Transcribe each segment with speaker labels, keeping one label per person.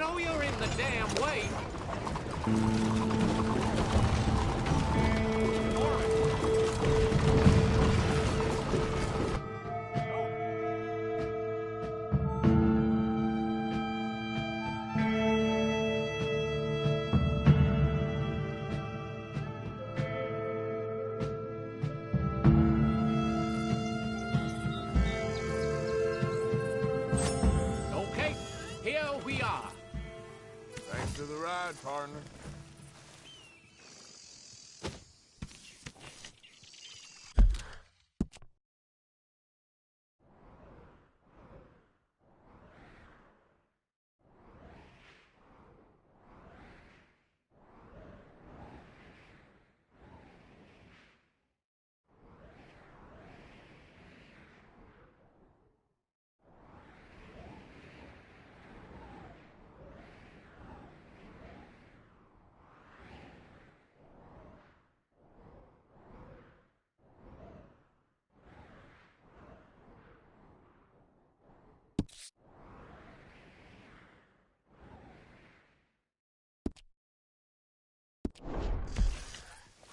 Speaker 1: know you're in the damn way. Okay, here we are.
Speaker 2: Thanks for the ride, partner.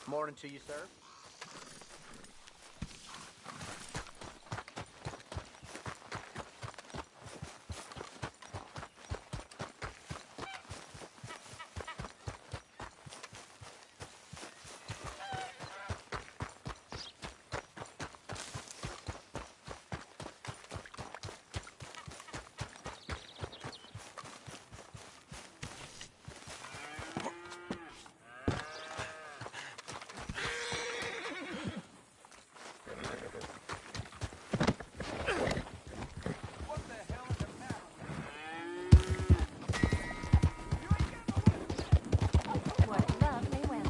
Speaker 3: Morning to you, sir.
Speaker 4: What lovely weather.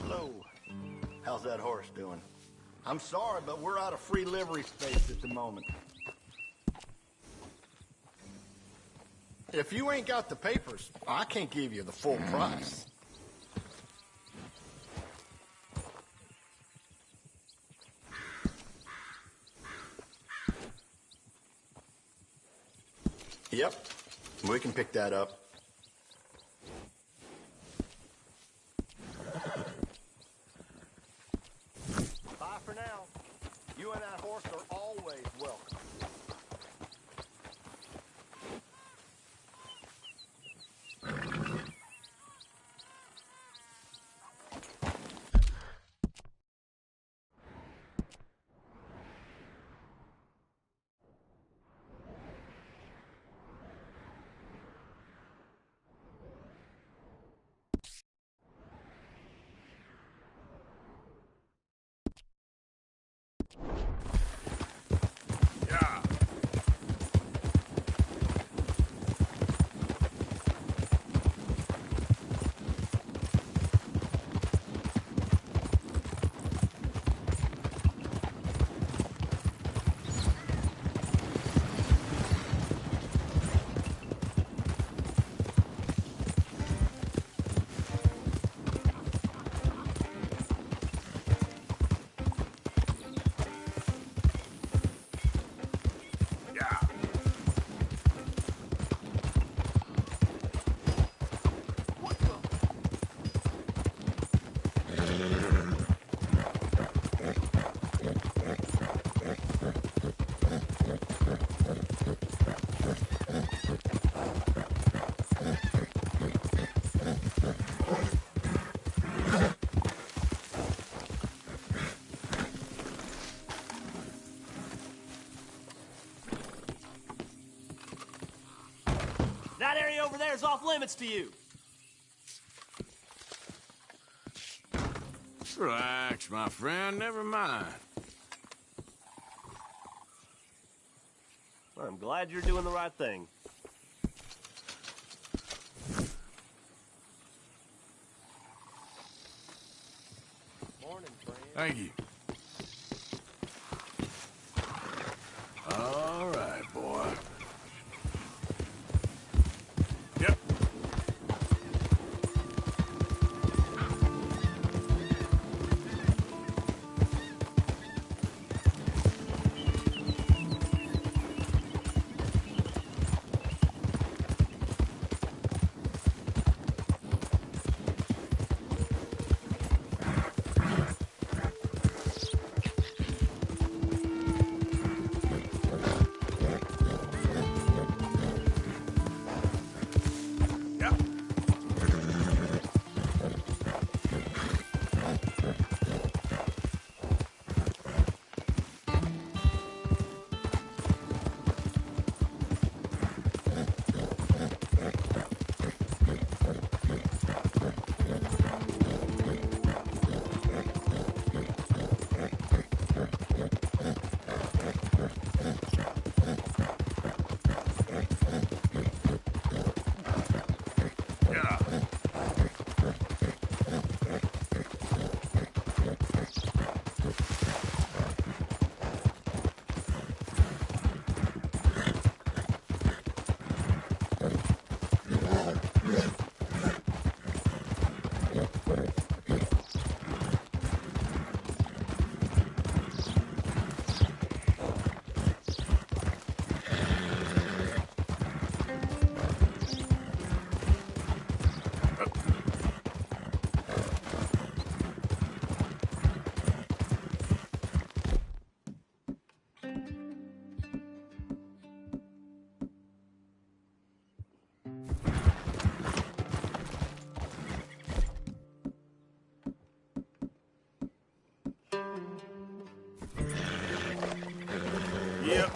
Speaker 3: Hello. How's that horse doing? I'm sorry, but we're out of free livery space at the moment. If you ain't got the papers, I can't give you the full price. Yep, we can pick that up. Bye for now. You and that horse are always welcome.
Speaker 2: Yeah.
Speaker 4: there is off limits to you.
Speaker 2: Relax, my friend. Never mind.
Speaker 4: I'm glad you're doing the right thing. Morning, friend.
Speaker 2: Thank you. All right, boy. Yep. Yep.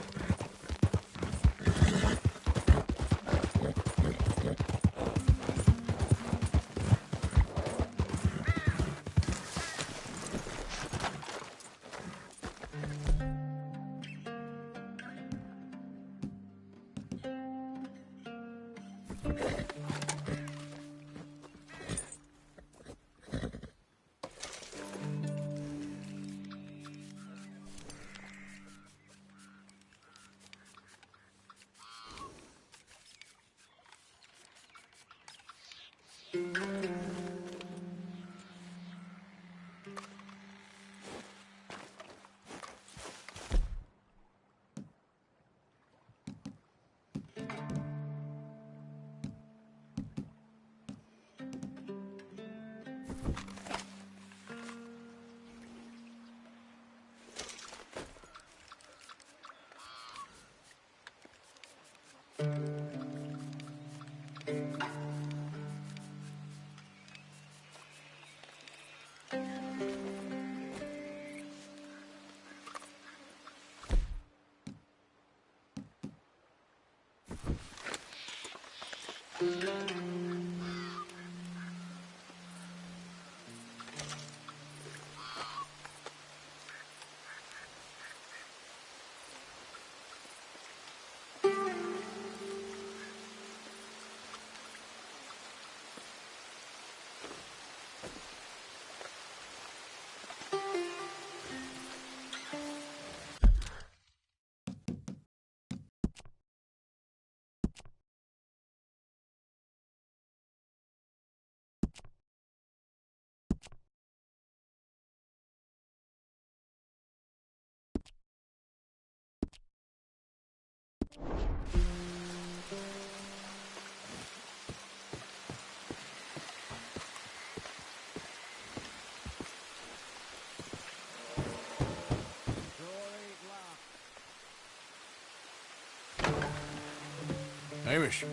Speaker 2: Hamish.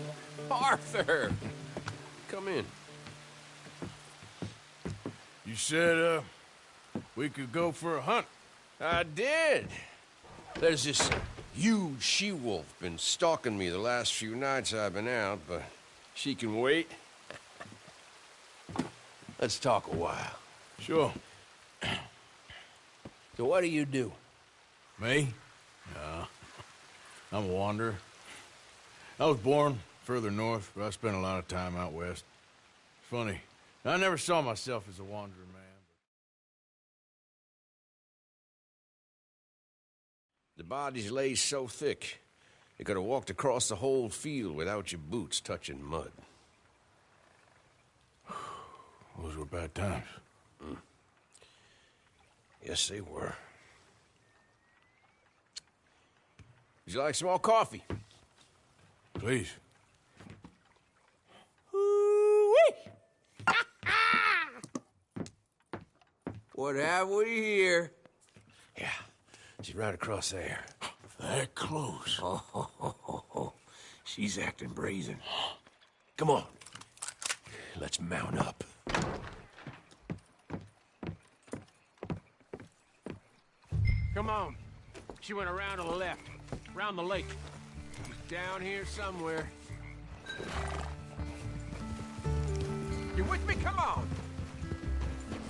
Speaker 5: Arthur! Come in.
Speaker 2: You said, we could go for a hunt.
Speaker 5: I did. There's this huge she-wolf been stalking me the last few nights I've been out, but She can wait. Let's talk a while.
Speaker 2: Sure.
Speaker 5: So what do you do?
Speaker 2: Me? No. I'm a wanderer. I was born further north, but I spent a lot of time out west. It's funny. I never saw myself as a wanderer, man.
Speaker 5: The bodies lay so thick, you could have walked across the whole field without your boots touching mud.
Speaker 2: Those were bad times.
Speaker 5: Yes, they were. Would you like some more coffee?
Speaker 2: Please.
Speaker 5: What have we here? Yeah, she's right across there.
Speaker 2: That close.
Speaker 5: Oh, she's acting brazen. Come on, let's mount up.
Speaker 1: Come on. She went around to the left, around the lake. She's down here somewhere. You with me? Come on.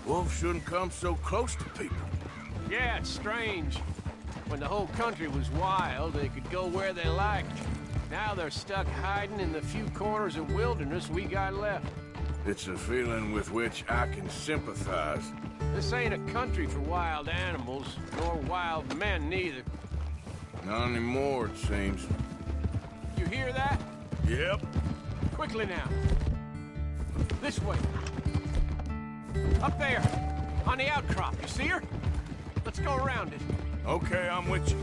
Speaker 2: Wolves shouldn't come so close to people.
Speaker 1: Yeah, it's strange. When the whole country was wild, they could go where they liked. Now they're stuck hiding in the few corners of wilderness we got left.
Speaker 2: It's a feeling with which I can sympathize.
Speaker 1: This ain't a country for wild animals, nor wild men neither.
Speaker 2: Not anymore, it seems.
Speaker 1: You hear that?
Speaker 2: Yep.
Speaker 1: Quickly now. This way. Up there, on the outcrop. You see her? Let's go around it.
Speaker 2: Okay, I'm with you.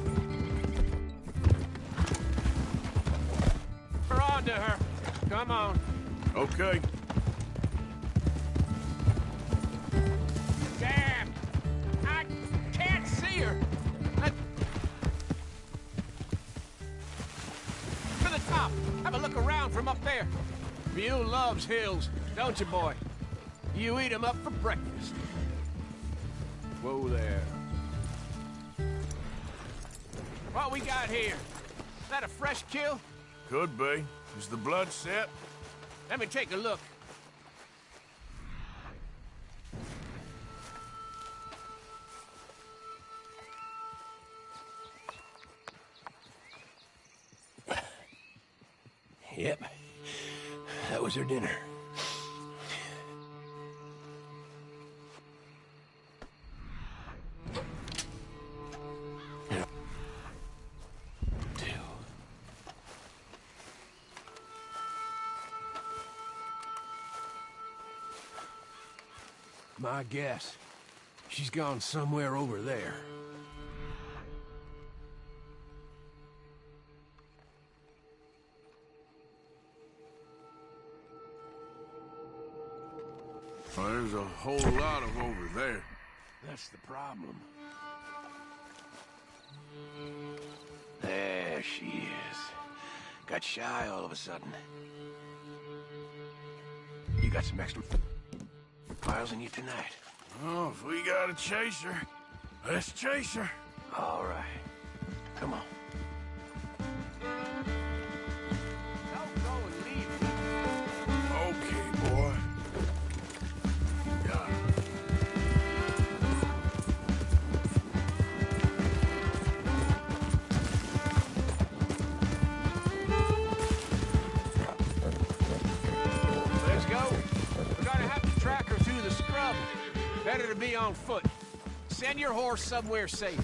Speaker 1: We're on to her. Come on.
Speaker 2: Okay.
Speaker 1: Damn! I can't see her. To the top. Have a look around from up there. You loves hills, don't you, boy? You eat 'em up for breakfast. Whoa there. What we got here? Is that a fresh kill?
Speaker 2: Could be. Is the blood set?
Speaker 1: Let me take a look.
Speaker 5: Yep, that was her dinner.
Speaker 1: My guess. She's gone somewhere over there.
Speaker 2: Well, there's a whole lot of over there.
Speaker 1: That's the problem.
Speaker 5: There she is. Got shy all of a sudden. You got some extra files in you tonight.
Speaker 2: Oh, if we gotta chase her, let's chase her.
Speaker 5: All right. Come on.
Speaker 1: Don't go and leave me.
Speaker 2: Okay, boy. Got her.
Speaker 1: Let's go. We're gonna have to track her through the scrub. Better to be on foot. Send your horse somewhere safe.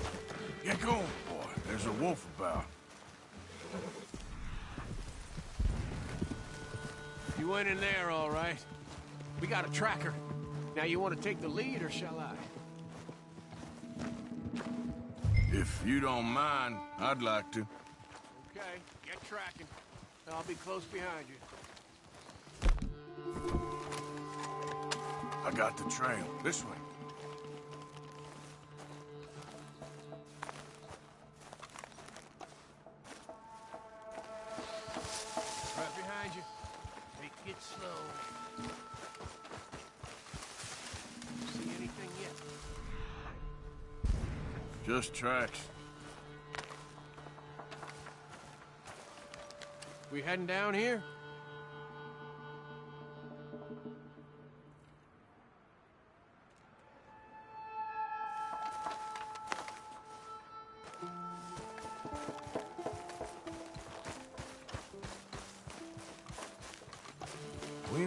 Speaker 2: Get going, boy. There's a wolf about.
Speaker 1: You went in there, all right. We got a tracker. Now you want to take the lead, or shall I?
Speaker 2: If you don't mind, I'd like to.
Speaker 1: Okay, get tracking. I'll be close behind you.
Speaker 2: I got the trail. This way.
Speaker 1: Right behind you. Take it slow. See anything yet?
Speaker 2: Just tracks.
Speaker 1: We heading down here?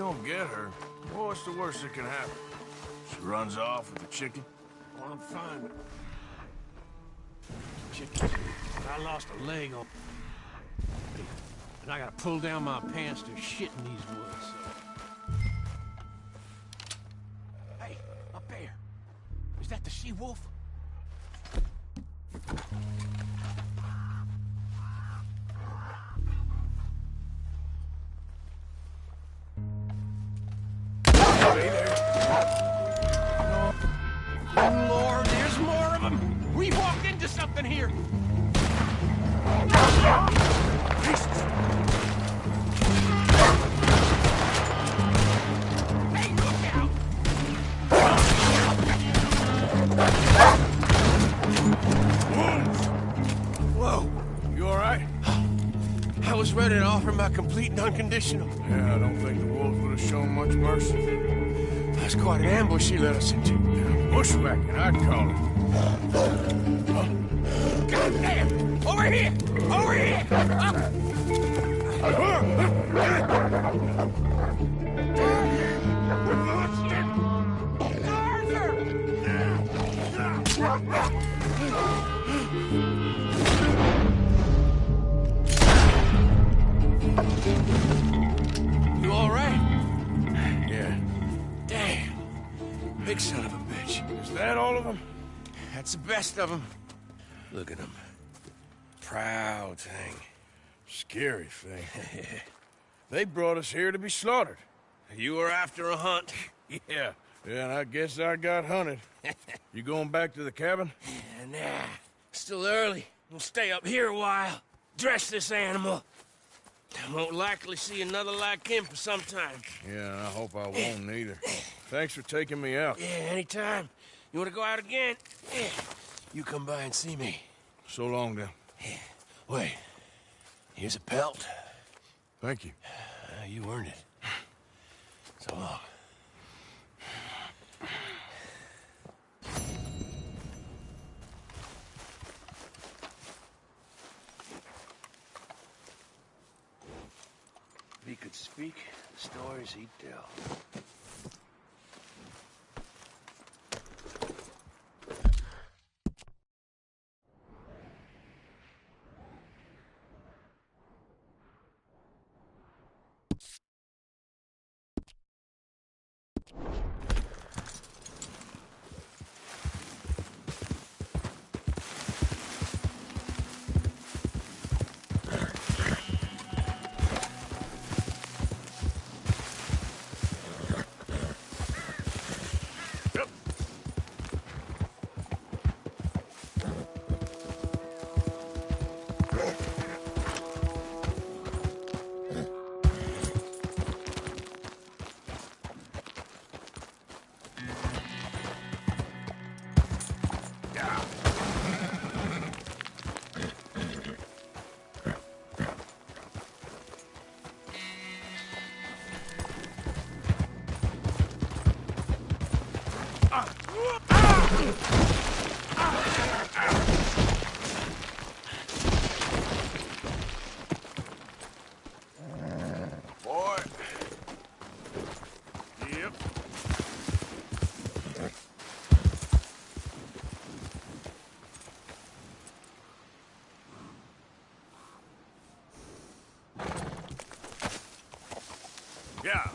Speaker 2: don't get her, well, what's the worst that can happen? She runs off with the chicken?
Speaker 1: Well, I'm fine with chickens. I lost a leg on... And I gotta pull down my pants to shit in these woods, so... Hey, up there. Is that the she-wolf? Oh, Lord, there's more of them! We walked into something here! Jesus! Hey, look out! Whoa!
Speaker 2: You all right?
Speaker 1: I was ready to offer my complete and unconditional.
Speaker 2: Yeah, I don't think the wolves would have shown much mercy.
Speaker 1: That's quite an ambush he led us into.
Speaker 2: Bushwhacking, I'd call it.
Speaker 1: God damn! Over here! Over here! You all right?
Speaker 2: Yeah.
Speaker 1: Damn. Big son of a bitch.
Speaker 2: Is that all of them?
Speaker 1: That's the best of them. Look at him. Proud thing.
Speaker 2: Scary thing. They brought us here to be slaughtered.
Speaker 1: You were after a hunt.
Speaker 2: Yeah. Yeah, and I guess I got hunted. You going back to the cabin?
Speaker 1: Nah, still early. We'll stay up here a while. Dress this animal. I won't likely see another like him for some time.
Speaker 2: Yeah, and I hope I won't neither. Thanks for taking me out.
Speaker 1: Yeah, anytime. You want to go out again? Yeah. You come by and see me.
Speaker 2: So long, then.
Speaker 1: Wait. Here's a pelt.
Speaker 2: Thank you.
Speaker 1: You earned it. So long. If he could speak, the stories he'd tell.
Speaker 2: Boy. Yep. Yeah.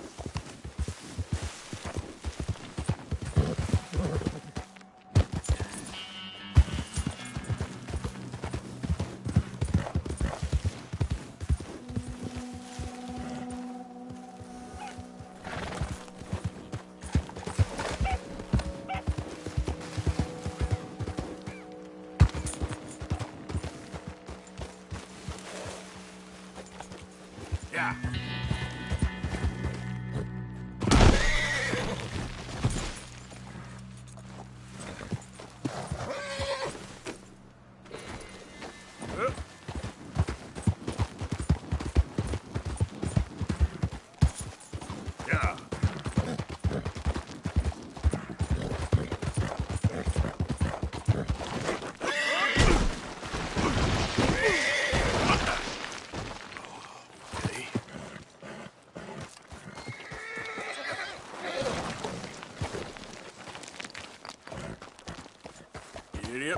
Speaker 2: Idiot.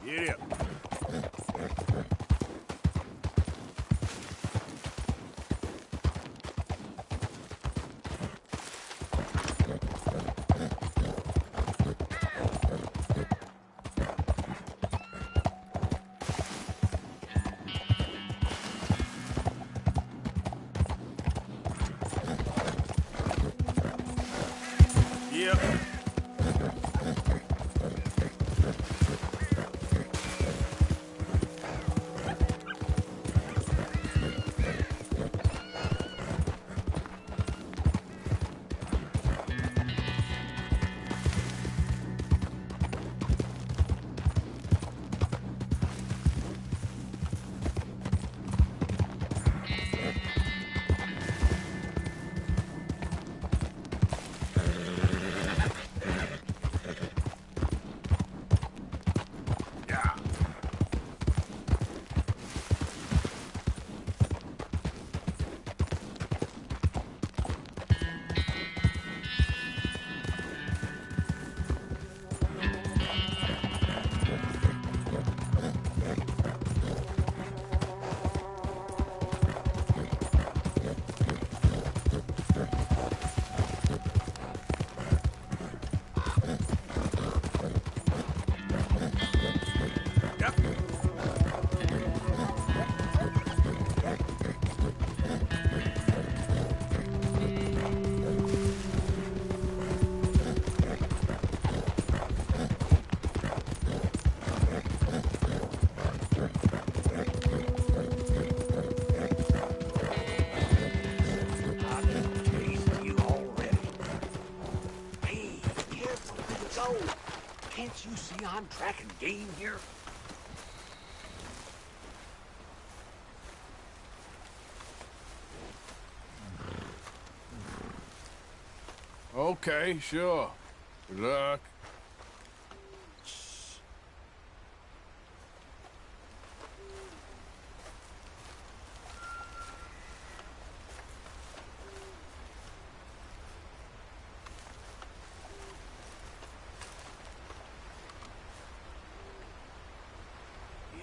Speaker 2: Idiot. Yep.
Speaker 6: Can't you see I'm tracking game here?
Speaker 2: Okay, sure. Good luck.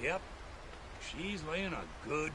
Speaker 6: Yep. She's laying a good...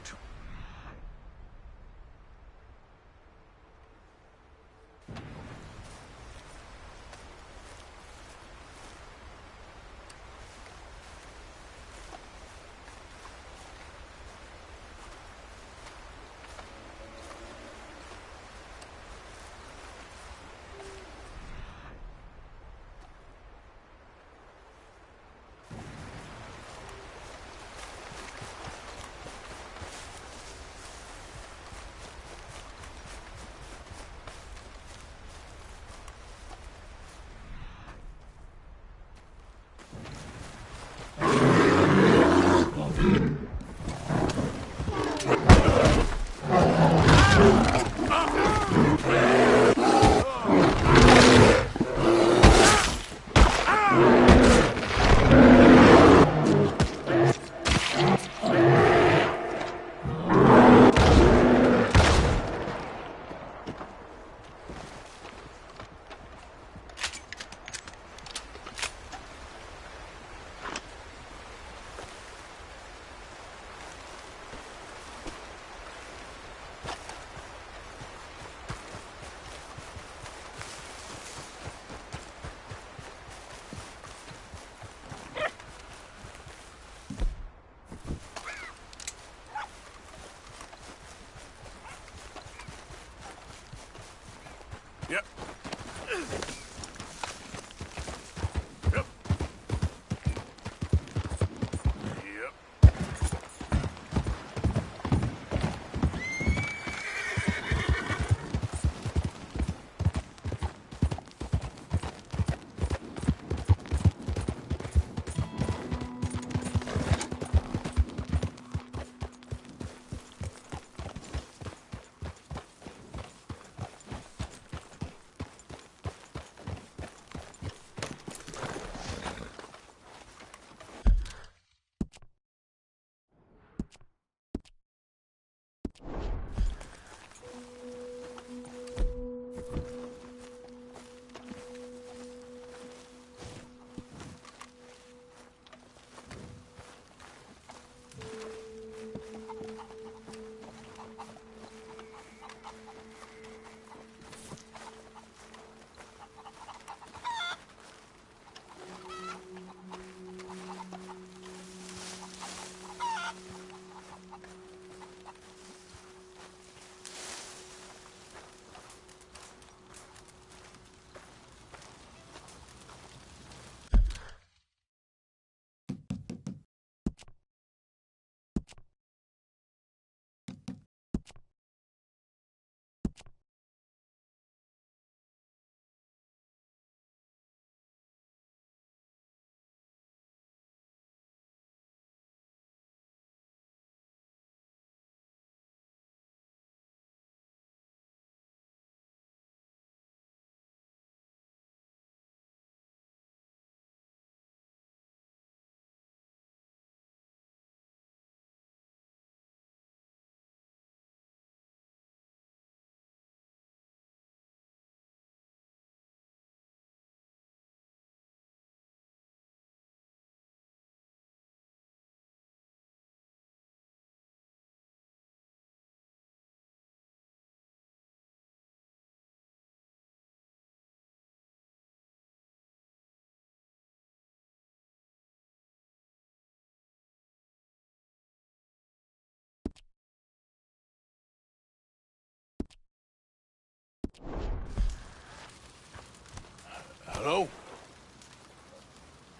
Speaker 2: Hello?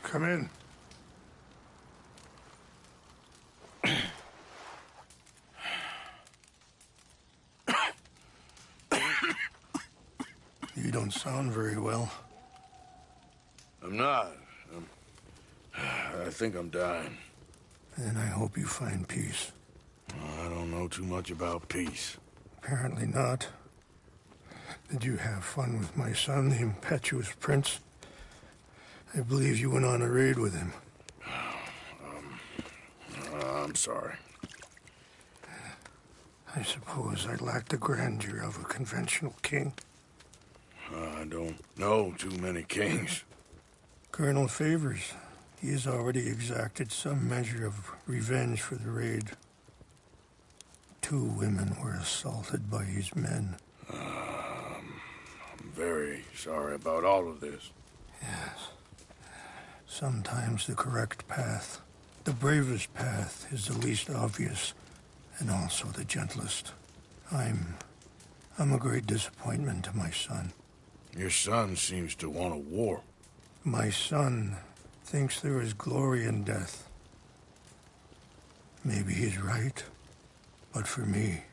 Speaker 7: Come in. You don't sound very well.
Speaker 2: I'm not. I think I'm dying.
Speaker 7: And I hope you find peace.
Speaker 2: I don't know too much about peace.
Speaker 7: Apparently not. Did you have fun with my son, the impetuous prince? I believe you went on a raid with him.
Speaker 2: I'm sorry.
Speaker 7: I suppose I lacked the grandeur of a conventional king.
Speaker 2: I don't know too many kings.
Speaker 7: Colonel Favors, he has already exacted some measure of revenge for the raid. 2 women were assaulted by his men.
Speaker 2: I'm very sorry about all of this.
Speaker 7: Yes. Sometimes the correct path, the bravest path, is the least obvious, and also the gentlest. I'm a great disappointment to my son.
Speaker 2: Your son seems to want a war.
Speaker 7: My son thinks there is glory in death. Maybe he's right, but for me,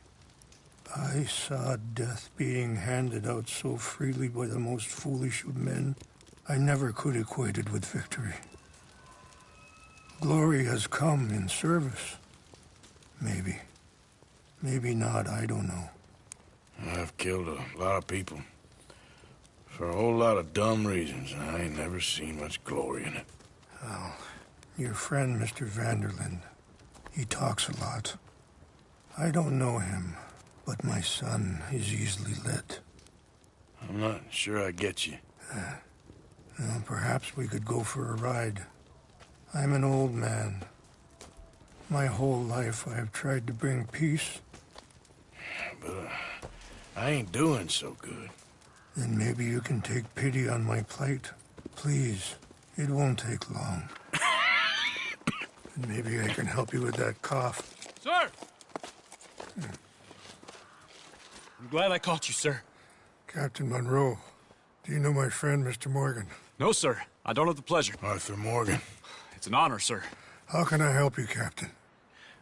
Speaker 7: I saw death being handed out so freely by the most foolish of men, I never could equate it with victory. Glory has come in service. Maybe. Maybe not, I don't know.
Speaker 2: I've killed a lot of people. For a whole lot of dumb reasons, and I ain't never seen much glory in it.
Speaker 7: Well, your friend, Mr. Vanderlyn, he talks a lot. I don't know him, but my son is easily led.
Speaker 2: I'm not sure I get you.
Speaker 7: Well, perhaps we could go for a ride. I'm an old man. My whole life I have tried to bring peace.
Speaker 2: But I ain't doing so good.
Speaker 7: Then maybe you can take pity on my plight. Please, it won't take long. And maybe I can help you with that cough.
Speaker 6: Sir! I'm glad I caught you, sir.
Speaker 7: Captain Monroe, do you know my friend, Mr. Morgan?
Speaker 6: No, sir. I don't have the pleasure.
Speaker 2: Arthur Morgan.
Speaker 6: It's an honor, sir.
Speaker 7: How can I help you, Captain?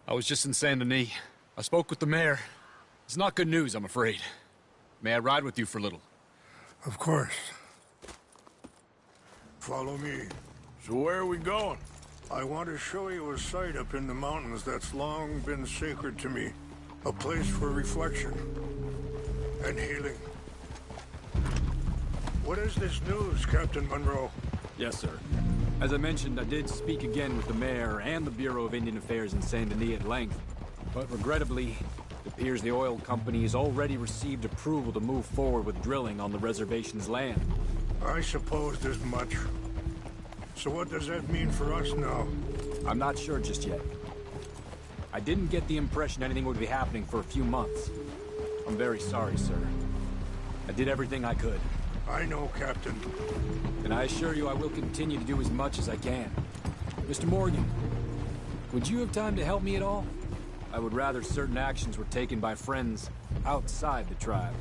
Speaker 6: I was just in Saint Denis. I spoke with the mayor. It's not good news, I'm afraid. May I ride with you for a little?
Speaker 7: Of course. Follow me.
Speaker 2: So where are we going?
Speaker 7: I want to show you a site up in the mountains that's long been sacred to me. A place for reflection and healing. What is this news, Captain Monroe?
Speaker 8: Yes, sir. As I mentioned, I did speak again with the mayor and the Bureau of Indian Affairs in Saint Denis at length. But regrettably, it appears the oil company has already received approval to move forward with drilling on the reservation's land.
Speaker 7: I supposed as much. So what does that mean for us now?
Speaker 8: I'm not sure just yet. I didn't get the impression anything would be happening for a few months. I'm very sorry, sir. I did everything I could.
Speaker 7: I know, Captain.
Speaker 8: And I assure you I will continue to do as much as I can. Mr. Morgan, would you have time to help me at all? I would rather certain actions were taken by friends outside the tribe.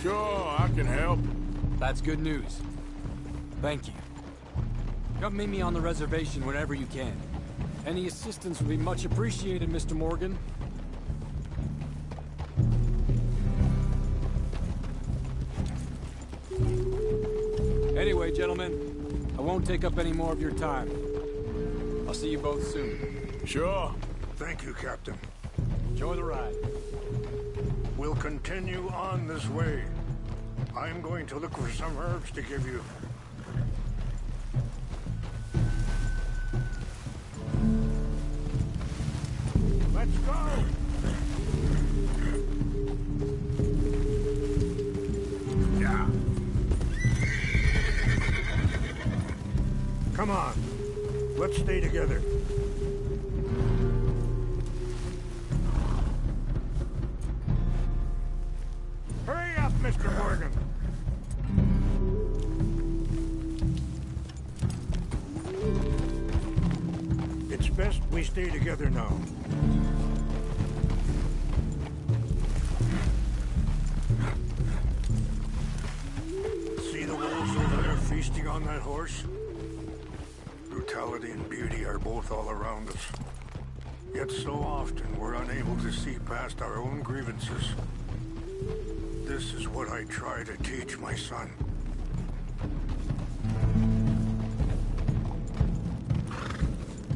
Speaker 2: Sure, I can help.
Speaker 8: That's good news. Thank you. Come meet me on the reservation whenever you can. Any assistance would be much appreciated, Mr. Morgan. Anyway, gentlemen, I won't take up any more of your time. I'll see you both soon.
Speaker 2: Sure.
Speaker 7: Thank you, Captain.
Speaker 8: Enjoy the ride.
Speaker 7: We'll continue on this way. I'm going to look for some herbs to give you. Let's go! Yeah. Come on. Let's stay together. Hurry up, Mr. Morgan. It's best we stay together now. riding on that horse? Brutality and beauty are both all around us. Yet so often we're unable to see past our own grievances. This is what I try to teach my son.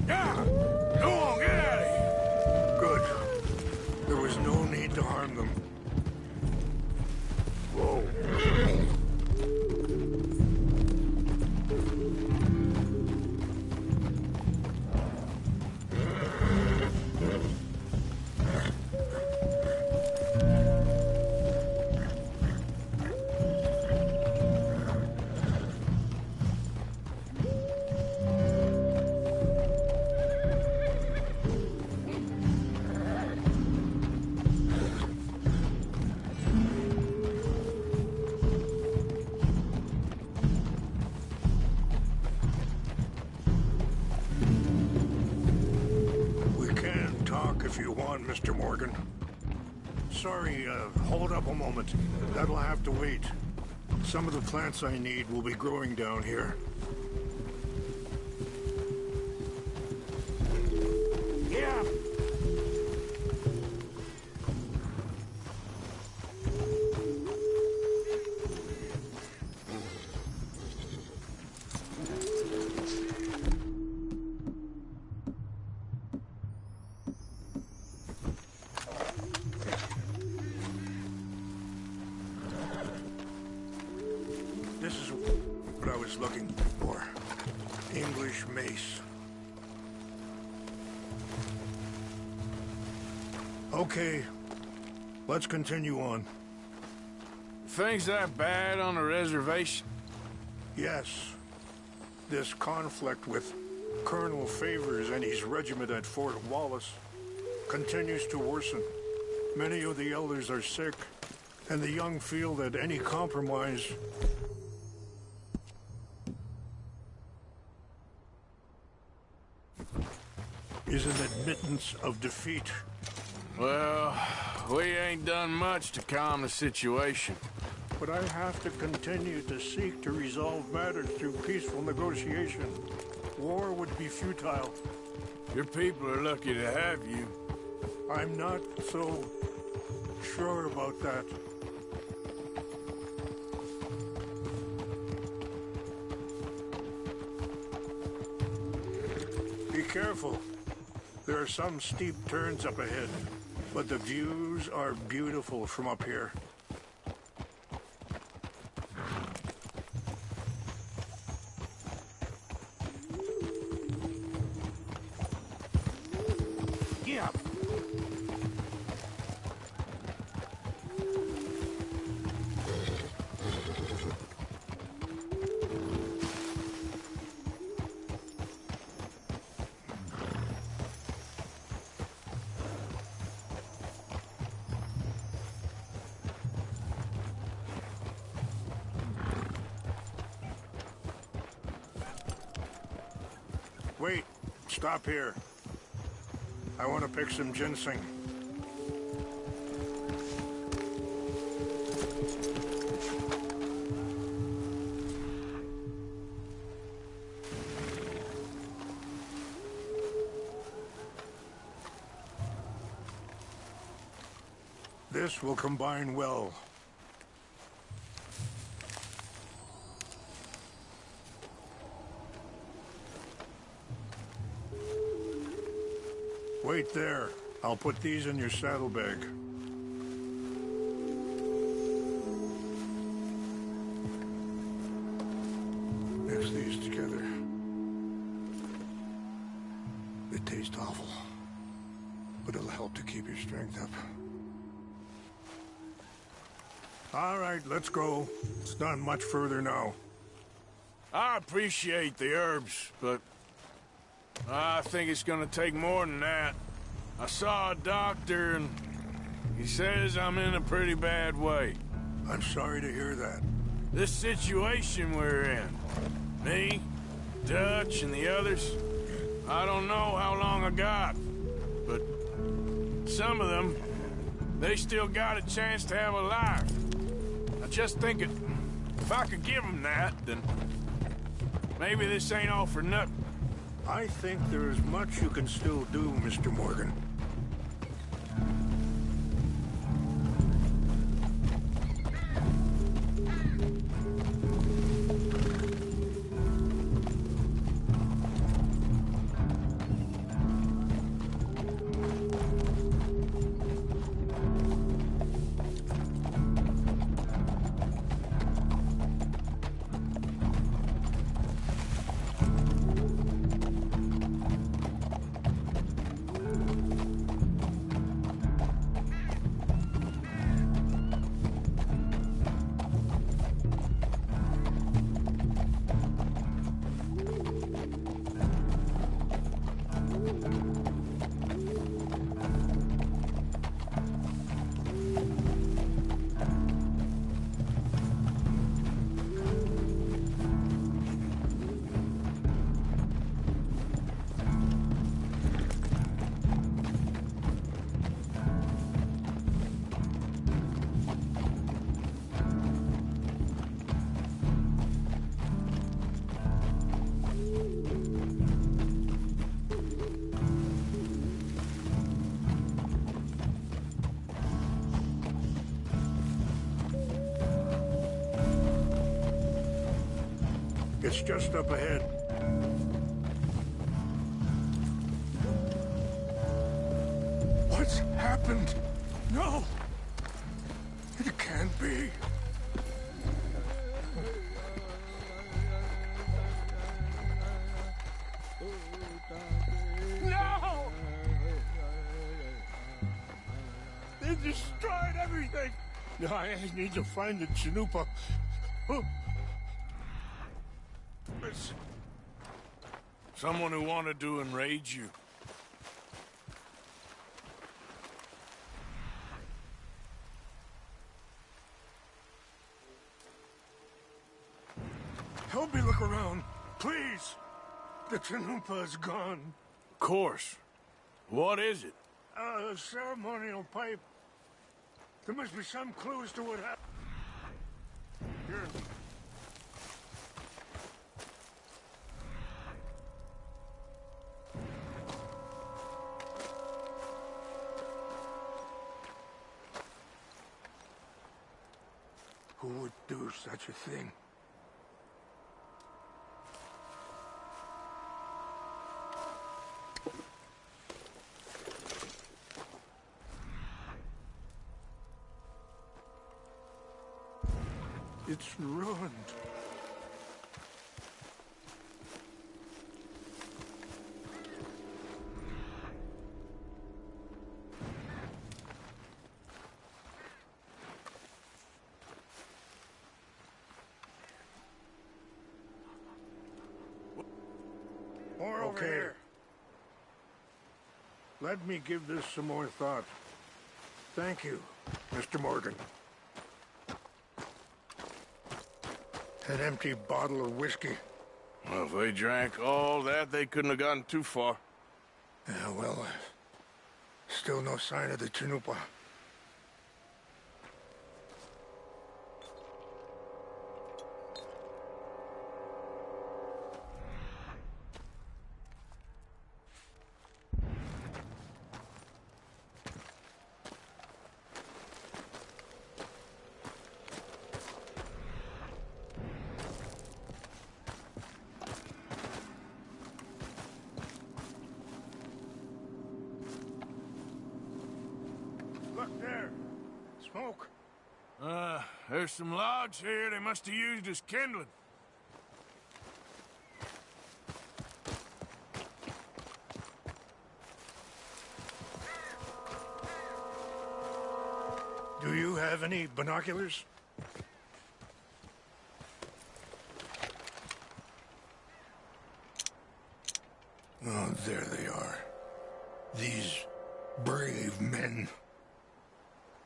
Speaker 2: Yeah! Go on, get out of here!
Speaker 7: Good. There was no need to harm them. Whoa. If you want, Mr. Morgan. Sorry, hold up a moment. That'll have to wait. Some of the plants I need will be growing down here. Yeah. This is what I was looking for. English mace. Okay, let's continue on.
Speaker 2: Things that bad on the reservation?
Speaker 7: Yes. This conflict with Colonel Favors and his regiment at Fort Wallace continues to worsen. Many of the elders are sick, and the young feel that any compromise is an admittance of defeat.
Speaker 2: Well, we ain't done much to calm the situation.
Speaker 7: But I have to continue to seek to resolve matters through peaceful negotiation. War would be futile.
Speaker 2: Your people are lucky to have you.
Speaker 7: I'm not so sure about that. Be careful. There are some steep turns up ahead, but the views are beautiful from up here. Yeah. Wait, stop here. I want to pick some ginseng. This will combine well. Wait there. I'll put these in your saddlebag. Mix these together. They taste awful, but it'll help to keep your strength up. All right, let's go. It's not much further now.
Speaker 2: I appreciate the herbs, but I think it's gonna take more than that. I saw a doctor, and he says I'm in a pretty bad way.
Speaker 7: I'm sorry to hear that.
Speaker 2: This situation we're in, me, Dutch, and the others, I don't know how long I got, but some of them, they still got a chance to have a life. I just think if I could give them that, then Maybe this ain't all for nothing.
Speaker 7: I think there is much you can still do, Mr. Morgan. It's just up ahead. What's happened? No! It can't be. No! They destroyed everything! I need to find the Chanupa.
Speaker 2: It's someone who wanted to enrage you.
Speaker 7: Help me look around, please. The Chanupa is gone.
Speaker 2: Of course. What is it?
Speaker 7: A ceremonial pipe. There must be some clues to what happened. Here. Who would do such a thing? It's ruined. More over here. Let me give this some more thought. Thank you, Mr. Morgan. An empty bottle of whiskey.
Speaker 2: Well, if they drank all that, they couldn't have gotten too far.
Speaker 7: Yeah, well, still no sign of the Chanupa. Look there. Smoke.
Speaker 2: There's some logs here they must have used as kindling.
Speaker 7: Do you have any binoculars? Oh, there they are. These brave men.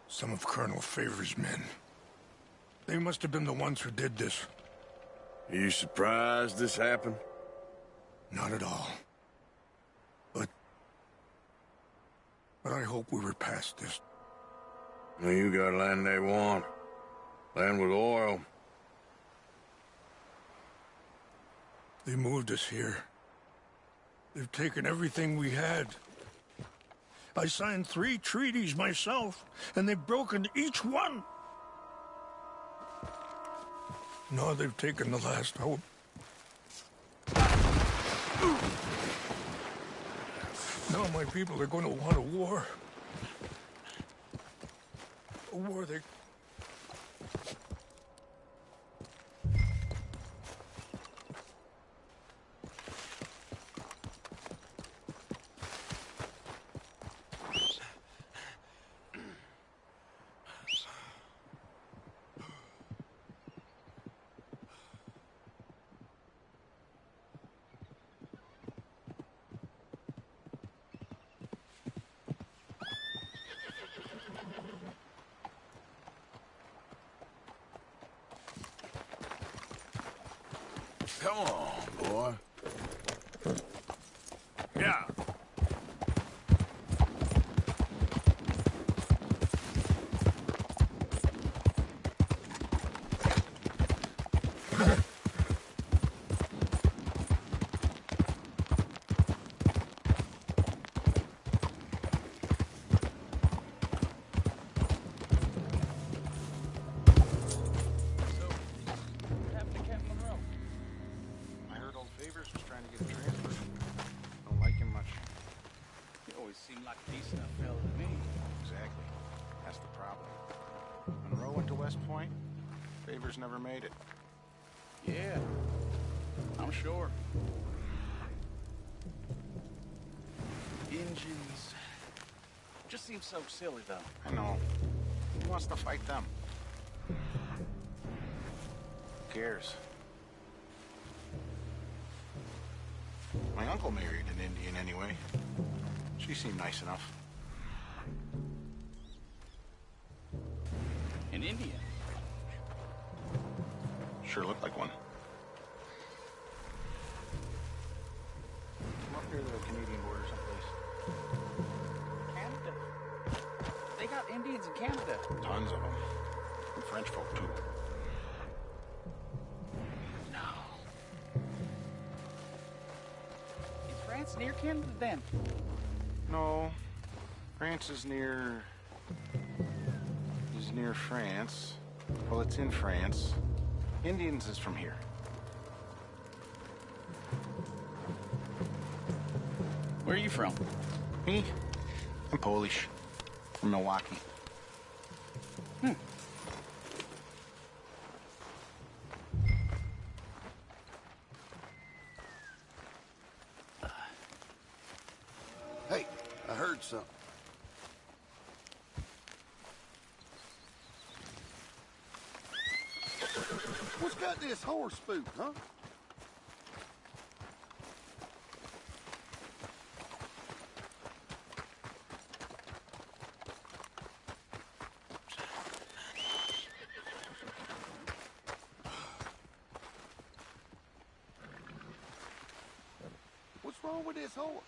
Speaker 7: Some of Colonel Favor's men. They must have been the ones who did this.
Speaker 2: Are you surprised this happened?
Speaker 7: Not at all. But I hope we were past this.
Speaker 2: Well, you got land they want. Land with oil.
Speaker 7: They moved us here. They've taken everything we had. I signed 3 treaties myself, and they've broken each one. Now they've taken the last hope. Now my people are going to want a war. A war they...
Speaker 2: Come on, boy. Yeah.
Speaker 9: Seemed like a decent enough fella to me.
Speaker 10: Exactly. That's the problem. Monroe went to West Point. Favors never made it.
Speaker 9: Yeah, I'm sure. Engines. Just seems so silly, though.
Speaker 10: I know. Who wants to fight them? Who cares? My uncle married an Indian anyway. She seemed nice enough.
Speaker 9: An Indian?
Speaker 10: Sure looked like one. Come up near the Canadian border someplace.
Speaker 9: Canada? They got Indians in Canada.
Speaker 10: Tons of them. And French folk, too.
Speaker 9: No. Is France near Canada, then?
Speaker 10: No. France is near France. Well, it's in France. Indians is from here.
Speaker 9: Where are you from?
Speaker 10: Me? I'm Polish. From Milwaukee.
Speaker 3: Hey, I heard something. What's got this horse spook, huh? What's wrong with this horse?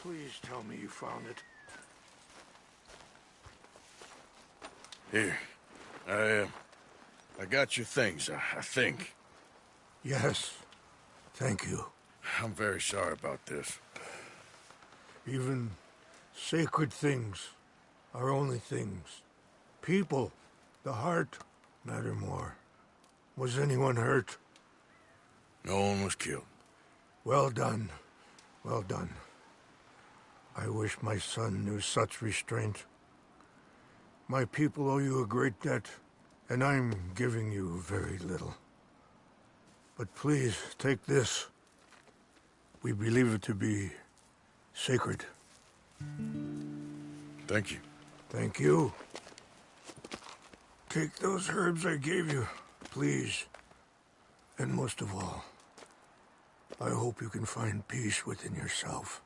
Speaker 7: Please tell me you found it.
Speaker 2: Here. I got your things, I think.
Speaker 7: Yes. Thank you.
Speaker 2: I'm very sorry about this.
Speaker 7: Even sacred things are only things. People, the heart, matter more. Was anyone hurt?
Speaker 2: No one was killed.
Speaker 7: Well done. Well done. I wish my son knew such restraint. My people owe you a great debt, and I'm giving you very little. But please, take this. We believe it to be sacred.
Speaker 2: Thank you.
Speaker 7: Thank you. Take those herbs I gave you, please. And most of all, I hope you can find peace within yourself.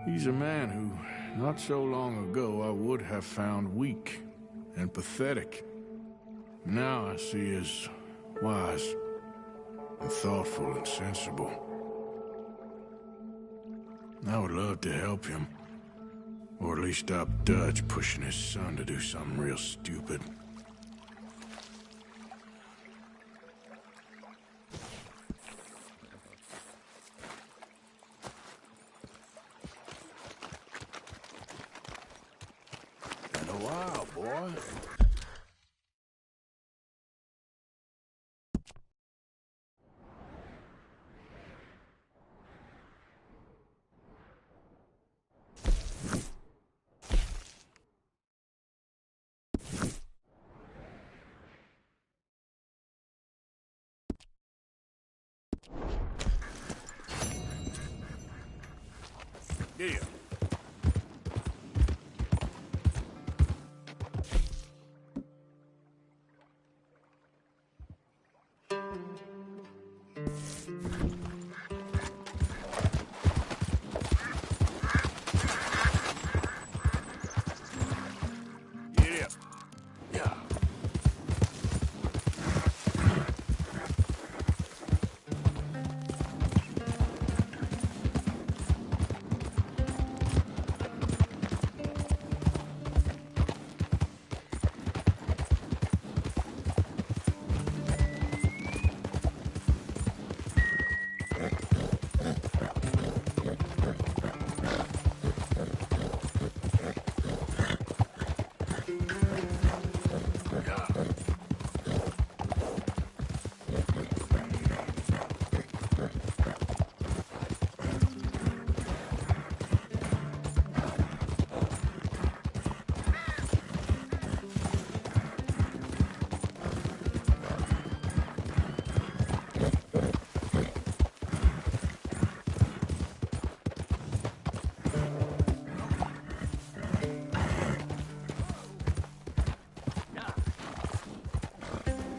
Speaker 2: He's a man who, not so long ago, I would have found weak and pathetic. Now I see as wise and thoughtful and sensible. I would love to help him, or at least stop Dutch pushing his son to do something real stupid. Been a while, boy. Yeah.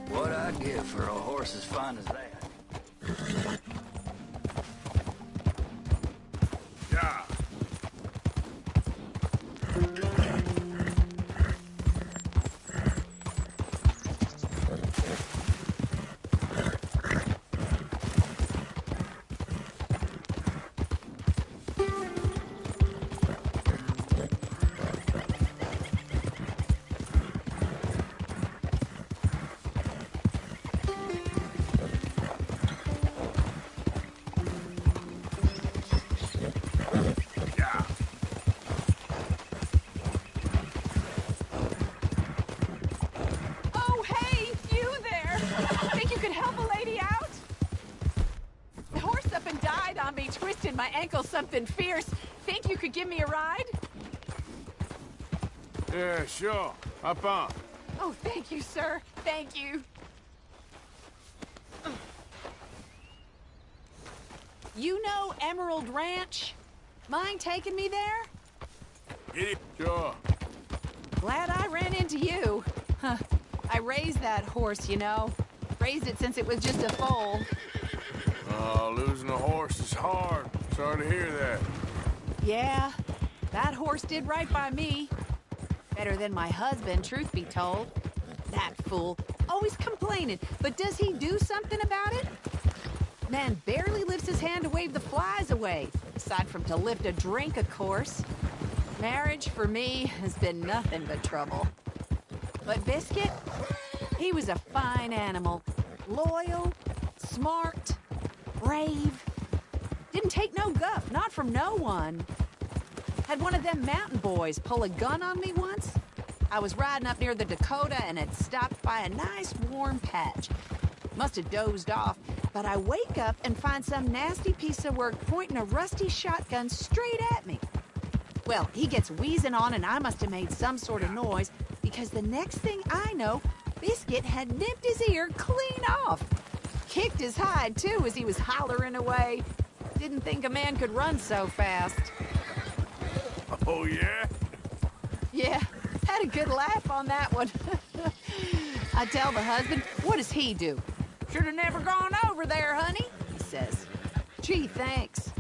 Speaker 9: What I'd give for a horse as fine as that.
Speaker 2: Yeah.
Speaker 11: Oh, hey, you there! Think you could help a lady out? The horse up and died on me, twisted my ankle something fierce. Think you could give me a ride?
Speaker 2: Yeah, sure. Hop on.
Speaker 11: Oh, thank you, sir. Thank you. You know Emerald Ranch? Mind taking me there?
Speaker 2: Get it? Sure.
Speaker 11: Glad I ran into you. Huh. I raised that horse, you know. Raised it since it was just a foal.
Speaker 2: Oh, losing a horse is hard. Sorry to hear that.
Speaker 11: Yeah, that horse did right by me. Better than my husband, truth be told. That fool. Always complaining, but does he do something about it? Man barely lifts his hand to wave the flies away. Aside from to lift a drink, of course. Marriage, for me, has been nothing but trouble. But Biscuit, he was a fine animal. Loyal, smart, brave. Didn't take no guff, not from no one. Had one of them mountain boys pull a gun on me once. I was riding up near the Dakota and had stopped by a nice warm patch. Must have dozed off, But I wake up and find some nasty piece of work pointing a rusty shotgun straight at me. Well, he gets wheezing on and I must have made some sort of noise because the next thing I know, Biscuit had nipped his ear clean off. Kicked his hide, too, as he was hollering away. Didn't think a man could run so fast.
Speaker 2: Oh, yeah?
Speaker 11: Yeah, had a good laugh on that one. I tell the husband, what does he do? Should have never gone over there, honey, he says. Gee, thanks.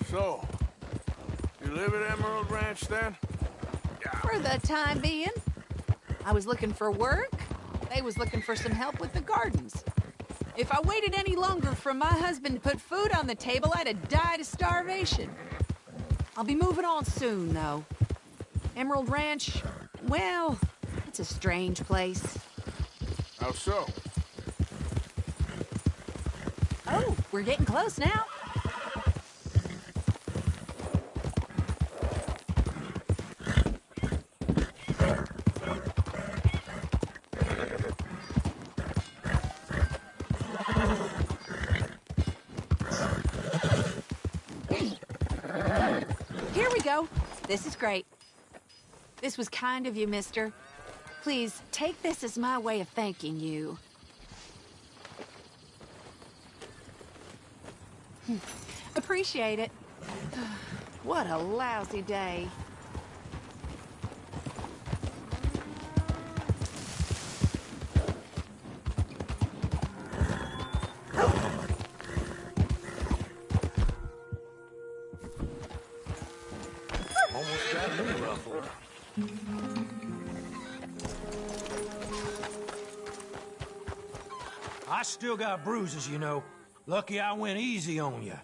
Speaker 2: So, you live at Emerald Ranch then?
Speaker 11: For the time being. I was looking for work. They was looking for some help with the gardens. If I waited any longer for my husband to put food on the table, I'd have died of starvation. I'll be moving on soon, though. Emerald Ranch, well, it's a strange place.
Speaker 2: How so?
Speaker 11: Oh, we're getting close now. Here we go. This is great. This was kind of you, mister. Please, take this as my way of thanking you. Appreciate it. What a lousy day.
Speaker 3: Almost got me ruffled.
Speaker 12: I still got bruises, you know. Lucky I went easy on you.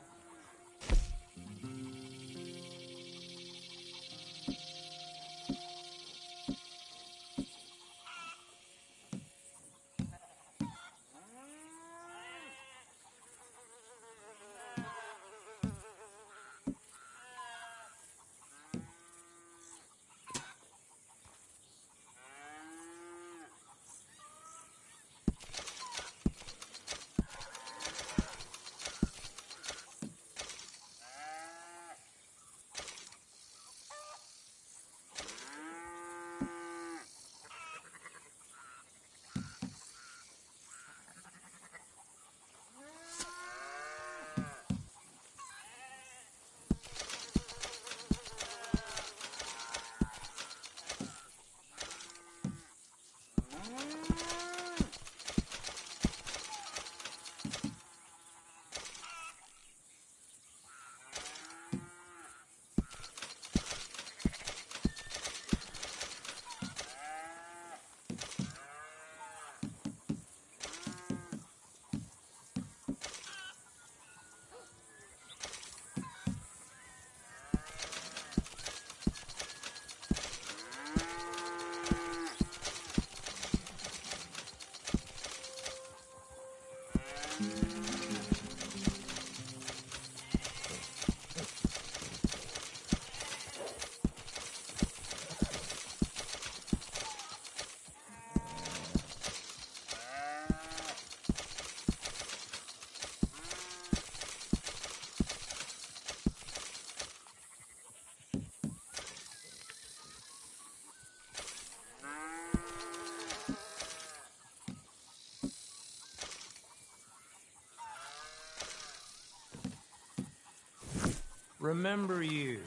Speaker 12: Remember you.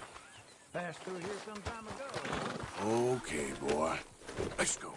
Speaker 12: Passed through here some time ago.
Speaker 2: Okay, boy. Let's go.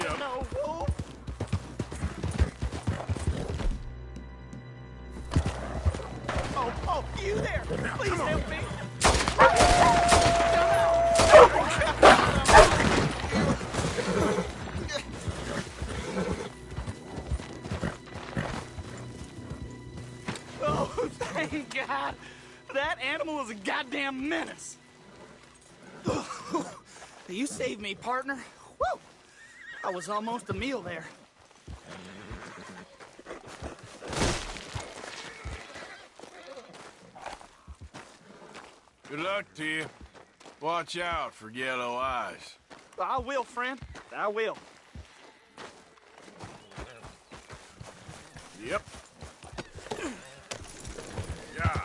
Speaker 9: God, no, Wolf! Oh, you there! Please help me! Oh, thank God! That animal is a goddamn menace! You saved me, partner. Woo! I was almost a meal there.
Speaker 2: Good luck to you. Watch out for yellow eyes.
Speaker 9: I will, friend. I will.
Speaker 2: Yep. Yeah.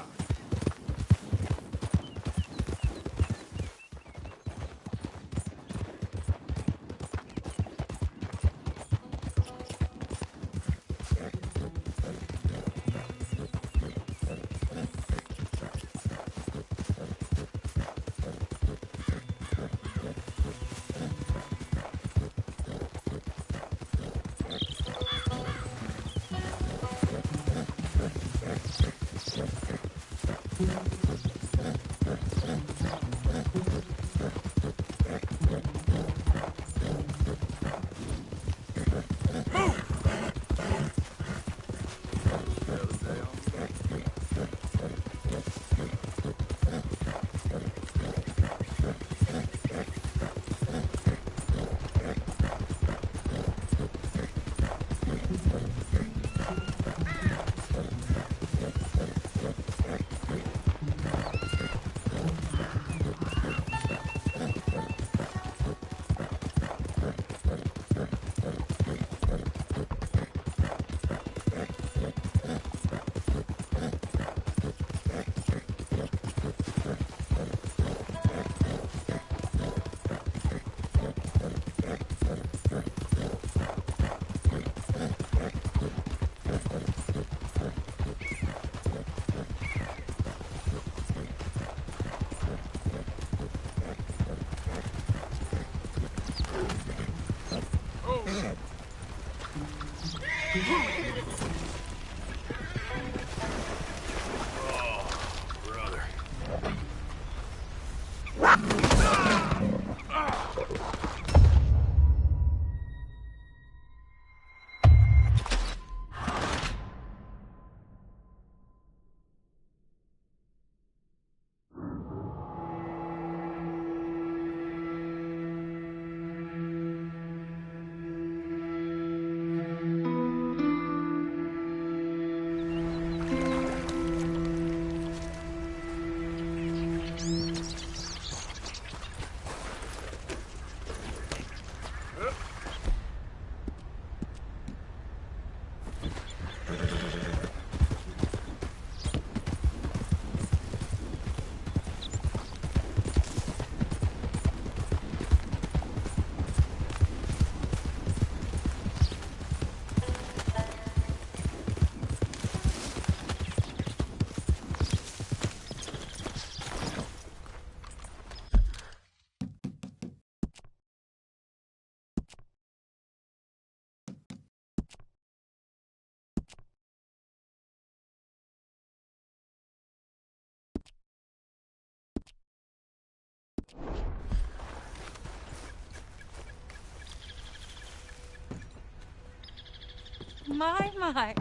Speaker 13: My.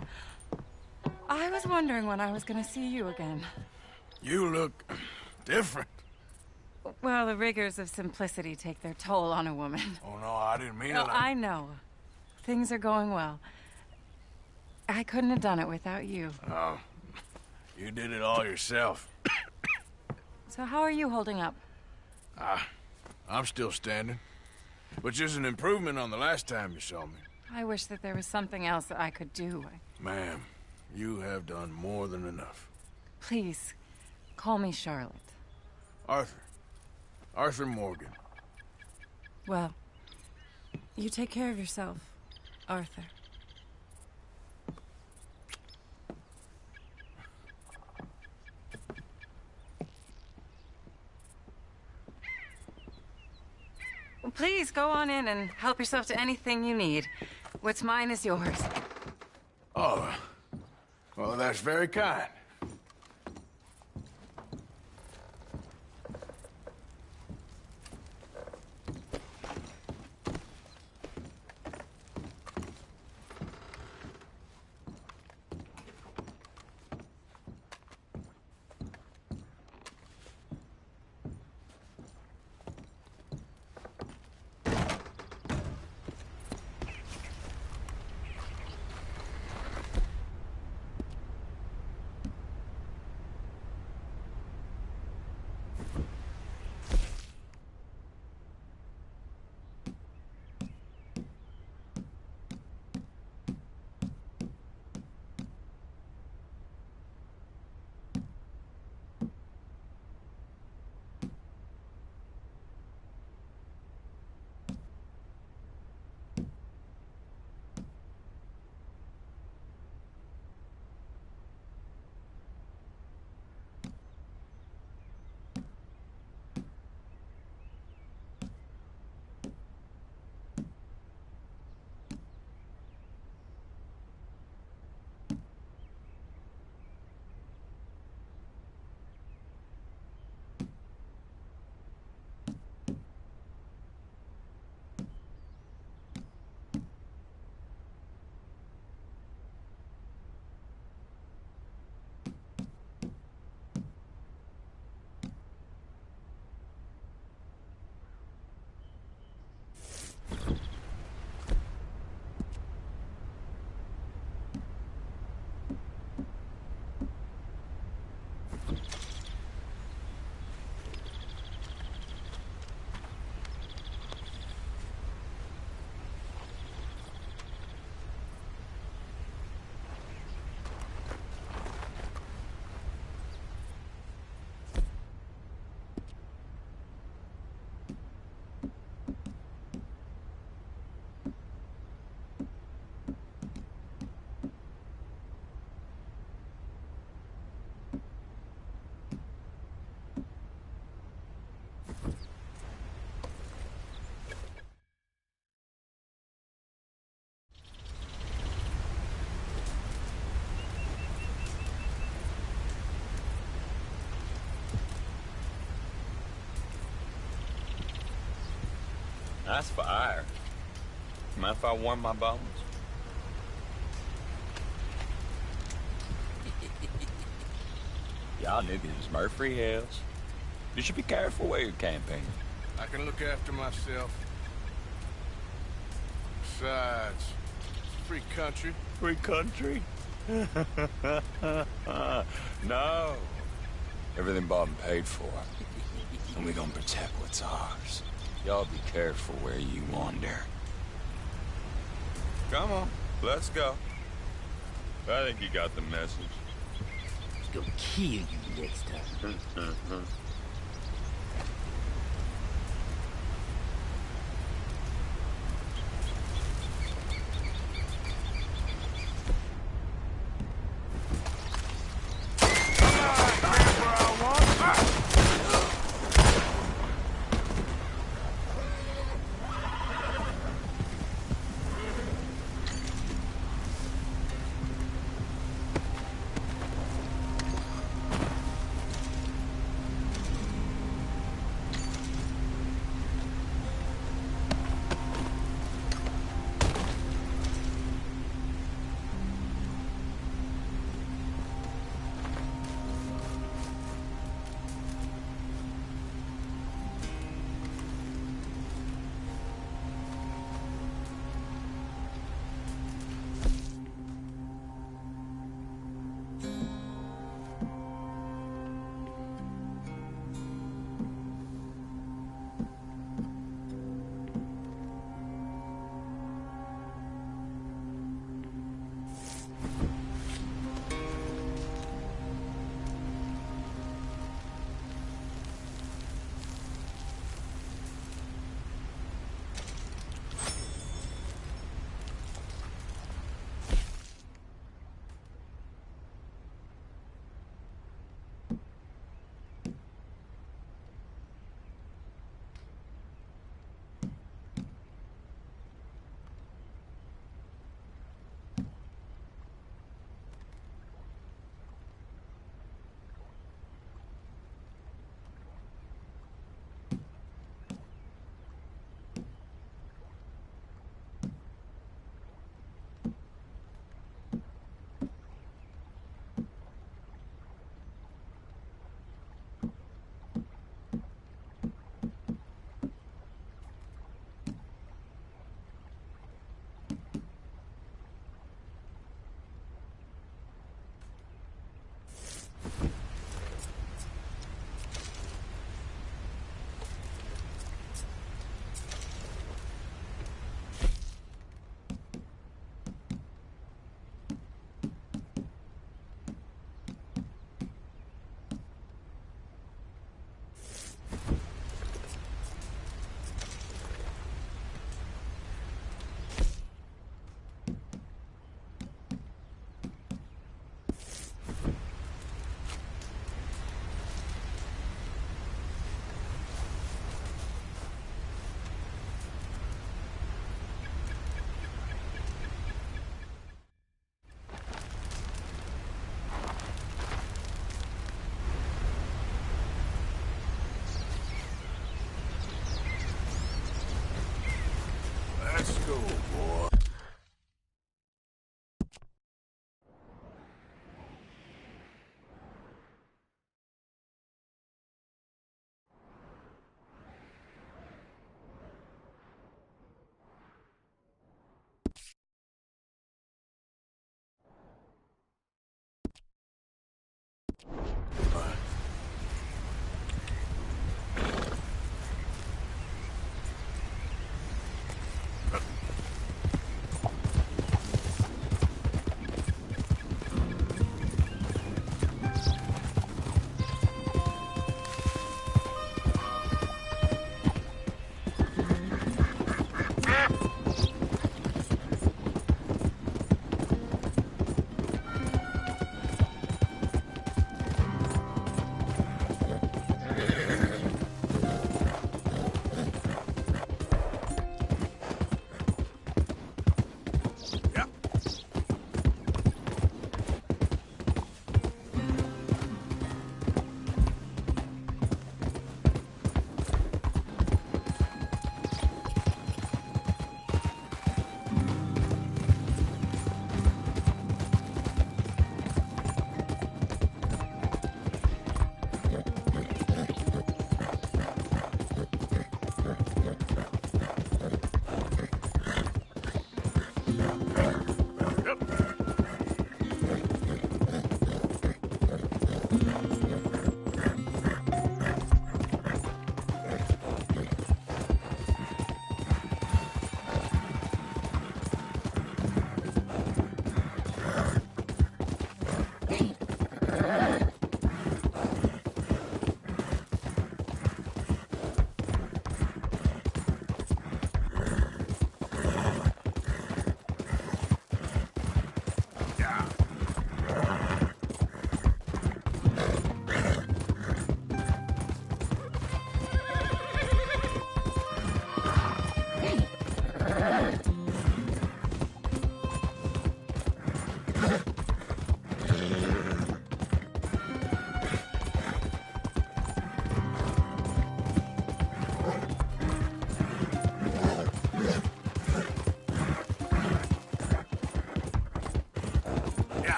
Speaker 13: I was wondering when I was going to see you again.
Speaker 2: You look different.
Speaker 13: Well, the rigors of simplicity take their toll on a woman.
Speaker 2: Oh, no, I didn't mean it
Speaker 13: No,
Speaker 2: like...
Speaker 13: I know. Things are going well. I couldn't have done it without you.
Speaker 2: Oh, you did it all yourself.
Speaker 13: So how are you holding up?
Speaker 2: I'm still standing. Which is an improvement on the last time you saw me.
Speaker 13: I wish that there was something else that I could do.
Speaker 2: Ma'am, you have done more than enough.
Speaker 13: Please, call me Charlotte.
Speaker 2: Arthur. Arthur Morgan.
Speaker 13: Well, you take care of yourself, Arthur. Please go on in and help yourself to anything you need. What's mine is yours.
Speaker 2: Oh, well, that's very kind.
Speaker 14: Nice fire. Mind if I warm my bones? Y'all niggas is Murphy Hills. You should be careful where you're campaigning.
Speaker 2: I can look after myself. Besides, it's a free country.
Speaker 14: Free country? No. Everything bought and paid for. And we gonna protect what's ours. Y'all be careful where you wander. Come on, let's go. I think you got the message.
Speaker 12: It's gonna kill you next time.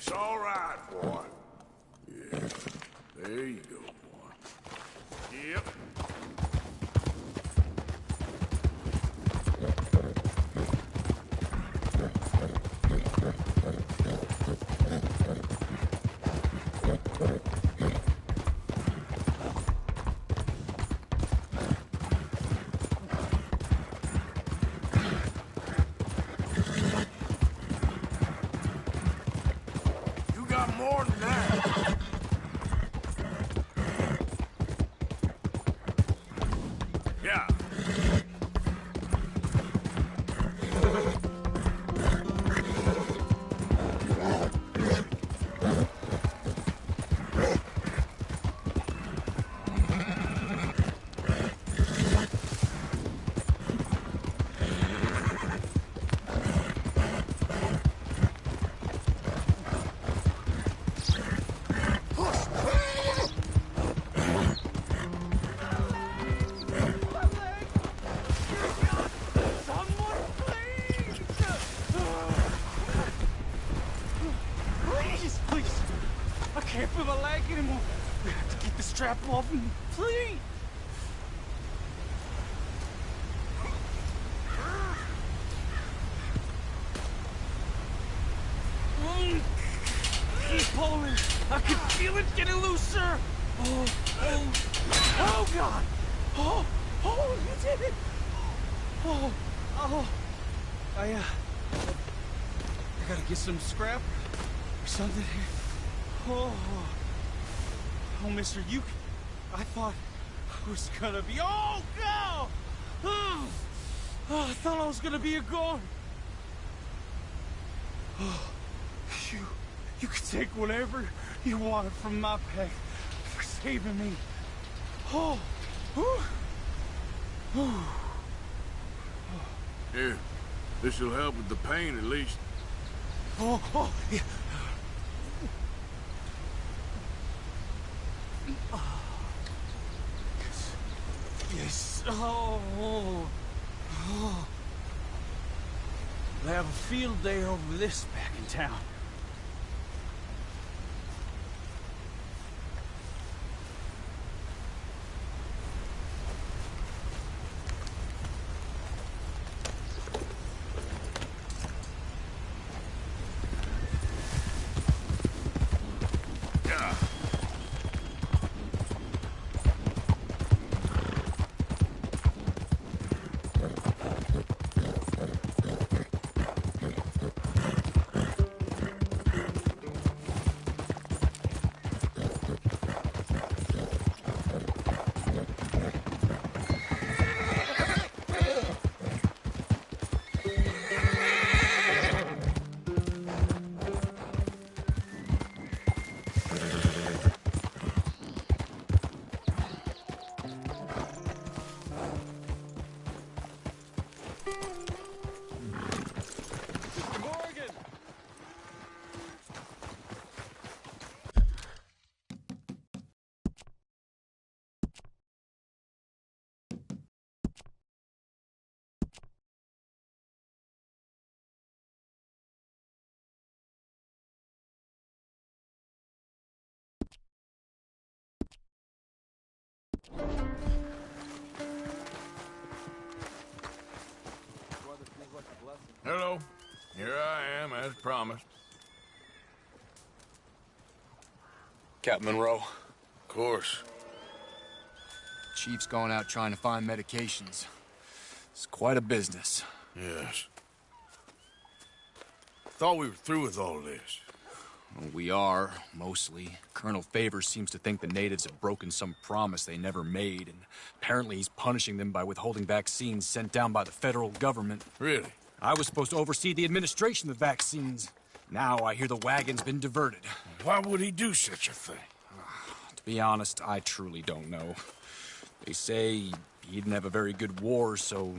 Speaker 2: It's all right, boy. Yeah, there you go, boy. Yep. You got more than that. Yeah.
Speaker 9: Please, please. I can't feel my leg anymore. We have to get the strap off me, please. Keep pulling. I can feel it getting looser. Oh, God. Oh, you did it. I gotta get some scrap or something here. Oh, mister, I thought I was gonna be, oh, God. Oh, I thought I was gonna be a goner. Oh, you can take whatever you want from my pay for saving me. Oh,
Speaker 2: Here, this'll help with the pain at least.
Speaker 9: Yeah. Yes. Oh. They have a field day over this back in town.
Speaker 2: Hello. Here I am, as promised.
Speaker 6: Captain Monroe.
Speaker 2: Of course.
Speaker 6: Chief's going out trying to find medications. It's quite a business.
Speaker 2: Yes. Thought we were through with all this.
Speaker 6: Well, we are, mostly. Colonel Favors seems to think the natives have broken some promise they never made, and apparently he's punishing them by withholding vaccines sent down by the federal government.
Speaker 2: Really?
Speaker 6: I was supposed to oversee the administration of the vaccines. Now I hear the wagon's been diverted.
Speaker 2: Why would he do such a thing?
Speaker 6: To be honest, I truly don't know. They say he didn't have a very good war, so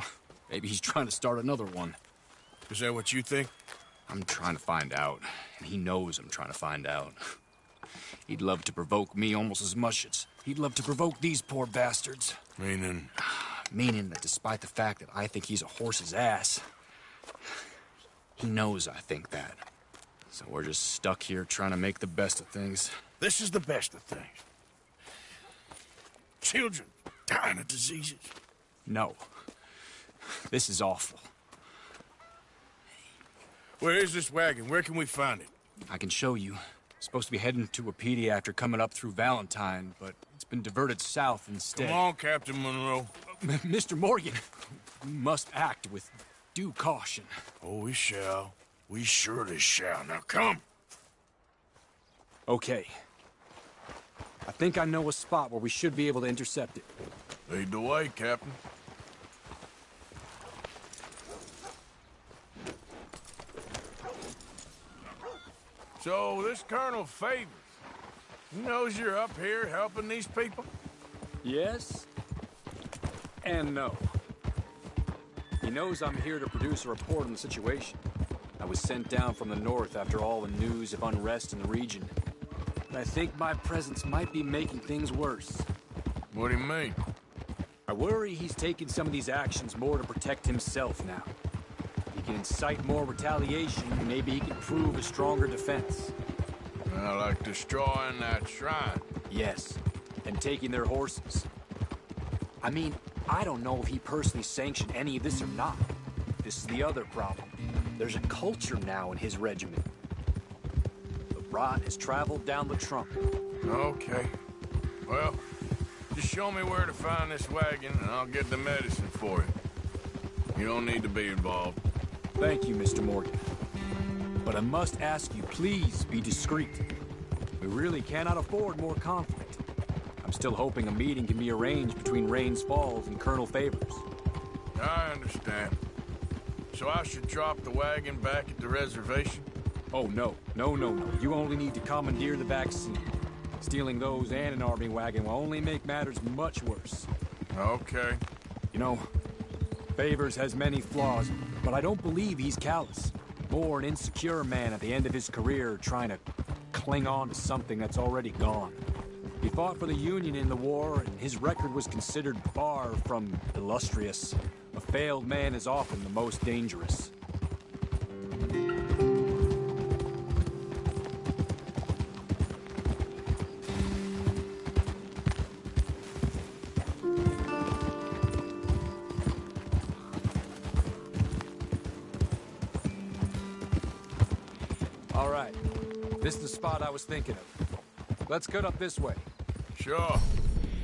Speaker 6: maybe he's trying to start another one.
Speaker 2: Is that what you think?
Speaker 6: I'm trying to find out, and he knows I'm trying to find out. He'd love to provoke me almost as much as he'd love to provoke these poor bastards.
Speaker 2: Meaning?
Speaker 6: Meaning that despite the fact that I think he's a horse's ass, he knows I think that. So we're just stuck here trying to make the best of things.
Speaker 2: This is the best of things. Children dying of diseases.
Speaker 6: No. This is awful.
Speaker 2: Where is this wagon? Where can we find it?
Speaker 6: I can show you. Supposed to be heading to a PD after coming up through Valentine, but it's been diverted south instead.
Speaker 2: Come on, Captain Monroe.
Speaker 6: Mr. Morgan, we must act with due caution.
Speaker 2: Oh, we shall. We surely shall. Now come.
Speaker 6: Okay. I think I know a spot where we should be able to intercept it.
Speaker 2: Lead the way, Captain. So, this Colonel Favors, he knows you're up here helping these people?
Speaker 8: Yes. And no. He knows I'm here to produce a report on the situation. I was sent down from the north after all the news of unrest in the region. But I think my presence might be making things worse.
Speaker 2: What do you mean?
Speaker 8: I worry he's taking some of these actions more to protect himself now. He can incite more retaliation, and maybe he can prove a stronger defense.
Speaker 2: Like destroying that shrine.
Speaker 8: Yes, and taking their horses. I mean, I don't know if he personally sanctioned any of this or not. This is the other problem. There's a culture now in his regiment. The rot has traveled down the trunk.
Speaker 2: Okay. Well, just show me where to find this wagon, and I'll get the medicine for you. You don't need to be involved.
Speaker 8: Thank you, Mr. Morgan. But I must ask you, please be discreet. We really cannot afford more conflict. I'm still hoping a meeting can be arranged between Rains Falls and Colonel Favors.
Speaker 2: I understand. So I should drop the wagon back at the reservation?
Speaker 8: Oh, no. No. You only need to commandeer the vaccine. Stealing those and an army wagon will only make matters much worse.
Speaker 2: Okay.
Speaker 8: You know, Favors has many flaws, but I don't believe he's callous. More an insecure man at the end of his career trying to cling on to something that's already gone. He fought for the Union in the war, and his record was considered far from illustrious. A failed man is often the most dangerous. All right. This is the spot I was thinking of. Let's cut up this way.
Speaker 2: Sure.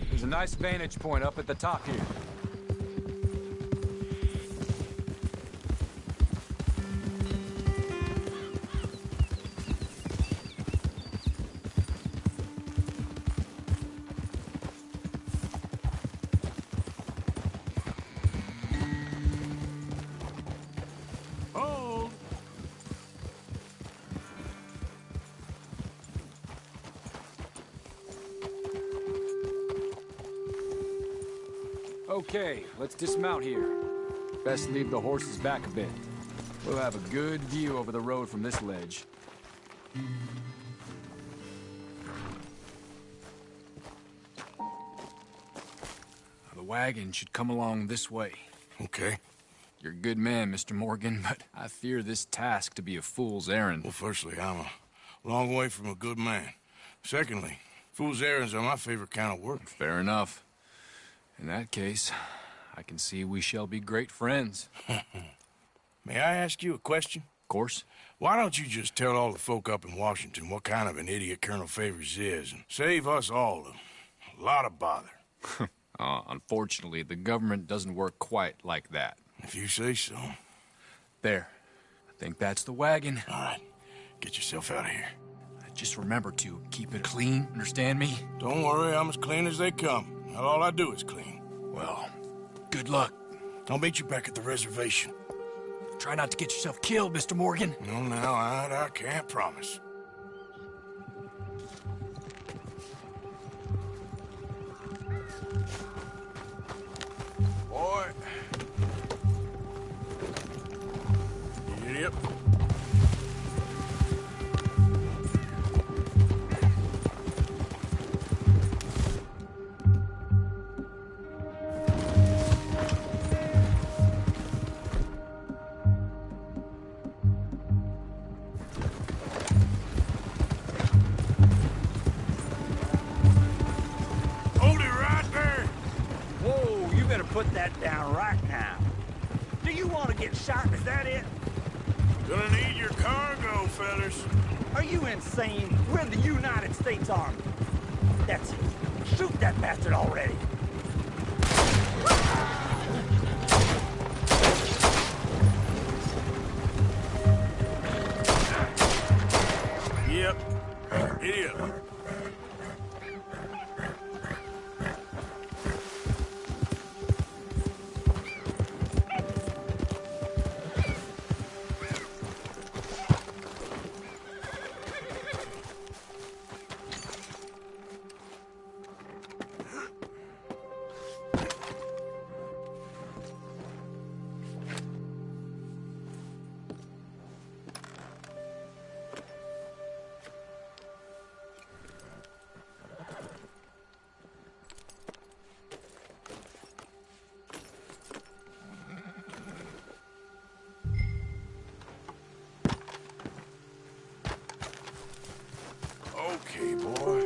Speaker 8: There's a nice vantage point up at the top here. Okay, let's dismount here. Best leave the horses back a bit. We'll have a good view over the road from this ledge. The wagon should come along this way.
Speaker 2: Okay.
Speaker 6: You're a good man, Mr. Morgan, but I fear this task to be a fool's errand.
Speaker 2: Well, firstly, I'm a long way from a good man. Secondly, fool's errands are my favorite kind of work.
Speaker 6: Fair enough. In that case, I can see we shall be great friends.
Speaker 2: May I ask you a question?
Speaker 6: Of course.
Speaker 2: Why don't you just tell all the folk up in Washington what kind of an idiot Colonel Favors is and save us all a lot of bother?
Speaker 6: Unfortunately, the government doesn't work quite like that.
Speaker 2: If you say so.
Speaker 6: There. I think that's the wagon.
Speaker 2: All right. Get yourself out of here.
Speaker 6: Just remember to keep it clean, understand me?
Speaker 2: Don't worry, I'm as clean as they come. Not all I do is clean.
Speaker 6: Well, good luck.
Speaker 2: I'll meet you back at the reservation.
Speaker 6: Try not to get yourself killed, Mr. Morgan.
Speaker 2: No, now, I can't promise. Boy. Yep.
Speaker 12: put that down right now. Do you want to get shot? Is that it?
Speaker 2: Gonna need your cargo, fellas.
Speaker 12: Are you insane? We're the United States Army. That's it. Shoot that bastard already.
Speaker 2: Yep. Idiot. Okay, boy.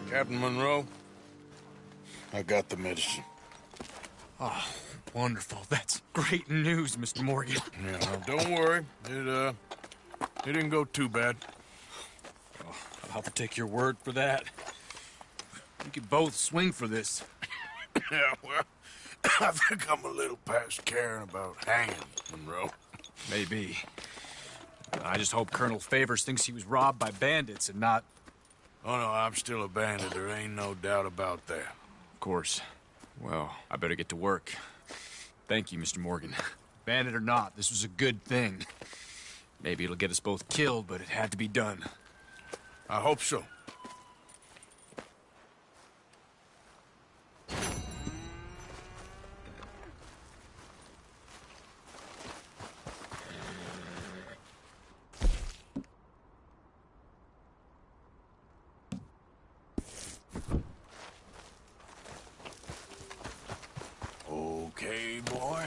Speaker 2: Captain Monroe, I got the medicine.
Speaker 6: Oh, wonderful. That's great news, Mr. Morgan.
Speaker 2: Yeah, don't worry. It didn't go too bad.
Speaker 6: Oh, I'll take your word for that. We could both swing for this.
Speaker 2: Yeah, well, I think I'm a little past caring about hanging, Monroe.
Speaker 6: Maybe. I just hope Colonel Favors thinks he was robbed by bandits and not...
Speaker 2: Oh, no, I'm still a bandit. There ain't no doubt about that.
Speaker 6: Of course. Well, I better get to work. Thank you, Mr. Morgan. Bandit or not, this was a good thing. Maybe it'll get us both killed, but it had to be done.
Speaker 2: I hope so. Okay, boy.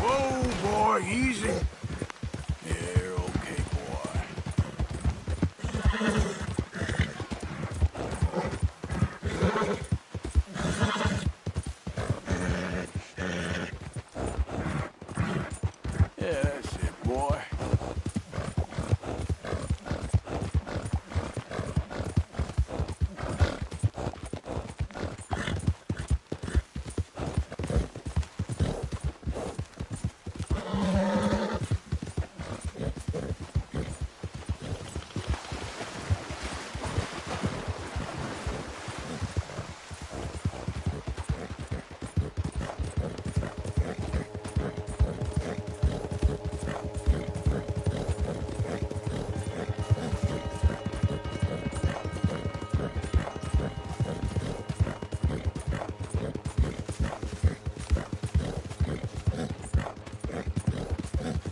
Speaker 2: Whoa, boy, easy. Yeah, you're okay, boy. Yeah, that's it, boy.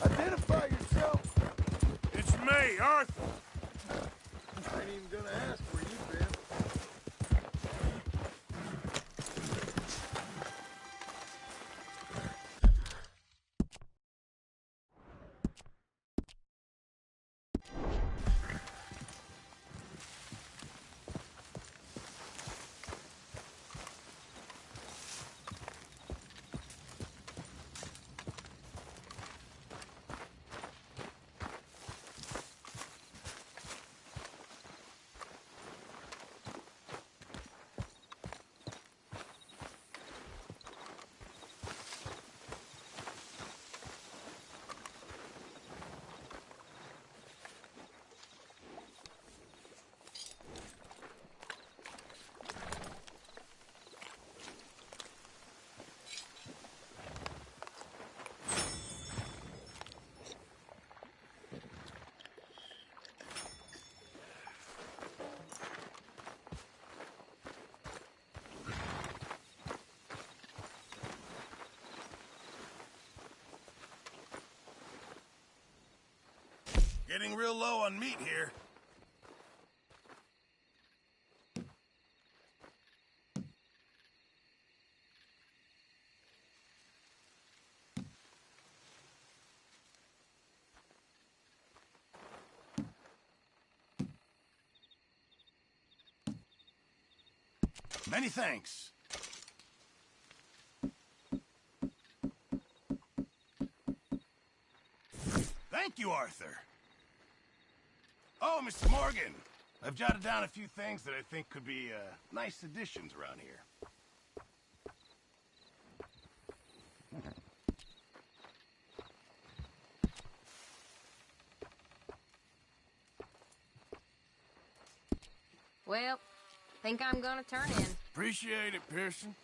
Speaker 3: Identify yourself.
Speaker 2: It's me, Arthur.
Speaker 3: I ain't even gonna ask where you've been.
Speaker 2: Getting real low on meat here.
Speaker 3: Many thanks. Thank you, Arthur. Oh, Mr. Morgan. I've jotted down a few things that I think could be nice additions around here.
Speaker 15: Well, think I'm gonna turn in.
Speaker 2: Appreciate it, Pearson.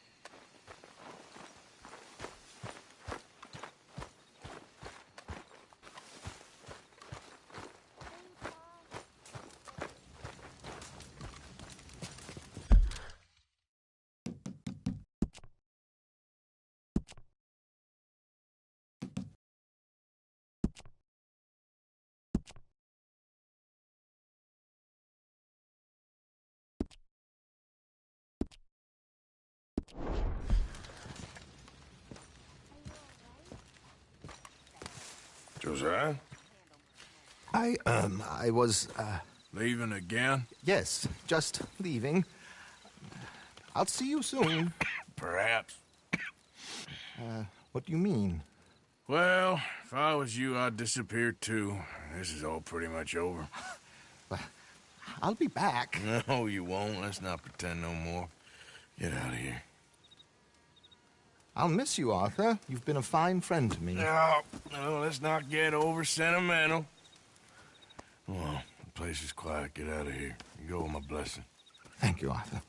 Speaker 2: Josiah?
Speaker 16: I was,
Speaker 2: Leaving again?
Speaker 16: yes, just leaving. I'll see you soon.
Speaker 2: Perhaps.
Speaker 16: What do you mean?
Speaker 2: Well, if I was you, I'd disappear too. This is all pretty much over.
Speaker 16: I'll be back.
Speaker 2: No, you won't. Let's not pretend no more. Get out of here.
Speaker 16: I'll miss you, Arthur. You've been a fine friend to me.
Speaker 2: No, let's not get over sentimental. Well, the place is quiet. Get out of here. You go with my blessing.
Speaker 16: Thank you, Arthur.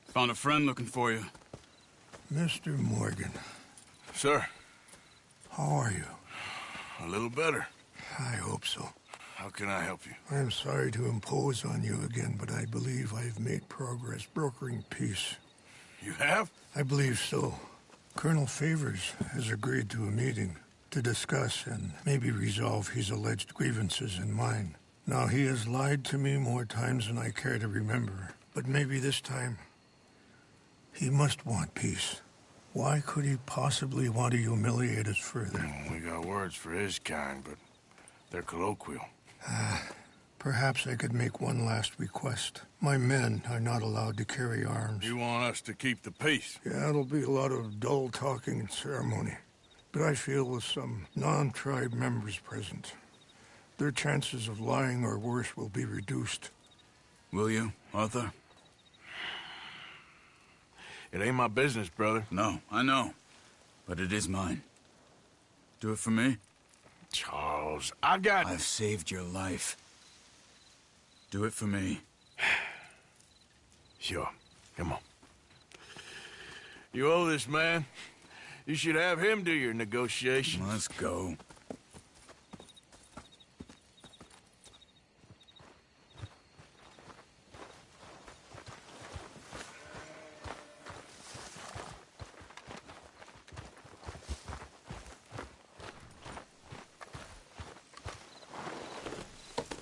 Speaker 8: Found a friend looking for you.
Speaker 7: Mr. Morgan.
Speaker 2: Sir.
Speaker 7: How are you?
Speaker 2: A little better.
Speaker 7: I hope so.
Speaker 2: How can I help you?
Speaker 7: I'm sorry to impose on you again, but I believe I've made progress brokering peace.
Speaker 2: You have?
Speaker 7: I believe so. Colonel Favors has agreed to a meeting to discuss and maybe resolve his alleged grievances and mine. Now, he has lied to me more times than I care to remember. But maybe this time, he must want peace. Why could he possibly want to humiliate us further?
Speaker 2: We got words for his kind, but they're colloquial.
Speaker 7: Perhaps I could make one last request. My men are not allowed to carry arms.
Speaker 2: You want us to keep the peace?
Speaker 7: Yeah, it'll be a lot of dull talking and ceremony. But I feel with some non-tribe members present, their chances of lying or worse will be reduced.
Speaker 17: Will you, Arthur?
Speaker 2: It ain't my business, brother.
Speaker 17: No, I know. But it is mine. Do it for me?
Speaker 2: Charles, I've
Speaker 17: saved your life. Do it for me.
Speaker 2: Sure. Come on. You owe this man. You should have him do your negotiations.
Speaker 17: Let's go.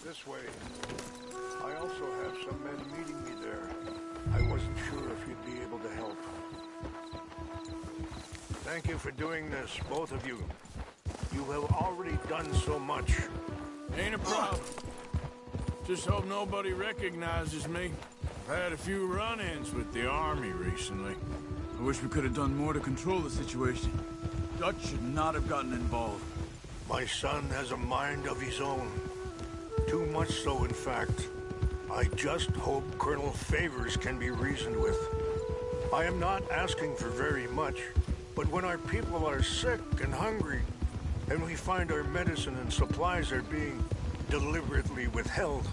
Speaker 7: This way. I also have some men meeting me there. I wasn't sure if you'd be able to help. Thank you for doing this, both of you. You have already done so much.
Speaker 2: Ain't a problem. Just hope nobody recognizes me. I've had a few run-ins with the army recently.
Speaker 17: I wish we could have done more to control the situation. Dutch should not have gotten involved.
Speaker 7: My son has a mind of his own. Too much so, in fact. I just hope Colonel Favors can be reasoned with. I am not asking for very much, but when our people are sick and hungry, and we find our medicine and supplies are being deliberately withheld,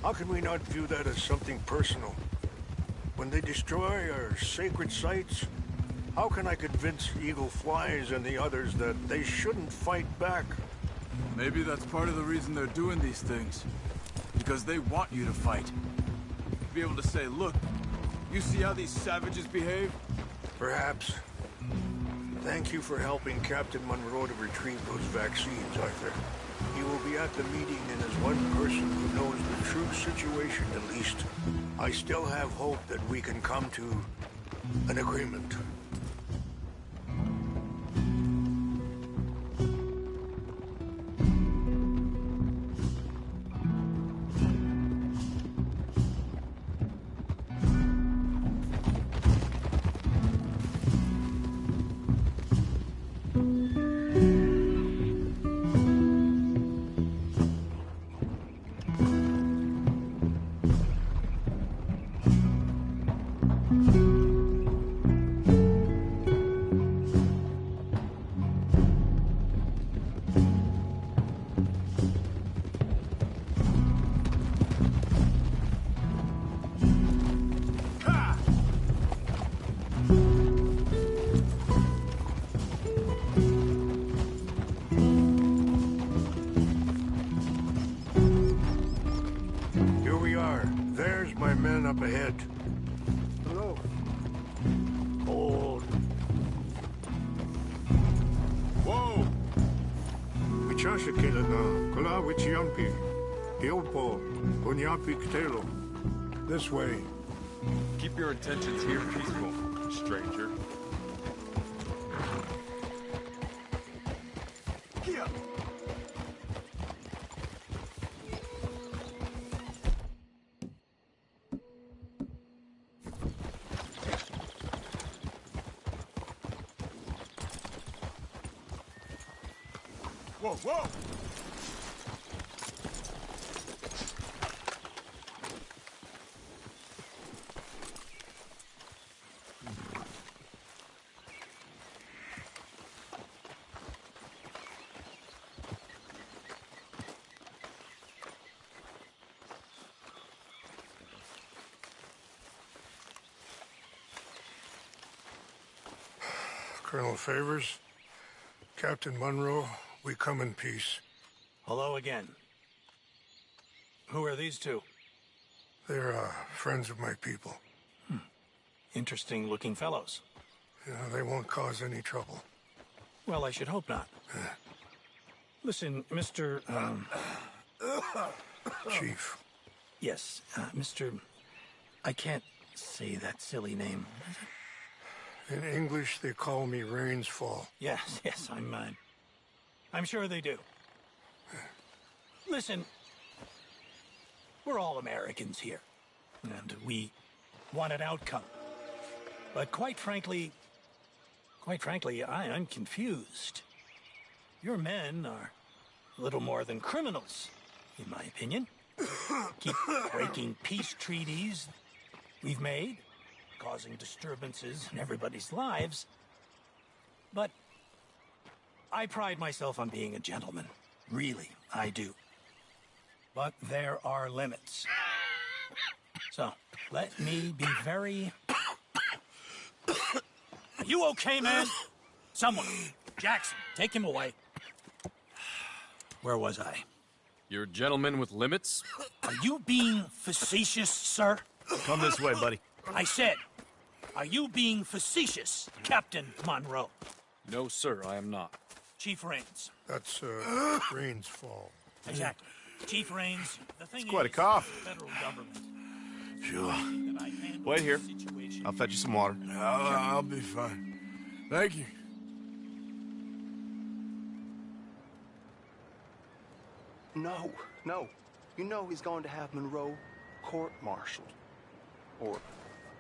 Speaker 7: how can we not view that as something personal? When they destroy our sacred sites, how can I convince Eagle Flies and the others that they shouldn't fight back?
Speaker 17: Maybe that's part of the reason they're doing these things. Because they want you to fight. Be able to say, look, you see how these savages behave?
Speaker 7: Perhaps. Thank you for helping Captain Monroe to retrieve those vaccines, Arthur. He will be at the meeting and as one person who knows the true situation at least. I still have hope that we can come to an agreement. Up ahead. Hello. Hold. Whoa! Michasha Kelana, Kola Wichiampi, Hiopo, Onyapi Ktelo. This way.
Speaker 18: Keep your intentions here peaceful, stranger.
Speaker 7: Here.
Speaker 2: Whoa, whoa!
Speaker 7: Colonel Favors, Captain Monroe, we come in peace.
Speaker 12: Hello again. Who are these two?
Speaker 7: They're friends of my people.
Speaker 12: Interesting looking fellows.
Speaker 7: Yeah, they won't cause any trouble.
Speaker 12: Well, I should hope not. Listen, Mr.
Speaker 7: Chief.
Speaker 12: Yes, Mr... I can't say that silly name.
Speaker 7: In English, they call me Rains Fall.
Speaker 12: Yes, I'm sure they do. Listen, we're all Americans here, and we want an outcome. But quite frankly, I'm confused. Your men are a little more than criminals, in my opinion. Keep breaking peace treaties we've made, causing disturbances in everybody's lives. But I pride myself on being a gentleman. Really, I do. But there are limits. So, let me be very... Are you okay, man? Someone. Jackson, take him away. Where was I?
Speaker 6: You're a gentleman with limits?
Speaker 12: Are you being facetious, sir?
Speaker 4: Come this way, buddy.
Speaker 12: I said, are you being facetious, Captain Monroe?
Speaker 6: No, sir, I am not.
Speaker 12: Chief Rains.
Speaker 7: That's, Rains Fall.
Speaker 12: Exactly. Chief Rains, the thing
Speaker 4: It's quite a
Speaker 12: is,
Speaker 4: cough.
Speaker 12: the federal government.
Speaker 4: Sure. Wait here. I'll fetch you some water.
Speaker 2: I'll be fine. Thank you.
Speaker 19: No. You know he's going to have Monroe court-martialed. Or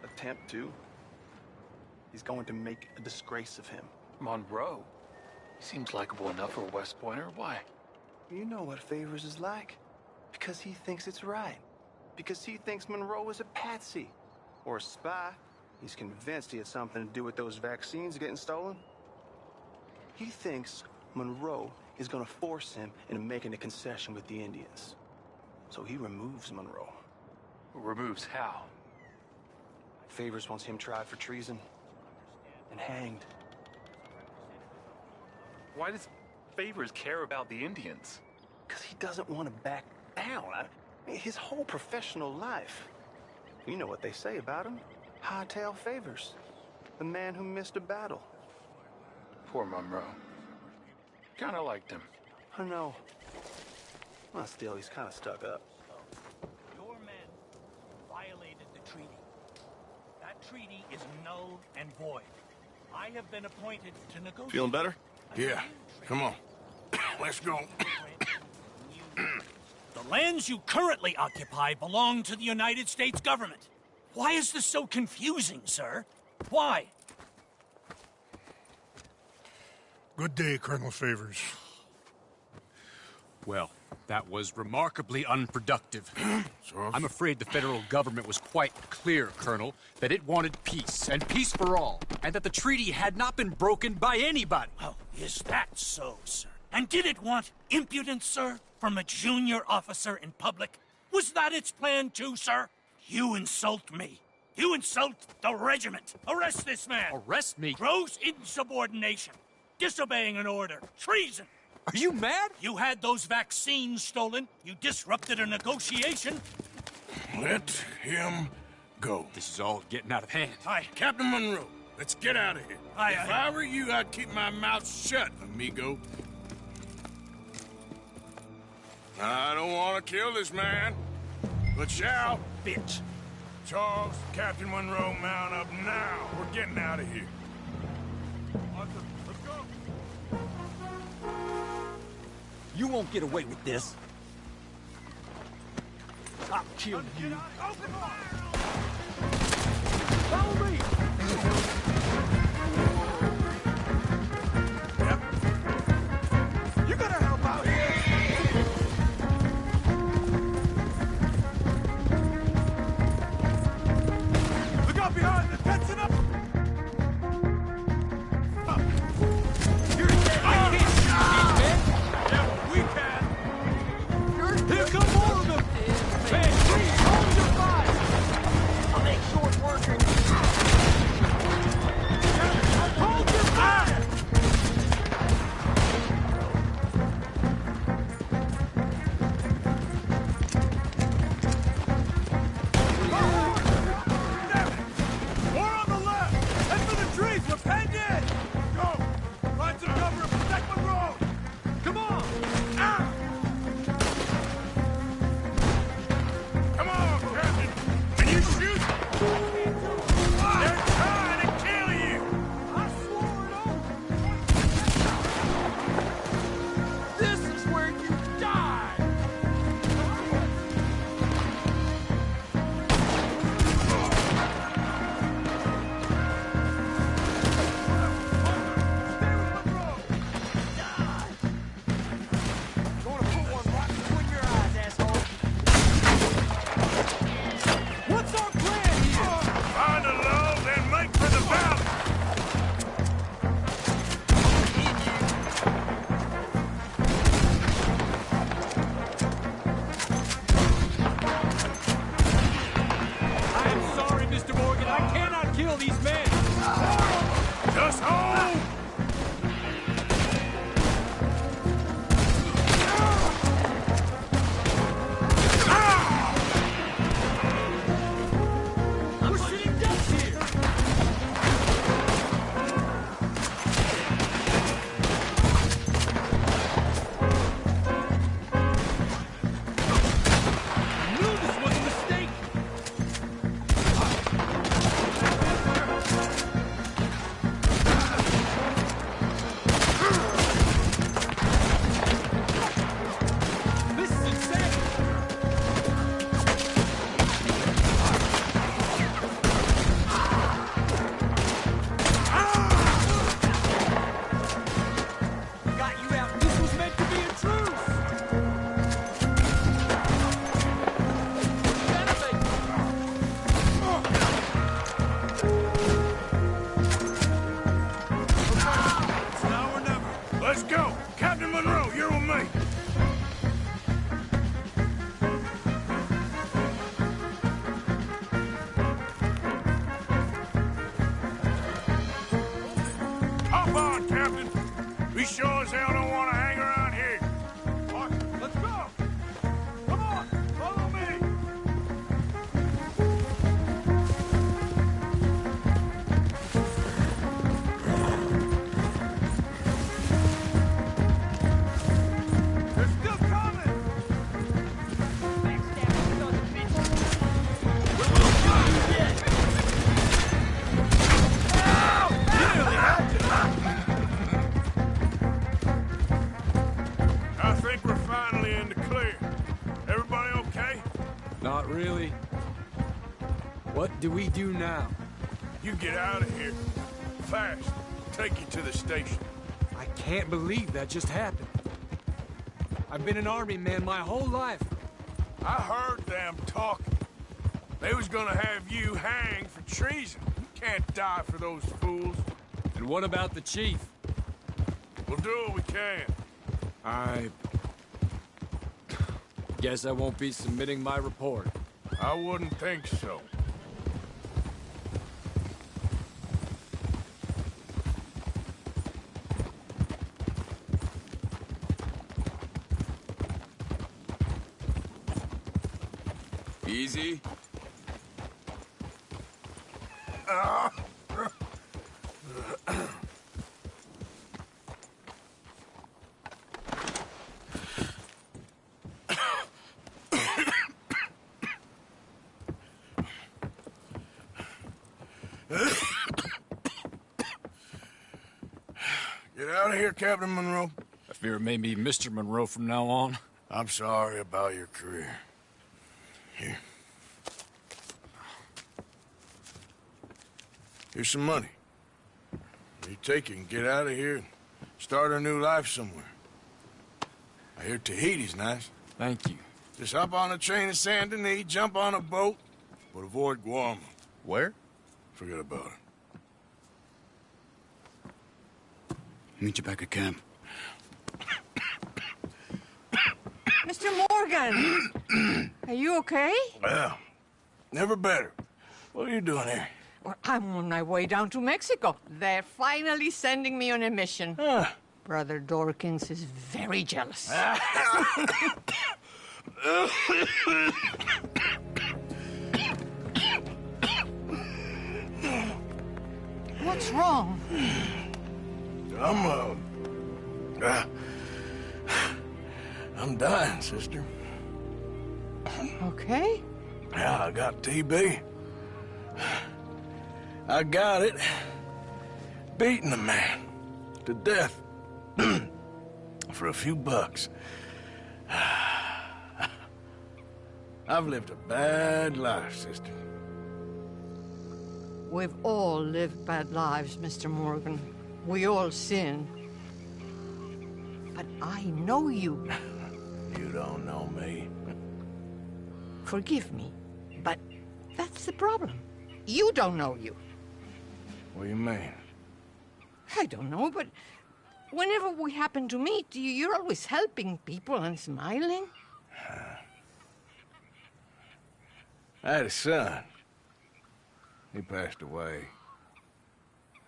Speaker 19: attempt to. He's going to make a disgrace of him.
Speaker 20: Monroe? He seems likable enough for a West Pointer. Why?
Speaker 19: You know what Favors is like. Because he thinks it's right. Because he thinks Monroe is a patsy. Or a spy. He's convinced he had something to do with those vaccines getting stolen. He thinks Monroe is going to force him into making a concession with the Indians. So he removes Monroe.
Speaker 20: Removes how?
Speaker 19: Favors wants him tried for treason and hanged.
Speaker 20: Why does Favors care about the Indians?
Speaker 19: Because he doesn't want to back down. His whole professional life. You know what they say about him. Hightail Favors. The man who missed a battle.
Speaker 20: Poor Monroe. Kinda liked him.
Speaker 19: I know. Well, still, he's kind of stuck up.
Speaker 12: Your men violated the treaty. That treaty is null and void. I have been appointed to negotiate.
Speaker 4: Feeling better?
Speaker 2: Yeah. Come on. Let's go.
Speaker 12: The lands you currently occupy belong to the United States government. Why is this so confusing, sir? Why?
Speaker 7: Good day, Colonel Favors.
Speaker 6: Well, that was remarkably unproductive. I'm afraid the federal government was quite clear, Colonel, that it wanted peace, and peace for all, and that the treaty had not been broken by anybody.
Speaker 12: Oh, is that so, sir? And did it want impudence, sir, from a junior officer in public? Was that its plan too, sir? You insult me. You insult the regiment. Arrest this man.
Speaker 6: Arrest me?
Speaker 12: Gross insubordination. Disobeying an order. Treason.
Speaker 6: Are you mad?
Speaker 12: You had those vaccines stolen. You disrupted a negotiation.
Speaker 2: Let him go.
Speaker 6: This is all getting out of hand.
Speaker 2: Captain Monroe, let's get out of here. If I were you, I'd keep my mouth shut, amigo. I don't want to kill this man, but shall.
Speaker 12: Bitch.
Speaker 2: Charles, Captain Monroe, mount up now. We're getting out of here.
Speaker 9: Arthur, let's go.
Speaker 12: You won't get away with this. I'll kill you.
Speaker 9: Open fire!
Speaker 12: Follow me!
Speaker 9: You gotta help out here! Look out behind! The tension up! You're dead! I can't shoot these men! Yeah, but we can! Here come more of them! Man, please, hold your fire! I'll make short work.
Speaker 8: Not really. What do we do now?
Speaker 17: You get out of here. Fast. Take you to the station.
Speaker 8: I can't believe that just happened. I've been an army man my whole life.
Speaker 17: I heard them talking. They was gonna have you hanged for treason. Can't die for those fools.
Speaker 8: And what about the chief?
Speaker 17: We'll do what we can.
Speaker 8: I guess I won't be submitting my report.
Speaker 17: I wouldn't think so.
Speaker 14: Easy.
Speaker 17: Get out of here, Captain Monroe.
Speaker 8: I fear it may be Mr. Monroe from now on.
Speaker 17: I'm sorry about your career. Here. Here's some money. You take it and get out of here and start a new life somewhere. I hear Tahiti's nice.
Speaker 8: Thank you.
Speaker 17: Just hop on a train to Saint Denis, jump on a boat, but avoid Guam.
Speaker 14: Where?
Speaker 17: Forget about it.
Speaker 6: Meet you back at camp.
Speaker 21: Mr. Morgan! Are you okay?
Speaker 17: Well, never better. What are you doing here?
Speaker 21: Well, I'm on my way down to Mexico. They're finally sending me on a mission. Brother Dorkins is very jealous. What's wrong?
Speaker 17: I'm dying, sister.
Speaker 21: Okay?
Speaker 17: Yeah, I got TB. I got it. Beating a man to death for a few bucks. I've lived a bad life, sister.
Speaker 21: We've all lived bad lives, Mr. Morgan. We all sin. But I know you.
Speaker 17: You don't know me.
Speaker 21: Forgive me, but that's the problem. You don't know you.
Speaker 17: What do you mean?
Speaker 21: I don't know, but whenever we happen to meet, you're always helping people and smiling.
Speaker 17: I had a son. He passed away.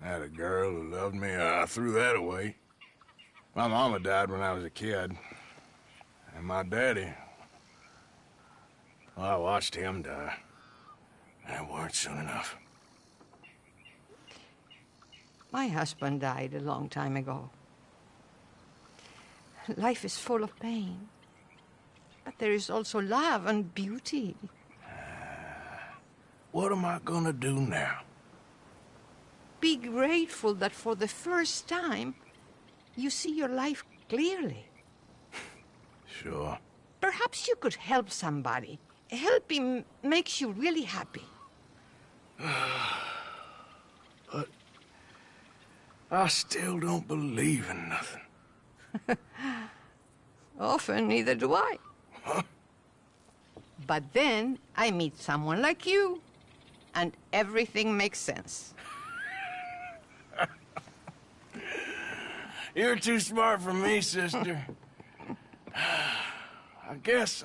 Speaker 17: I had a girl who loved me. I threw that away. My mama died when I was a kid. And my daddy, well, I watched him die. And it weren't soon enough.
Speaker 21: My husband died a long time ago. Life is full of pain. But there is also love and beauty.
Speaker 17: What am I gonna do now?
Speaker 21: Be grateful that for the first time, you see your life clearly.
Speaker 17: Sure.
Speaker 21: Perhaps you could help somebody. Helping makes you really happy.
Speaker 17: But I still don't believe in nothing.
Speaker 21: Often, neither do I.
Speaker 17: Huh?
Speaker 21: But then I meet someone like you, and everything makes sense.
Speaker 17: You're too smart for me, sister. I guess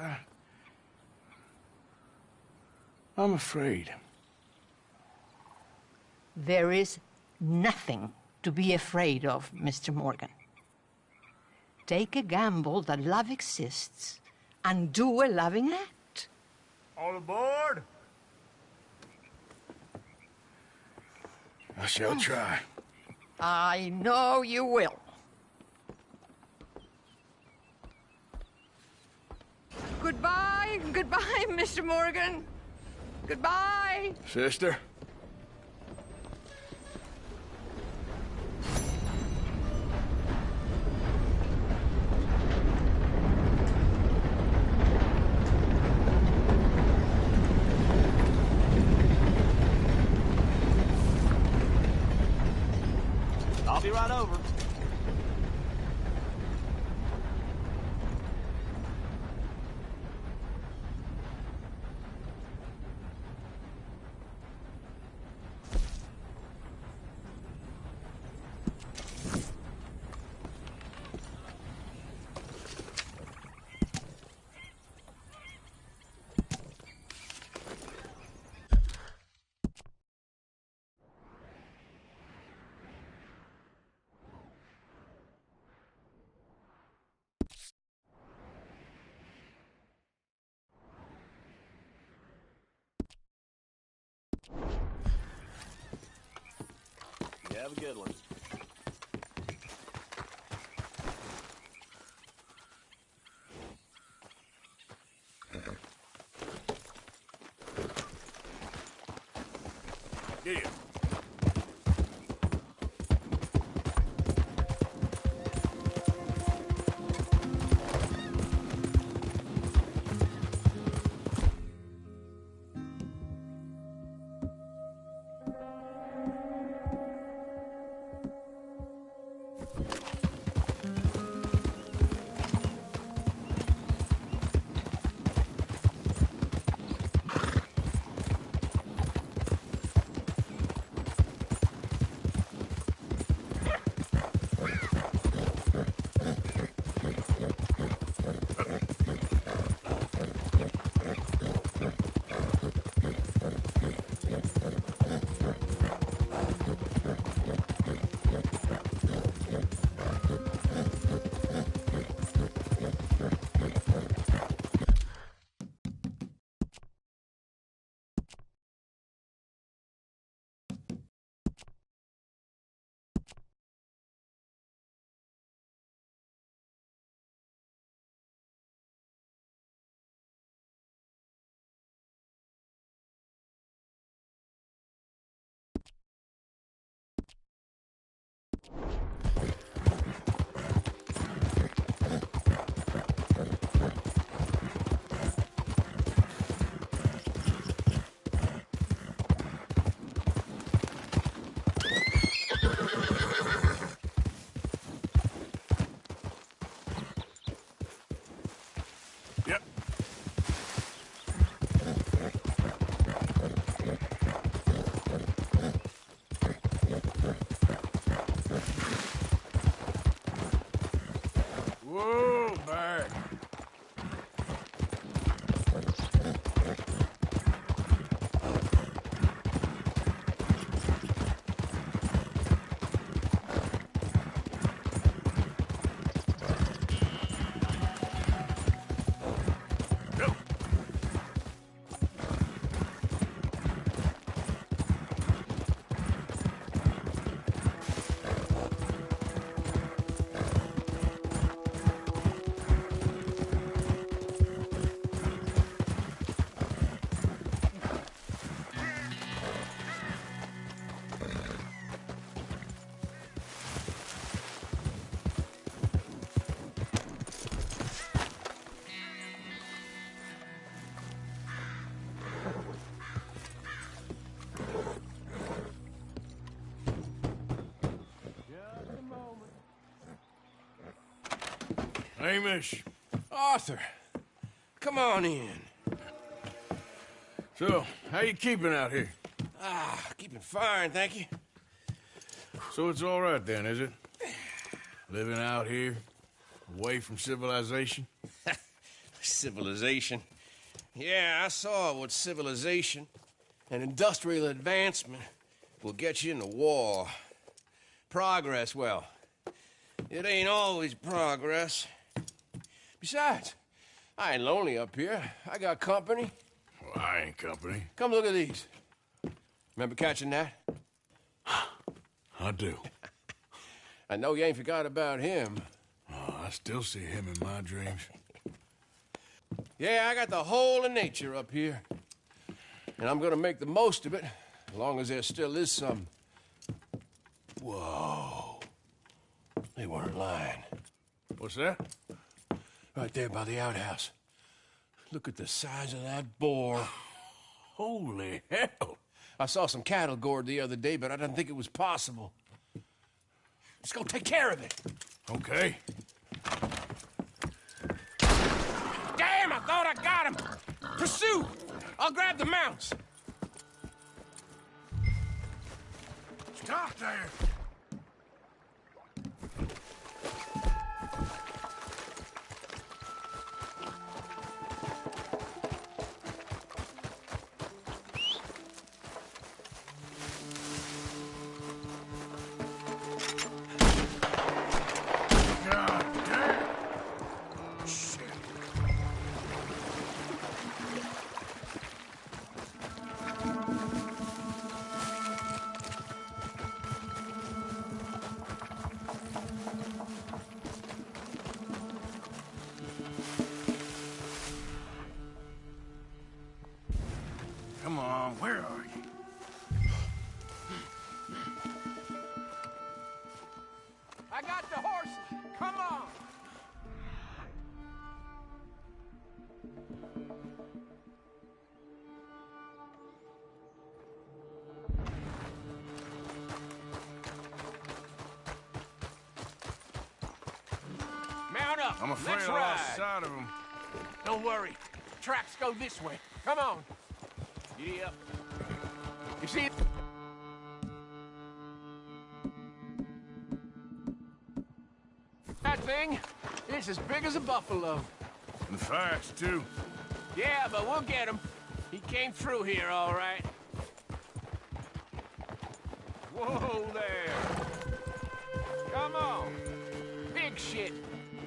Speaker 17: I'm afraid.
Speaker 21: There is nothing to be afraid of, Mr. Morgan. Take a gamble that love exists and do a loving act.
Speaker 17: All aboard? I shall try.
Speaker 21: I know you will. Goodbye, goodbye, Mr. Morgan. Goodbye.
Speaker 17: Sister?
Speaker 1: Have a good one.
Speaker 2: Yeah. Whoa, Bert. Hamish.
Speaker 1: Arthur, come on in.
Speaker 2: So, how you keeping out here?
Speaker 1: Keeping fine, thank you.
Speaker 2: So it's all right then, is it? Living out here, away from civilization?
Speaker 1: Civilization. Yeah, I saw what civilization and industrial advancement will get you in the war. Progress, well, it ain't always progress. Besides, I ain't lonely up here. I got company.
Speaker 2: Well, I ain't company.
Speaker 1: Come look at these. Remember catching that?
Speaker 2: I do.
Speaker 1: I know you ain't forgot about him.
Speaker 2: Oh, I still see him in my dreams.
Speaker 1: Yeah, I got the whole of nature up here. And I'm gonna make the most of it, as long as there still is some. Whoa. They weren't lying.
Speaker 2: What's that?
Speaker 1: Right there by the outhouse. Look at the size of that boar.
Speaker 2: Holy hell.
Speaker 1: I saw some cattle gored the other day, but I didn't think it was possible. Let's go take care of it.
Speaker 2: Okay.
Speaker 1: Damn, I thought I got him. Pursue. I'll grab the mounts.
Speaker 2: Stop there.
Speaker 17: Come on, where are you?
Speaker 1: I got the horses. Come on. Mount up.
Speaker 17: I'm afraid
Speaker 1: Let's
Speaker 17: I
Speaker 1: ride.
Speaker 17: lost sight of him.
Speaker 1: Don't worry. Tracks go this way. Come on. Giddy up. You see? That thing? It's as big as a buffalo.
Speaker 17: And fast, too.
Speaker 1: Yeah, but we'll get him. He came through here, all right. Whoa there. Come on. Big shit.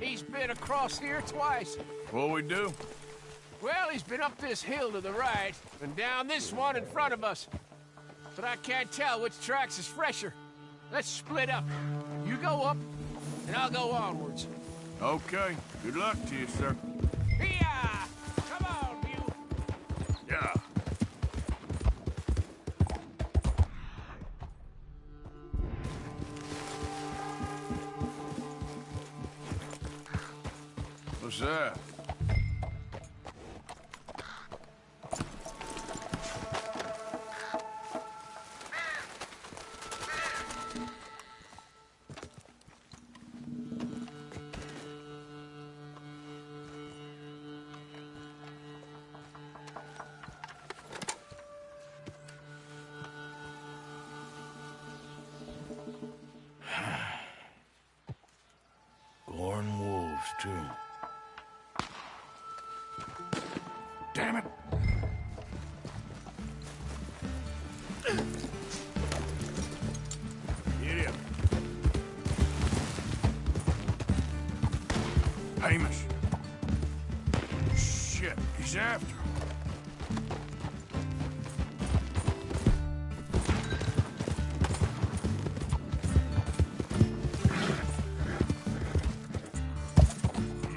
Speaker 1: He's been across here twice.
Speaker 17: What'll we do?
Speaker 1: Well, he's been up this hill to the right, and down this one in front of us. But I can't tell which tracks is fresher. Let's split up. You go up, and I'll go onwards.
Speaker 17: Okay. Good luck to you, sir.
Speaker 1: Here! Come on, you!
Speaker 17: Yeah. What's that?
Speaker 2: Born wolves, too.
Speaker 17: Damn it! Get him. Hamish. Shit, he's after him.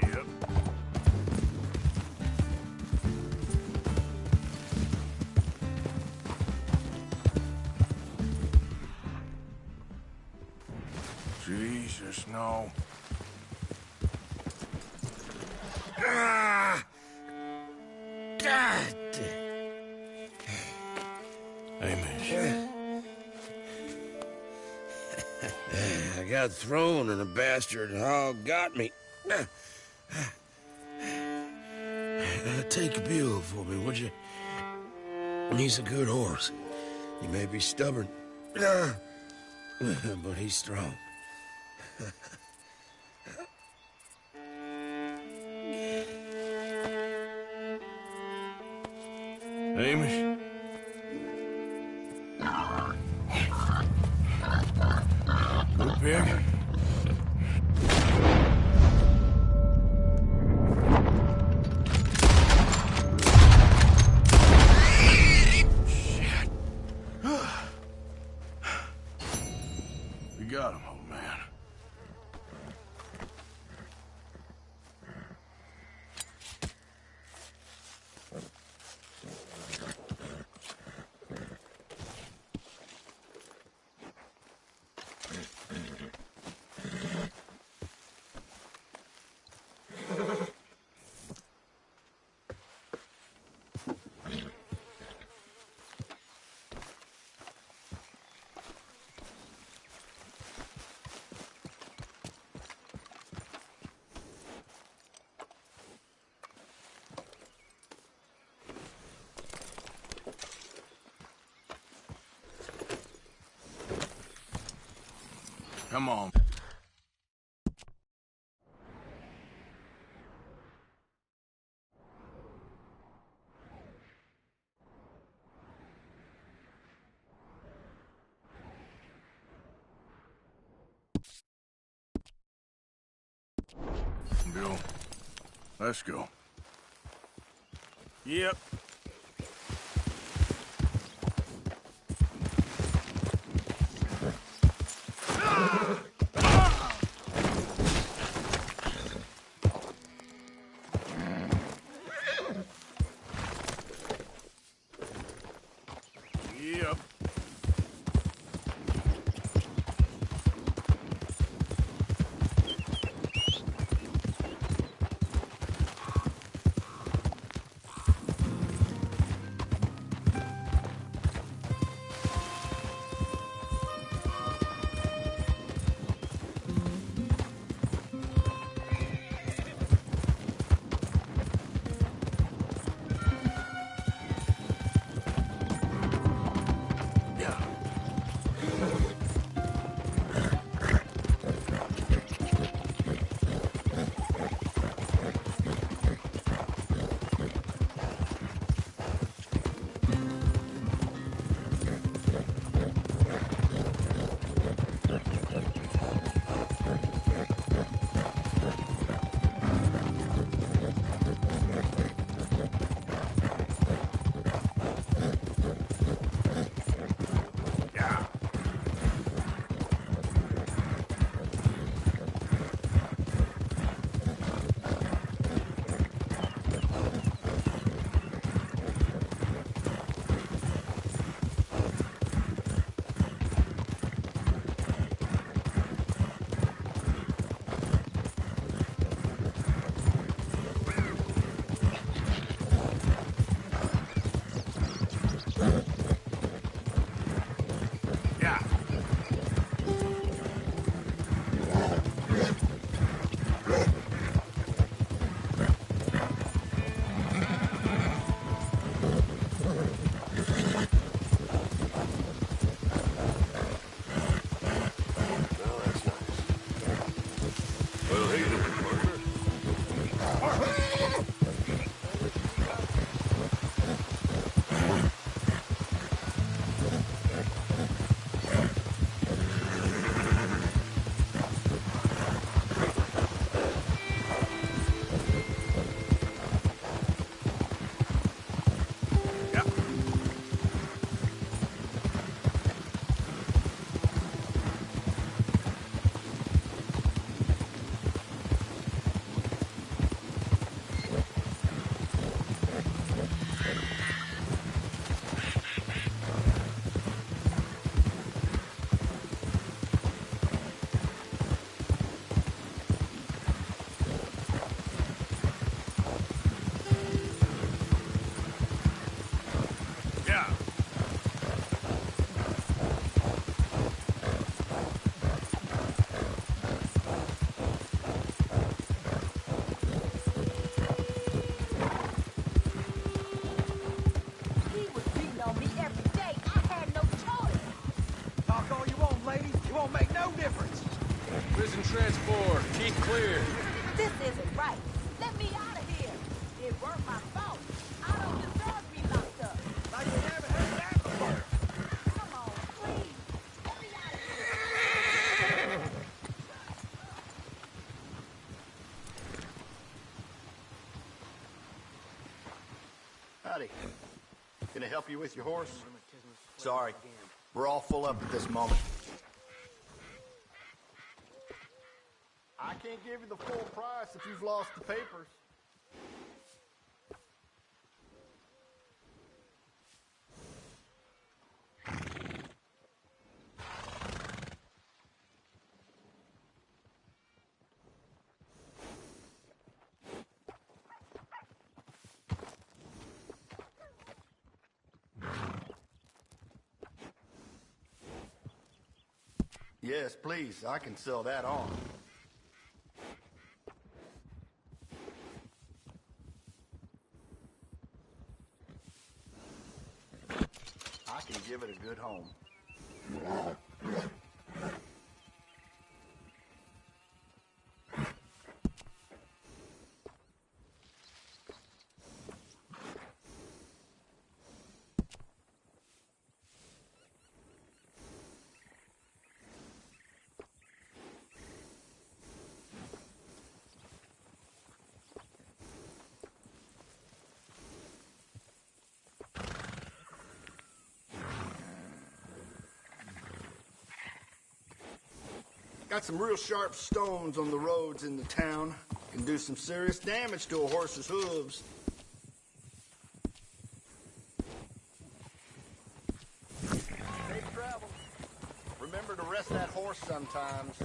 Speaker 17: Yep. Jesus, no.
Speaker 2: Ah! God! Hamish. I got thrown and a bastard hog got me. Take a bugle for me, would you? He's a good horse. He may be stubborn, but he's strong.
Speaker 17: Hamish? Good pig? Shit. We got him, old man. Come on. Bill, let's go.
Speaker 1: Yep.
Speaker 17: Yep.
Speaker 1: Prison transport. Keep clear.
Speaker 5: This isn't right. Let me out of here. It weren't my fault. I don't deserve to be locked up. Like you never heard that before. Come on, please. Let me out of here.
Speaker 3: Howdy. Can I help you with your horse? Sorry. We're all full up at this moment. I can't give you the full price if you've lost the papers. Yes, please. I can sell that on. I can give it a good home. Got some real sharp stones on the roads in the town. Can do some serious damage to a horse's hooves. rest that horse sometimes.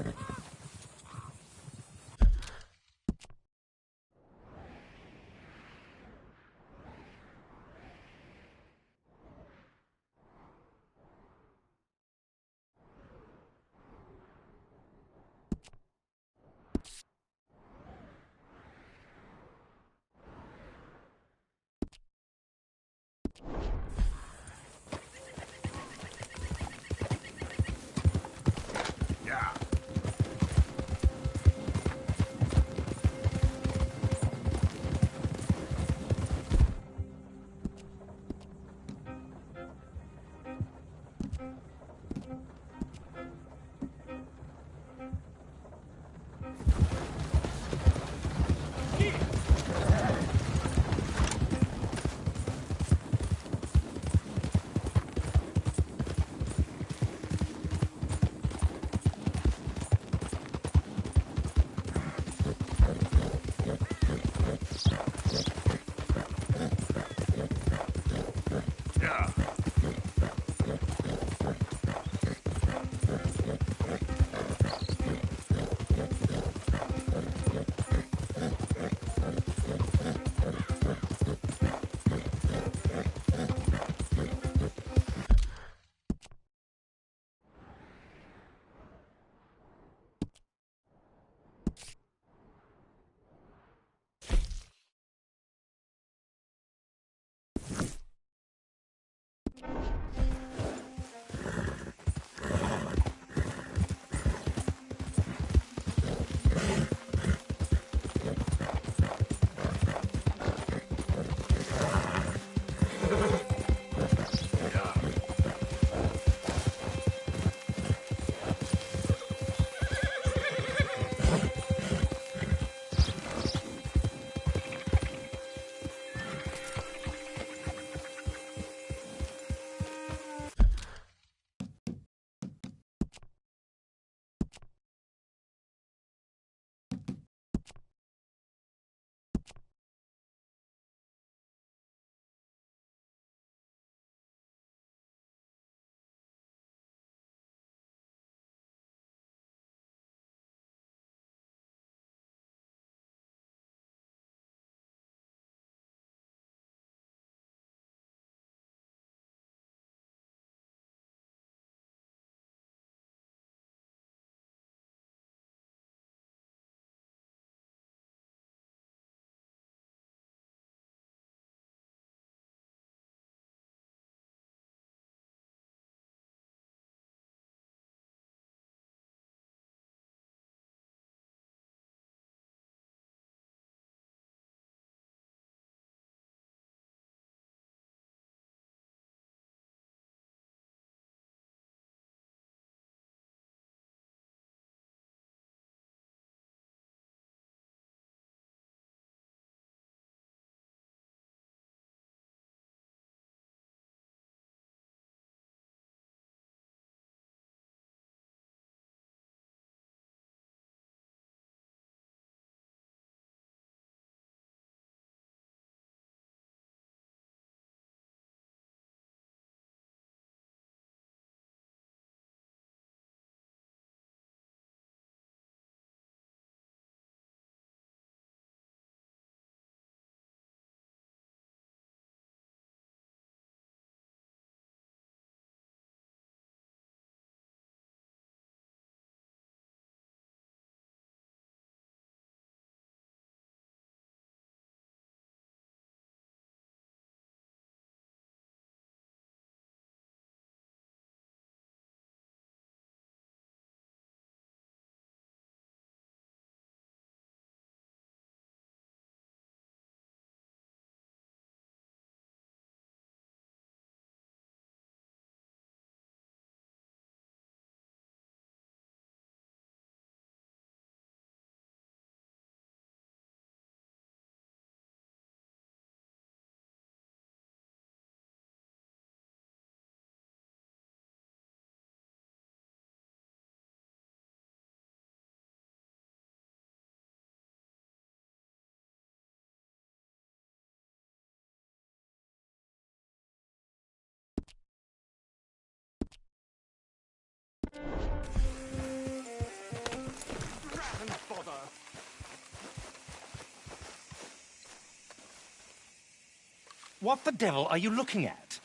Speaker 10: What the devil are you looking at?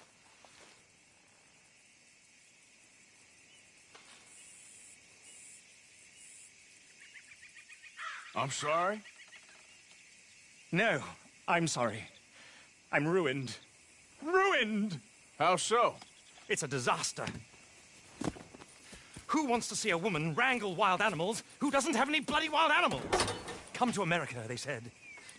Speaker 2: I'm sorry?
Speaker 10: No, I'm sorry. I'm ruined. Ruined!
Speaker 2: How so?
Speaker 10: It's a disaster. Who wants to see a woman wrangle wild animals who doesn't have any bloody wild animals? Come to America, they said.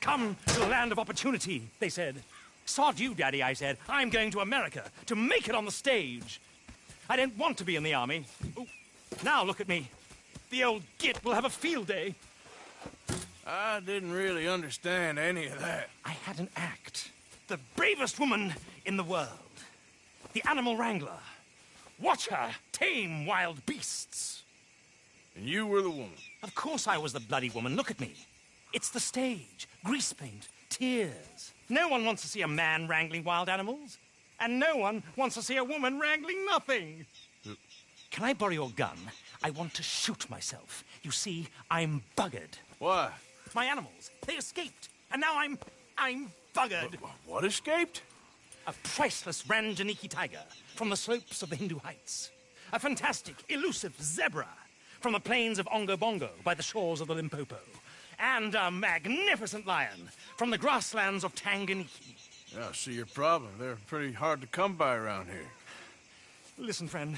Speaker 10: Come to the land of opportunity, they said. Sod you, Daddy, I said. I'm going to America to make it on the stage. I don't want to be in the army. Ooh, now look at me. The old git will have a field day.
Speaker 2: I didn't really understand any of that.
Speaker 10: I had an act. The bravest woman in the world. The animal wrangler. Watch her tame wild beasts.
Speaker 2: And you were the woman?
Speaker 10: Of course I was the bloody woman. Look at me. It's the stage. Grease paint. Tears. No one wants to see a man wrangling wild animals. And no one wants to see a woman wrangling nothing. Can I borrow your gun? I want to shoot myself. You see, I'm buggered.
Speaker 2: Why?
Speaker 10: My animals. They escaped. And now I'm buggered.
Speaker 2: What escaped?
Speaker 10: A priceless Ranjaniki tiger from the slopes of the Hindu Heights. A fantastic, elusive zebra from the plains of Ongo Bongo by the shores of the Limpopo. And a magnificent lion from the grasslands of Tanganyika.
Speaker 2: Yeah, I see your problem. They're pretty hard to come by around here.
Speaker 10: Listen, friend.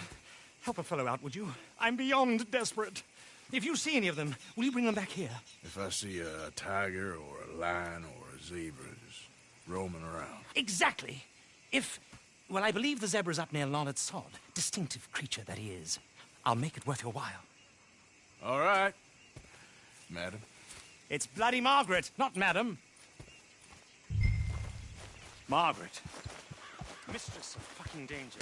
Speaker 10: Help a fellow out, would you? I'm beyond desperate. If you see any of them, will you bring them back here?
Speaker 2: If I see a tiger or a lion or a zebra just roaming around.
Speaker 10: Exactly. Well, I believe the zebra's up near Larned Sod. Distinctive creature that he is. I'll make it worth your while.
Speaker 2: All right, madam.
Speaker 10: It's bloody Margaret, not madam. Margaret. Mistress of fucking danger.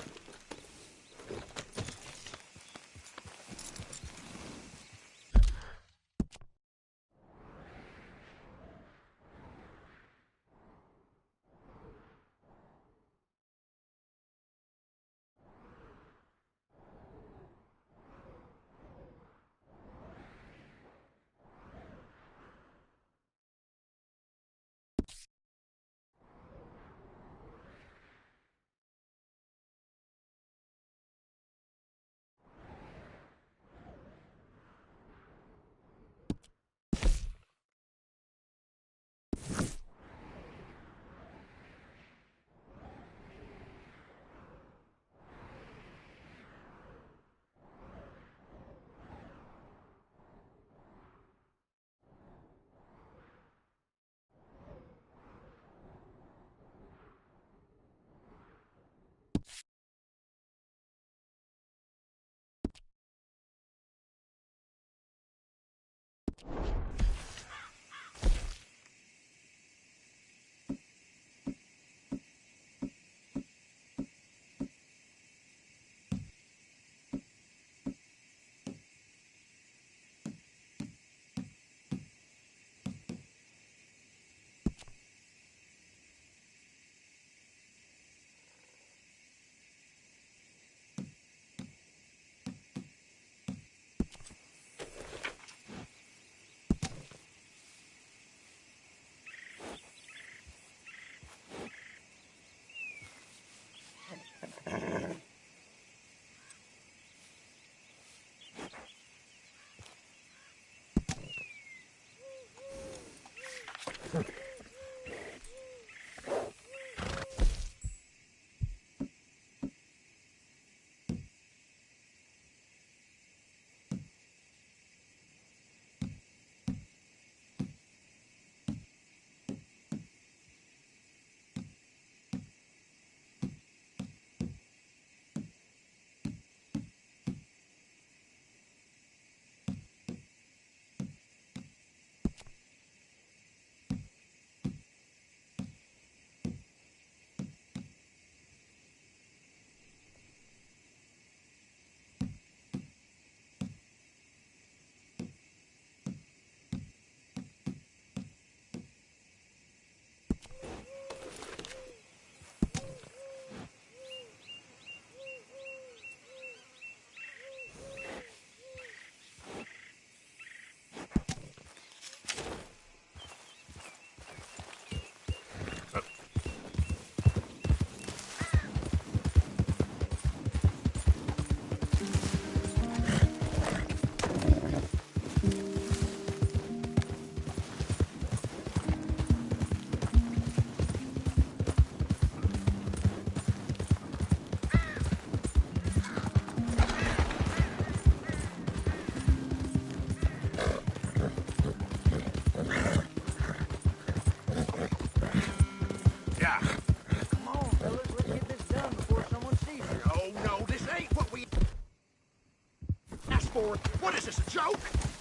Speaker 11: for it. What is this, a joke?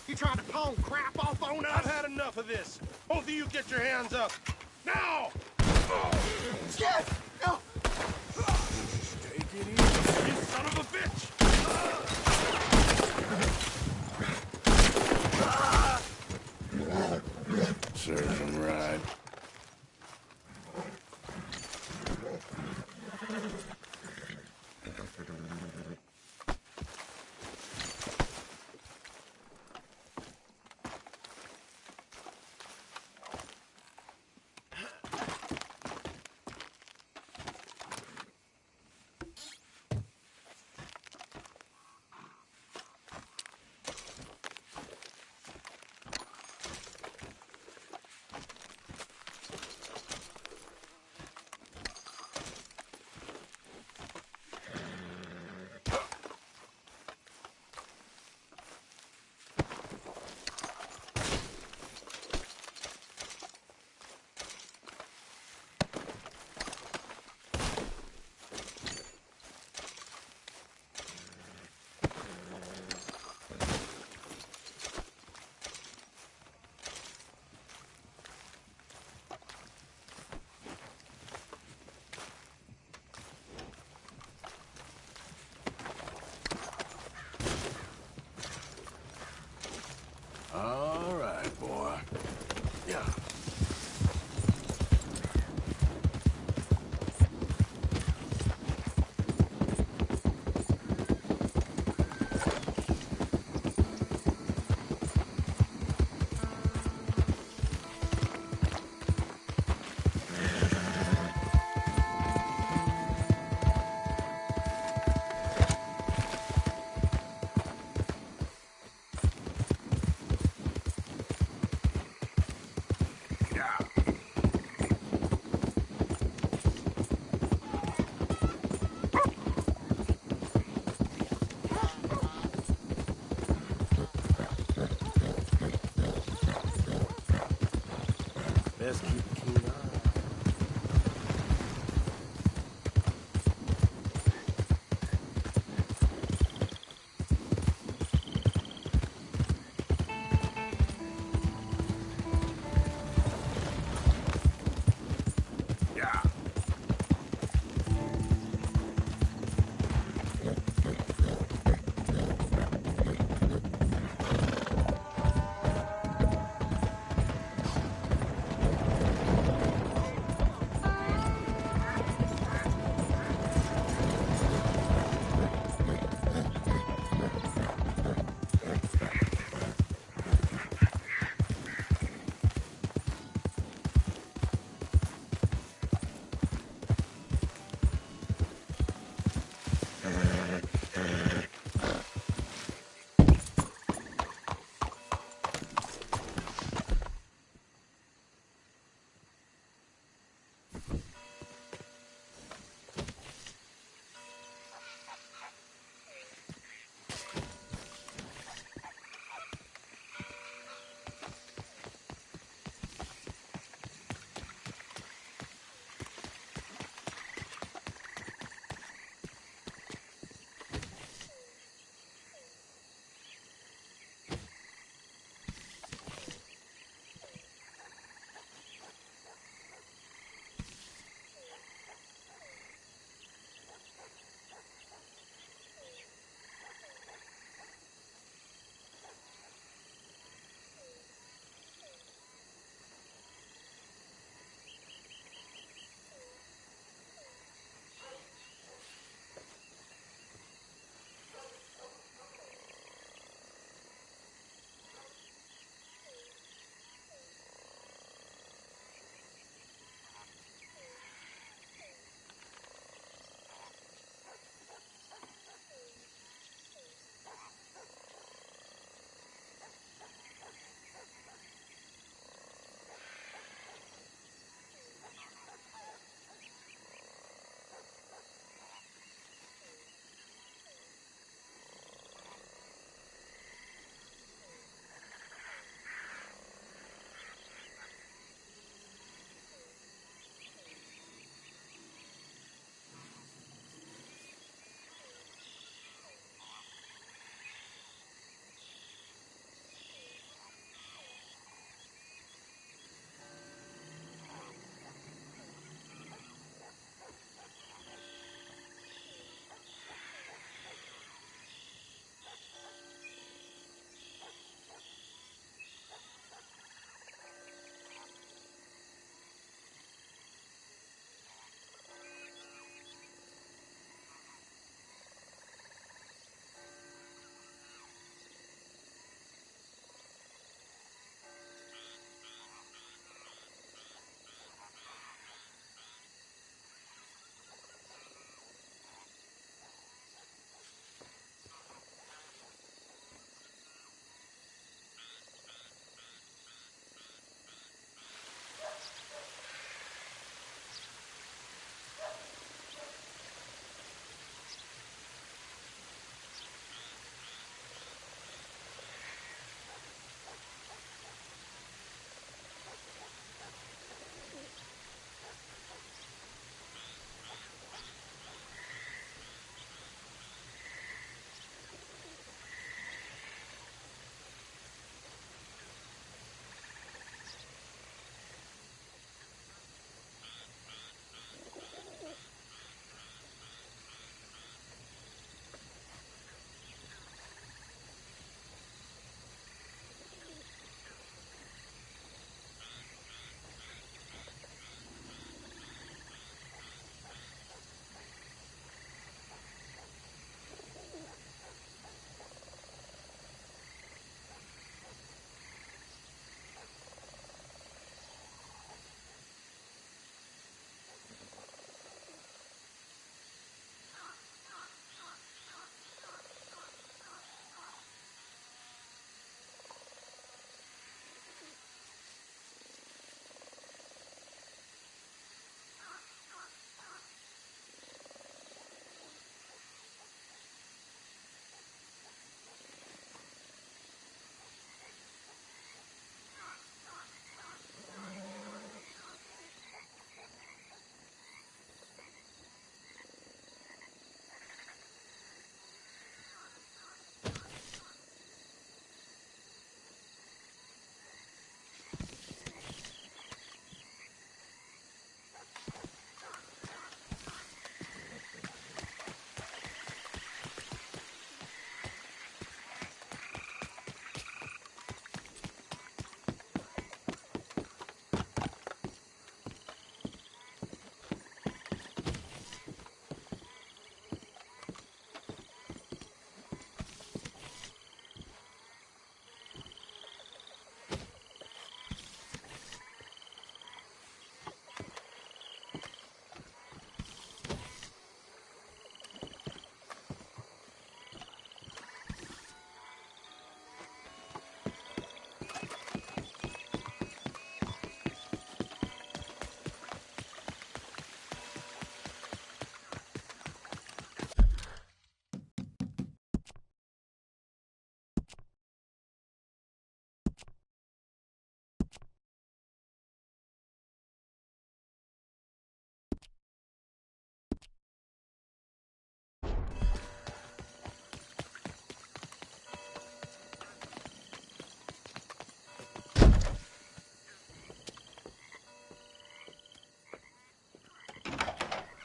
Speaker 11: You trying to pawn crap off on us?
Speaker 1: I've had enough of this. Both of you get your hands up. Now!
Speaker 11: Skip! No!
Speaker 1: Take it easy, you son of a bitch!
Speaker 17: Serves him right. All right, boy. Yeah.
Speaker 1: Best keep a keen eye.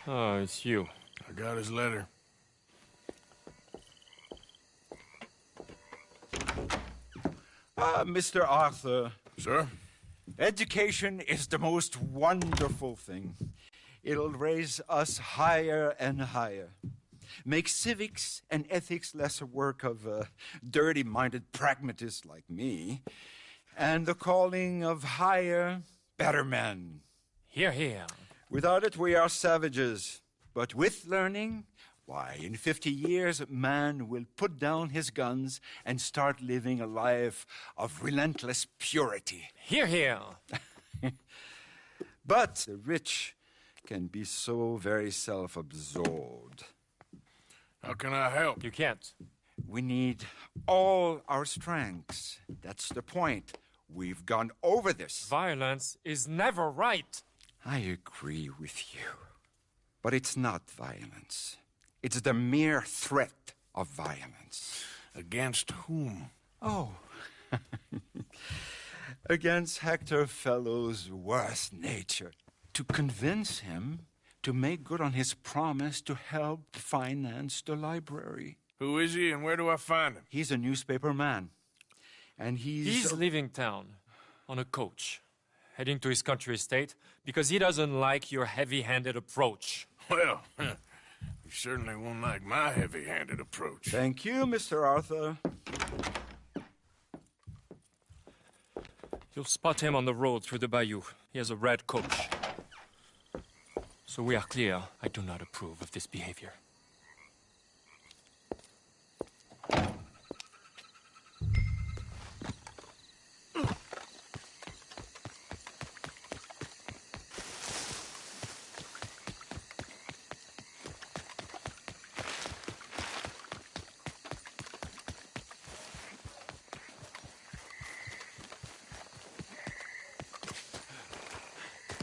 Speaker 18: Oh, it's you.
Speaker 17: I got his letter.
Speaker 13: Mr. Arthur.
Speaker 17: Sir?
Speaker 13: Education is the most wonderful thing. It'll raise us higher and higher. Make civics and ethics less a work of dirty-minded pragmatists like me, and the calling of higher, better men.
Speaker 18: Hear, hear.
Speaker 13: Without it, we are savages. But with learning, why, in 50 years, man will put down his guns and start living a life of relentless purity.
Speaker 18: Hear, hear.
Speaker 13: But the rich can be so very self-absorbed.
Speaker 17: How can I help?
Speaker 18: You can't.
Speaker 13: We need all our strengths. That's the point. We've gone over this.
Speaker 18: Violence is never right.
Speaker 13: I agree with you. But it's not violence. It's the mere threat of violence.
Speaker 17: Against whom?
Speaker 13: Oh. Against Hector Fellow's worst nature. To convince him to make good on his promise to help finance the library.
Speaker 17: Who is he and where do I find him?
Speaker 13: He's a newspaper man. And
Speaker 18: He's leaving town on a coach, heading to his country estate because he doesn't like your heavy-handed approach.
Speaker 17: Well, he certainly won't like my heavy-handed approach.
Speaker 13: Thank you, Mr. Arthur.
Speaker 18: You'll spot him on the road through the bayou. He has a red coach. So we are clear, I do not approve of this behavior.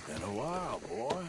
Speaker 17: Been a while, boy.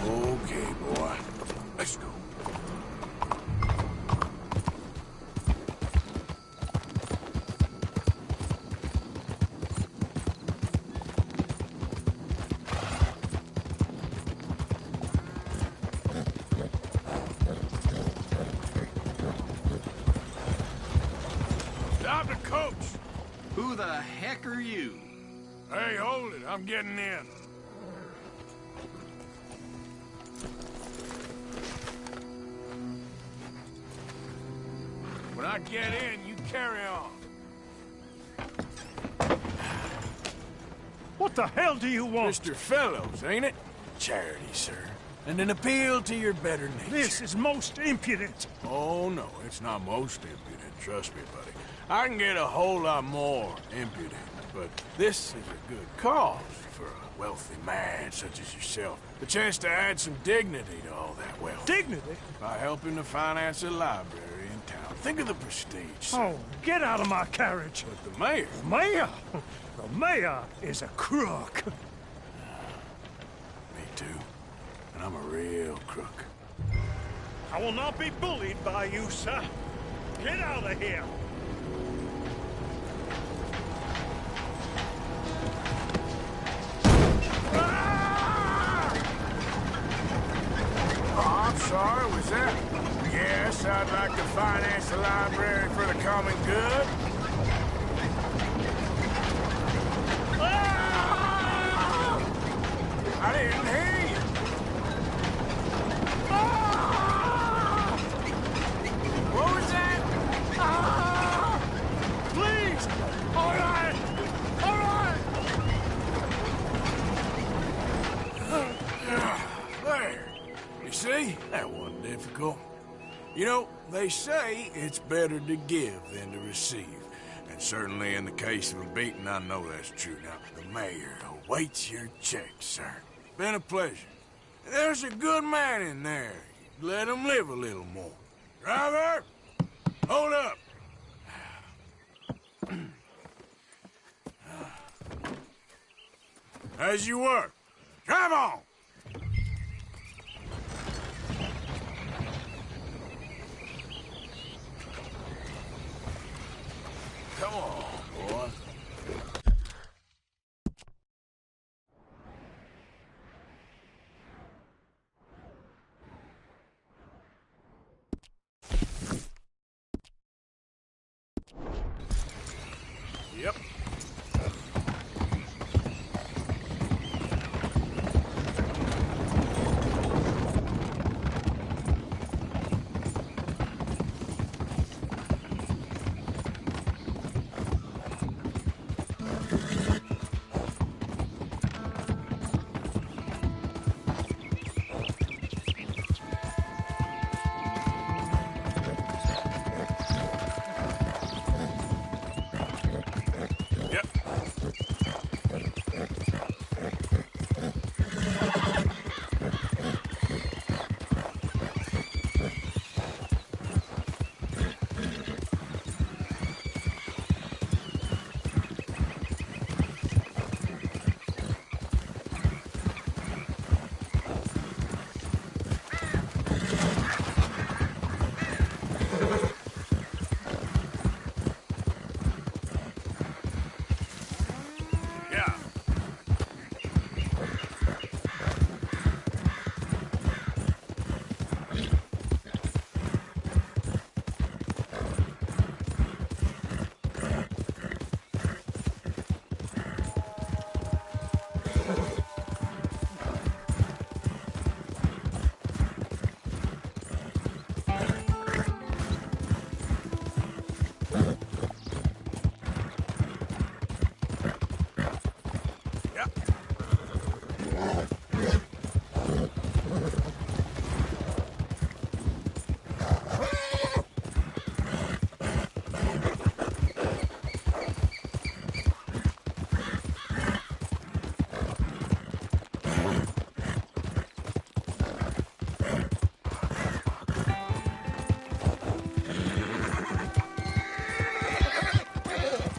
Speaker 17: Okay, boy. Let's go. Stop the coach!
Speaker 22: Who the heck are you?
Speaker 17: Hey, hold it. I'm getting in. When I get in, you carry on.
Speaker 7: What the hell do you want?
Speaker 17: Mr. Fellows, ain't it? Charity, sir. And an appeal to your better nature.
Speaker 7: This is most impudent.
Speaker 17: Oh, no, it's not most impudent. Trust me, buddy. I can get a whole lot more impudent, but this is a good cause for a wealthy man such as yourself. The chance to add some dignity to all that wealth.
Speaker 7: Dignity?
Speaker 17: By helping to finance a library in town. Think of the prestige, sir.
Speaker 7: Oh, get out of my carriage.
Speaker 17: But the mayor...
Speaker 7: The mayor? The mayor is a crook.
Speaker 17: Me too. And I'm a real crook.
Speaker 7: I will not be bullied by you, sir. Get out of here.
Speaker 17: Oh, I'm sorry, was that? Yes, I'd like to finance the library for the common good. I didn't hear you. What was that? Please! All right! All right! There. You see? That wasn't difficult. You know, they say it's better to give than to receive. And certainly in the case of a beating, I know that's true. Now, the mayor awaits your check, sir. Been a pleasure. There's a good man in there. Let him live a little more. Driver! Hold up! As you were. Drive on! Come on, boy. Yep.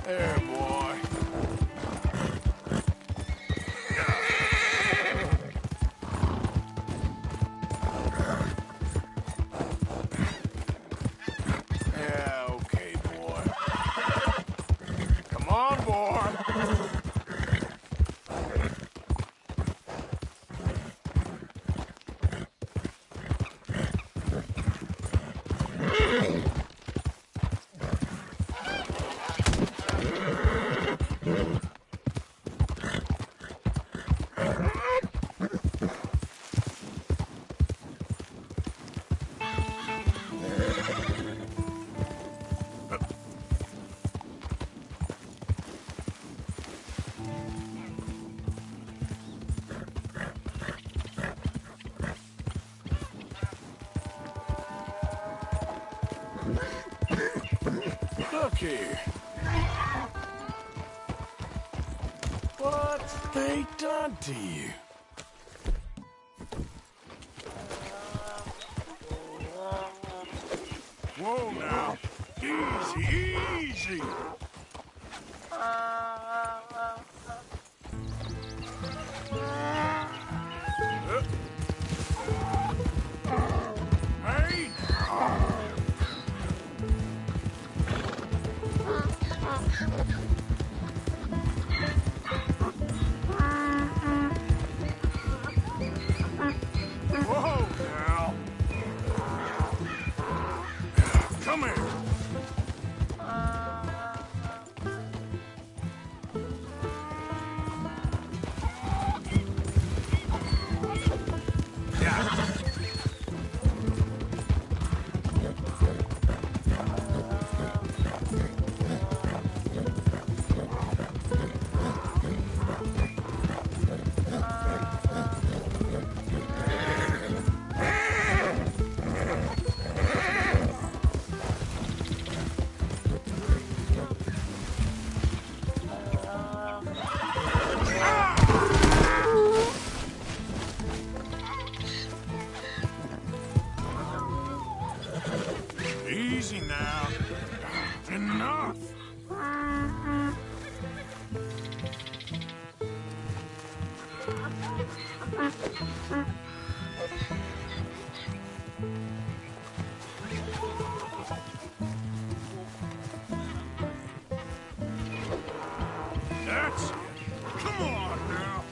Speaker 17: There, boy. Yeah, okay, boy. Come on, boy. Look here. What's they done to you? Whoa now. Easy, easy. Hey! Whoa now. Come here. That's it. Come on now.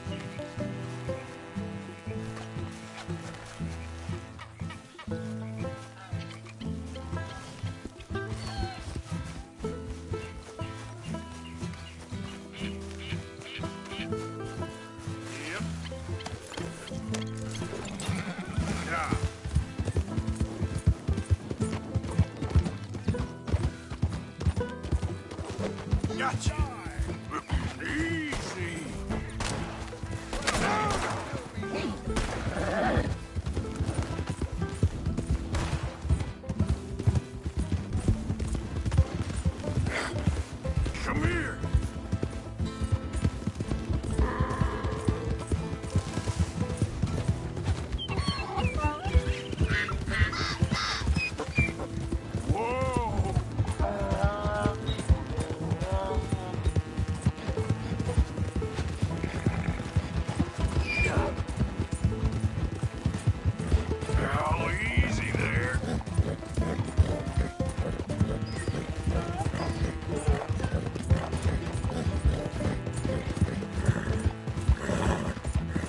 Speaker 17: Yep. Yeah. Gotcha. Easy. Come here. Whoa. Oh, easy there.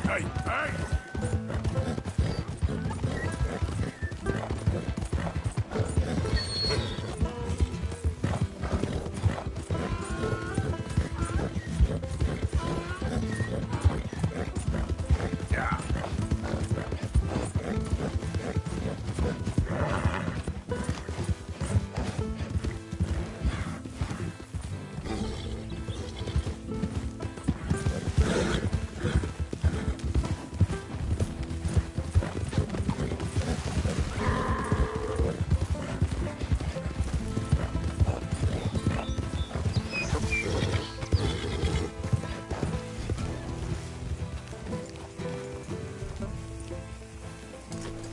Speaker 17: Hey, hey! Yeah.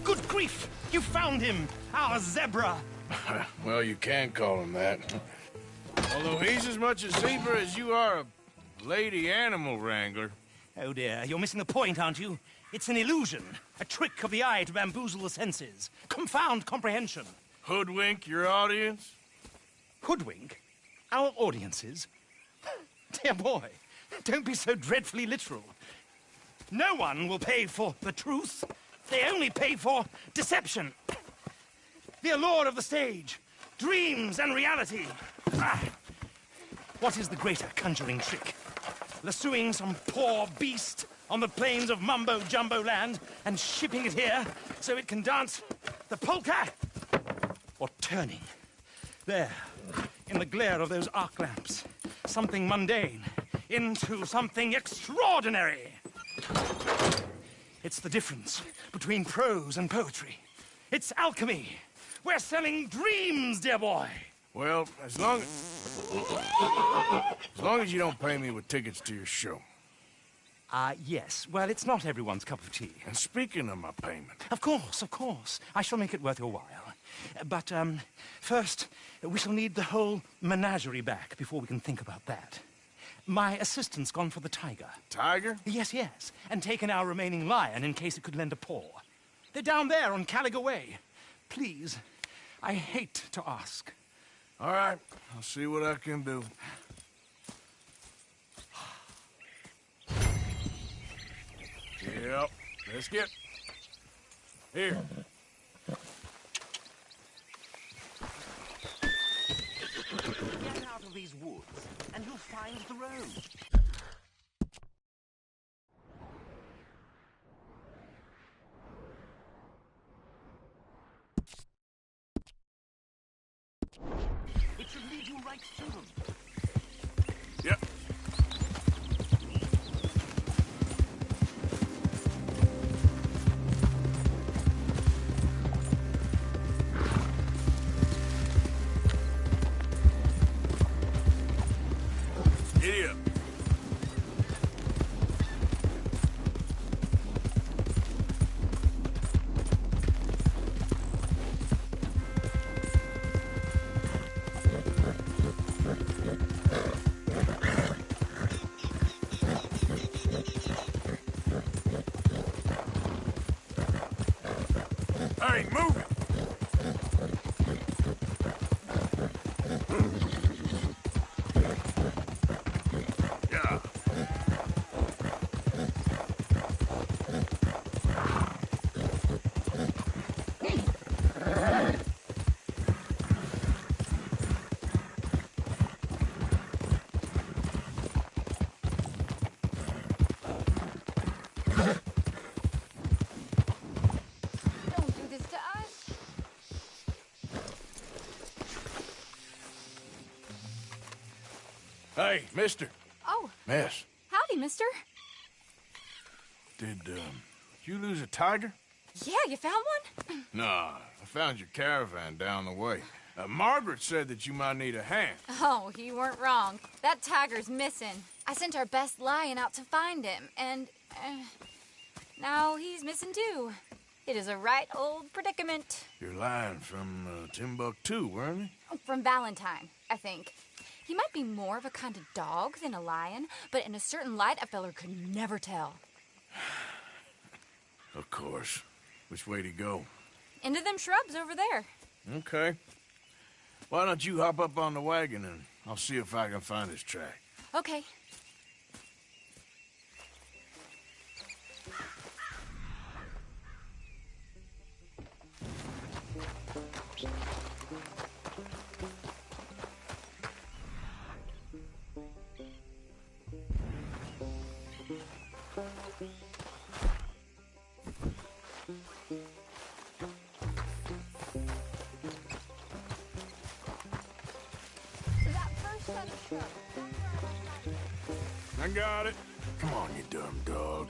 Speaker 10: Good grief! You found him! Our zebra!
Speaker 17: Well, you can call him that. Although he's as much a zebra as you are a lady animal wrangler.
Speaker 10: Oh dear, you're missing the point, aren't you? It's an illusion. A trick of the eye to bamboozle the senses. Confound comprehension.
Speaker 17: Hoodwink your audience?
Speaker 10: Hoodwink? Our audiences? Dear boy, don't be so dreadfully literal. No one will pay for the truth. They only pay for deception. The allure of the stage, dreams and reality. Ah. What is the greater conjuring trick? Lassoing some poor beast on the plains of mumbo-jumbo land and shipping it here so it can dance the polka? Or turning, there, in the glare of those arc lamps, something mundane into something extraordinary? It's the difference between prose and poetry. It's alchemy. We're selling dreams, dear boy.
Speaker 17: Well, as long as you don't pay me with tickets to your show.
Speaker 10: Yes. Well, it's not everyone's cup of tea.
Speaker 17: And speaking of my payment...
Speaker 10: Of course, of course. I shall make it worth your while. But, first, we shall need the whole menagerie back before we can think about that. My assistant's gone for the tiger.
Speaker 17: Tiger?
Speaker 10: Yes, yes. And taken our remaining lion in case it could lend a paw. They're down there on Caliga Way. Please, I hate to ask.
Speaker 17: All right, I'll see what I can do. Yep, let's get... Here.
Speaker 10: Get out of these woods, and you'll find the road. It should lead you right to them.
Speaker 17: Yep. Giddy up. Hey, move it! Yeah.
Speaker 15: Don't do this to us.
Speaker 17: Hey, mister.
Speaker 15: Oh,
Speaker 17: Miss,
Speaker 15: howdy, mister.
Speaker 17: did you lose a tiger?
Speaker 15: Yeah, you found one?
Speaker 17: Nah, I found your caravan down the way. Margaret said that you might need a hand.
Speaker 15: Oh, you weren't wrong. That tiger's missing. I sent our best lion out to find him, and now he's missing too. It is a right old predicament.
Speaker 17: Your lion from Timbuktu, weren't he?
Speaker 15: From Valentine, I think. He might be more of a kind of dog than a lion, but in a certain light, a feller could never tell.
Speaker 17: Of course. Which way to go?
Speaker 15: Into them shrubs over there.
Speaker 17: Okay. Why don't you hop up on the wagon and I'll see if I can find his track.
Speaker 15: Okay.
Speaker 17: I got it. Come on, you dumb dog.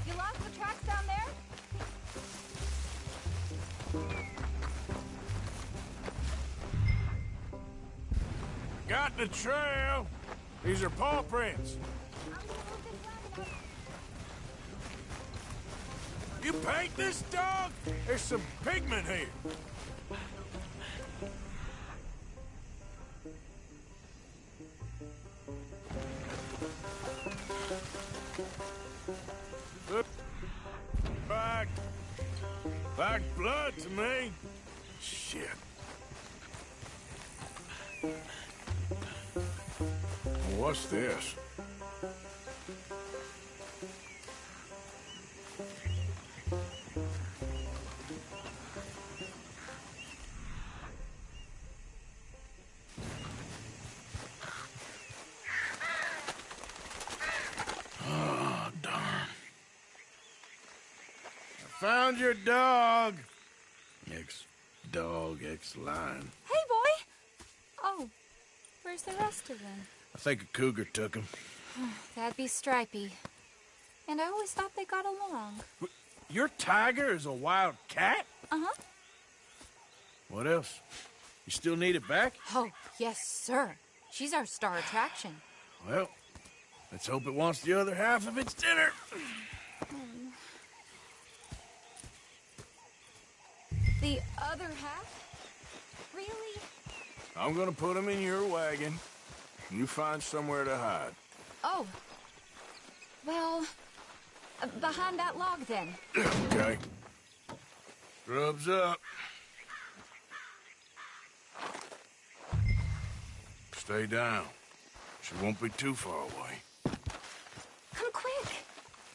Speaker 15: You lost the tracks down there?
Speaker 17: Got the trail. These are paw prints. You paint this dog? There's some pigment here. Look back. Like blood to me. Shit. What's this? Oh, darn. I found your dog. Ex-dog, ex-lion.
Speaker 15: Hey, boy! Oh, where's the rest of them?
Speaker 17: I think a cougar took him.
Speaker 15: That'd be Stripey. And I always thought they got along.
Speaker 17: Your tiger is a wild cat?
Speaker 15: Uh-huh.
Speaker 17: What else? You still need it back?
Speaker 15: Oh, yes, sir. She's our star attraction.
Speaker 17: Well, let's hope it wants the other half of its dinner.
Speaker 15: The other half? Really?
Speaker 17: I'm gonna put him in your wagon. You find somewhere to hide.
Speaker 15: Oh. Well, behind that log, then.
Speaker 17: Okay. Rubs up. Stay down. She won't be too far away.
Speaker 15: Come quick.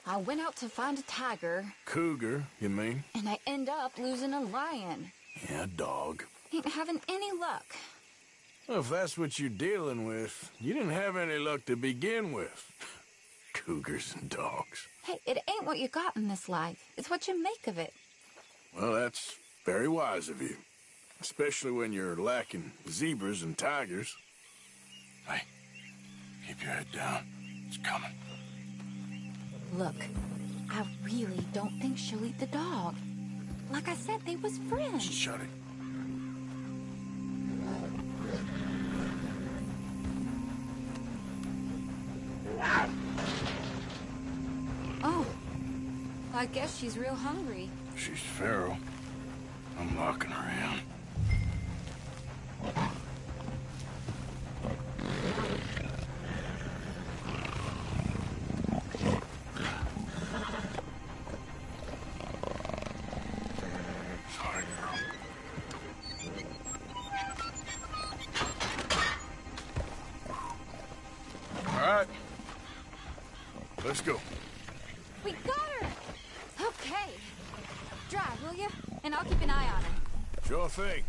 Speaker 15: I went out to find a tiger.
Speaker 17: Cougar, you mean?
Speaker 15: And I end up losing a lion.
Speaker 17: Yeah, dog.
Speaker 15: Ain't having any luck.
Speaker 17: Well, if that's what you're dealing with, you didn't have any luck to begin with. Cougars and dogs.
Speaker 15: Hey, it ain't what you got in this life. It's what you make of it.
Speaker 17: Well, that's very wise of you. Especially when you're lacking zebras and tigers. Hey, keep your head down. It's coming.
Speaker 15: Look, I really don't think she'll eat the dog. Like I said, they was friends.
Speaker 17: Shut it.
Speaker 15: Oh, I guess she's real hungry.
Speaker 17: She's feral. I'm locking her in. Sorry, girl. All right. Let's go.
Speaker 15: We got her! Okay. Drive, will you? And I'll keep an eye on her.
Speaker 17: Sure thing.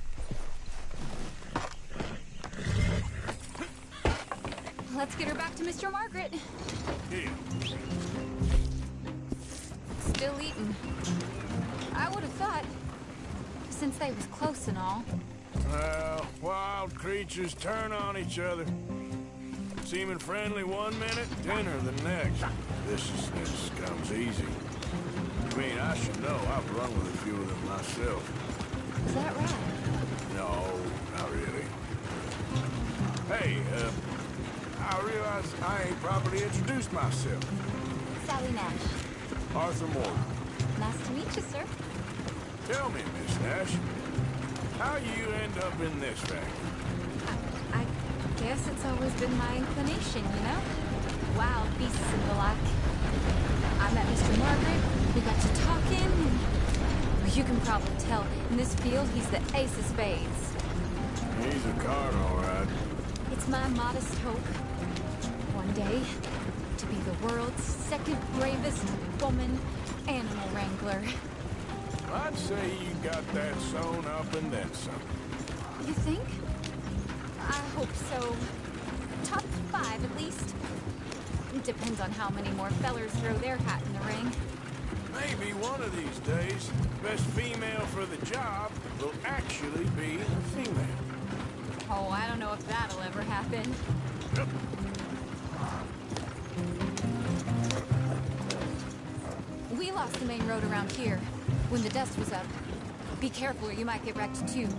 Speaker 15: Let's get her back to Mr. Margaret.
Speaker 17: Yeah.
Speaker 15: Still eating. I would have thought, since they was close and all.
Speaker 17: Well, wild creatures turn on each other. Seeming friendly one minute, dinner the next. Viciousness comes easy. I mean, I should know. I've run with a few of them myself.
Speaker 15: Is that right?
Speaker 17: No, not really. Hey, I realize I ain't properly introduced myself.
Speaker 15: Sally Nash.
Speaker 17: Arthur Morgan.
Speaker 15: Nice to meet you, sir.
Speaker 17: Tell me, Miss Nash, how you end up in this factory?
Speaker 15: I guess it's always been my inclination, you know? Wild beasts and the like. I met Mr. Margaret, we got to talking, and well, you can probably tell, in this field, he's the ace of spades.
Speaker 17: He's a card, all right.
Speaker 15: It's my modest hope, one day, to be the world's second bravest woman animal wrangler.
Speaker 17: I'd say you got that sewn up and then some.
Speaker 15: You think? I hope so. Top 5, at least. It depends on how many more fellers throw their hat in the ring.
Speaker 17: Maybe one of these days, best female for the job will actually be a female.
Speaker 15: Oh, I don't know if that'll ever happen. We lost the main road around here when the dust was up. Be careful or you might get wrecked too.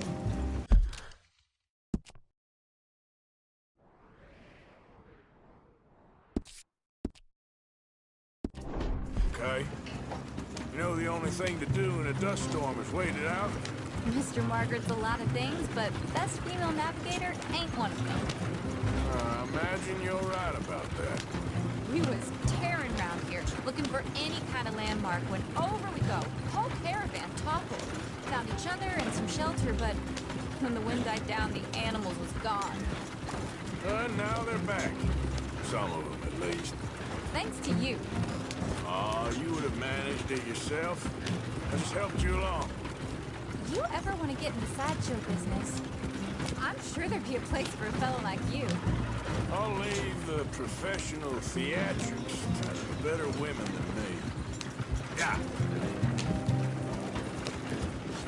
Speaker 17: Okay. You know the only thing to do in a dust storm is wait it out?
Speaker 15: Mr. Margaret's a lot of things, but best female navigator ain't one of them.
Speaker 17: I imagine you're right about that.
Speaker 15: We was tearing around here, looking for any kind of landmark when over we go. Whole caravan toppled. Found each other and some shelter, but when the wind died down, the animals was gone.
Speaker 17: And now they're back. Some of them, at least.
Speaker 15: Thanks to you.
Speaker 17: Aw, you would have managed it yourself. I just helped you along.
Speaker 15: You ever want to get in the sideshow business? I'm sure there'd be a place for a fellow like you.
Speaker 17: I'll leave the professional theatrics to better women than me. Yeah.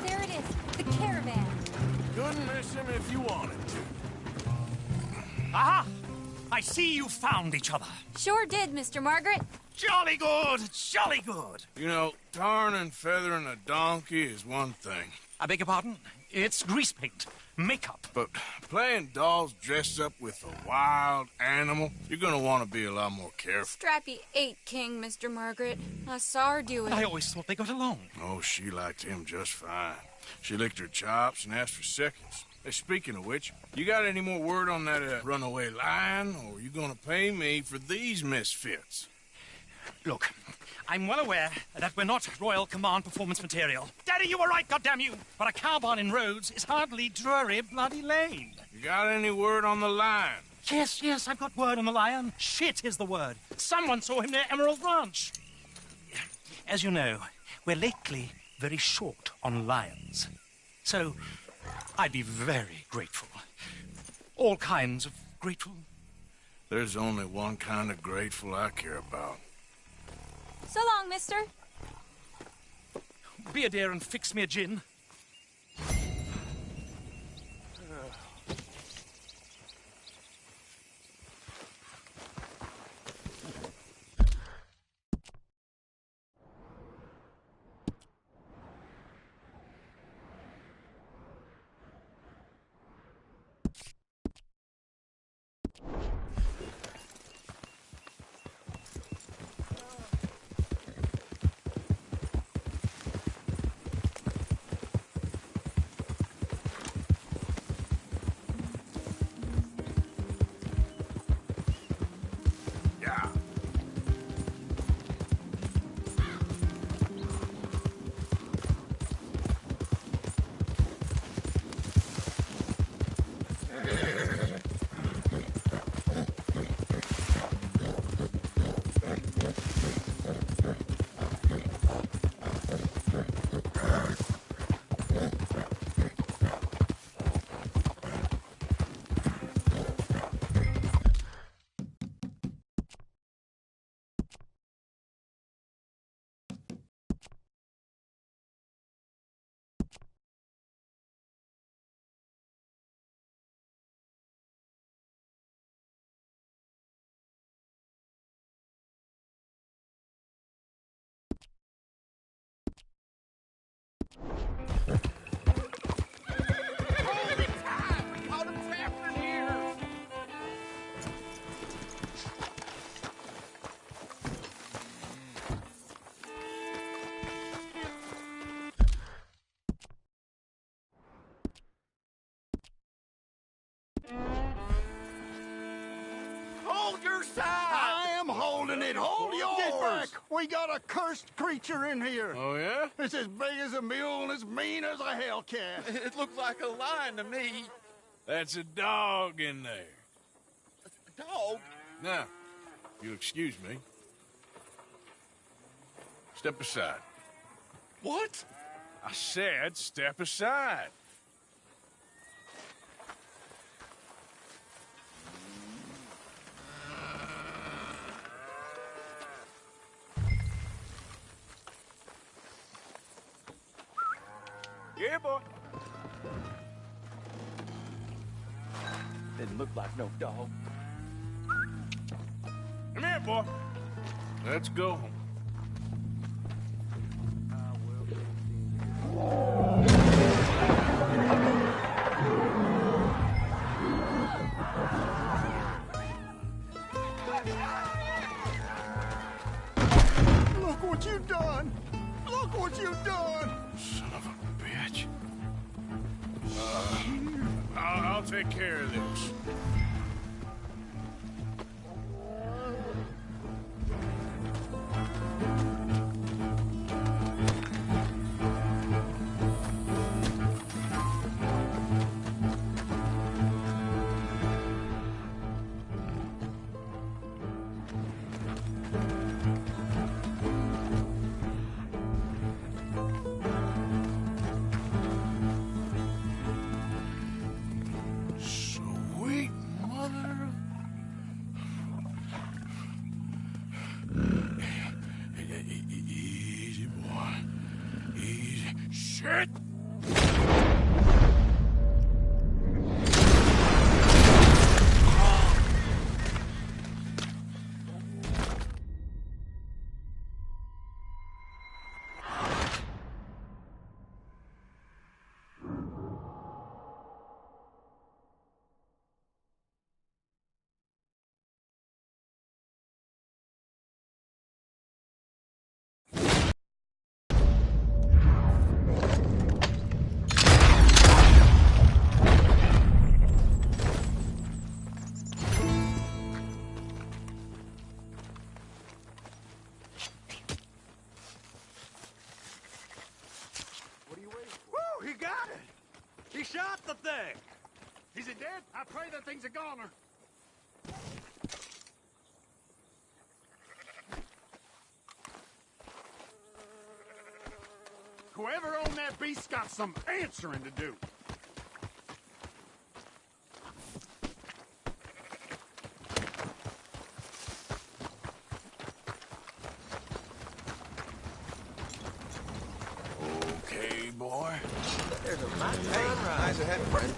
Speaker 15: There it is, the caravan.
Speaker 17: Couldn't miss him if you wanted to.
Speaker 10: Aha! I see you found each other.
Speaker 15: Sure did, Mr. Margaret.
Speaker 10: Jolly good, jolly good.
Speaker 17: You know, tarring and feathering a donkey is one thing.
Speaker 10: I beg your pardon? It's grease paint, makeup.
Speaker 17: But playing dolls dressed up with a wild animal, you're gonna want to be a lot more careful.
Speaker 15: Strappy ate King, Mr. Margaret. I saw her do it.
Speaker 10: I always thought they got along.
Speaker 17: Oh, she liked him just fine. She licked her chops and asked for seconds. Hey, speaking of which, you got any more word on that runaway lion, or are you gonna pay me for these misfits?
Speaker 10: Look, I'm well aware that we're not Royal Command performance material. Daddy, you were right, goddammit you! But a cow barn in Rhodes is hardly Drury Bloody Lane.
Speaker 17: You got any word on the lion?
Speaker 10: Yes, I've got word on the lion. Shit is the word. Someone saw him near Emerald Ranch. As you know, we're lately very short on lions. So, I'd be very grateful. All kinds of grateful.
Speaker 17: There's only one kind of grateful I care about.
Speaker 15: So long, mister.
Speaker 10: Be a dear and fix me a gin.
Speaker 11: opening it. Hold yours. Get back. We got a cursed creature in here.
Speaker 17: Oh, yeah?
Speaker 11: It's as big as a mule and as mean as a hellcat.
Speaker 22: It looked like a lion to me.
Speaker 17: That's a dog in there.
Speaker 22: Dog?
Speaker 17: Now, you'll excuse me. Step aside.
Speaker 22: What?
Speaker 17: I said step aside.
Speaker 22: Yeah, boy.
Speaker 11: Didn't look like no dog.
Speaker 17: Come here, boy. Let's go.
Speaker 11: Look what you've done. Look what you've done.
Speaker 17: Son of a bitch. I'll take care of this. Sweet mother. Easy, boy. Easy. Shit!
Speaker 11: Woo, he got it. He shot the thing. Is it dead? I pray that thing's a goner. Whoever owned that beast's got some answering to do.
Speaker 17: Okay, boy.
Speaker 1: There's a light sunrise ahead, friend.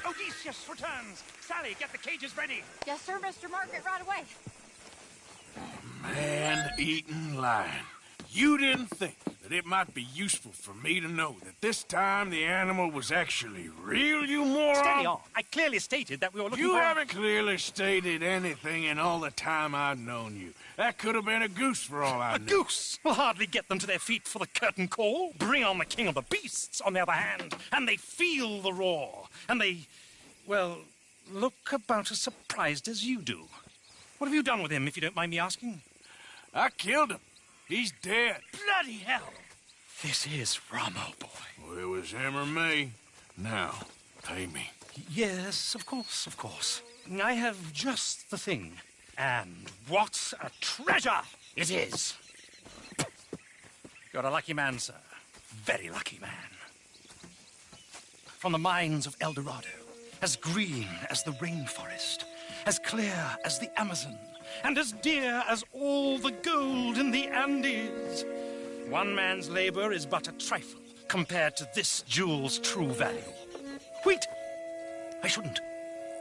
Speaker 10: Odysseus returns. Sally, get the cages ready.
Speaker 15: Yes, sir, Mr. Margaret, right away.
Speaker 17: Man-eating lion. You didn't think that it might be useful for me to know that this time the animal was actually real, you moron?
Speaker 10: Steady on. I clearly stated that we were looking
Speaker 17: You
Speaker 10: for...
Speaker 17: haven't clearly stated anything in all the time I've known you. That could have been a goose for all I know.
Speaker 10: A goose will hardly get them to their feet for the curtain call. Bring on the king of the beasts, on the other hand, and they feel the roar. And they, well, look about as surprised as you do. What have you done with him, if you don't mind me asking?
Speaker 17: I killed him. He's dead.
Speaker 10: Bloody hell! This is Ramo, boy.
Speaker 17: Well, it was him or me. Now, pay me.
Speaker 10: Yes, of course, of course. I have just the thing. And what a treasure it is! You're a lucky man, sir. Very lucky man. From the mines of El Dorado, as green as the rainforest, as clear as the Amazon, and as dear as all the gold in the Andes. One man's labor is but a trifle compared to this jewel's true value. Wait! I shouldn't.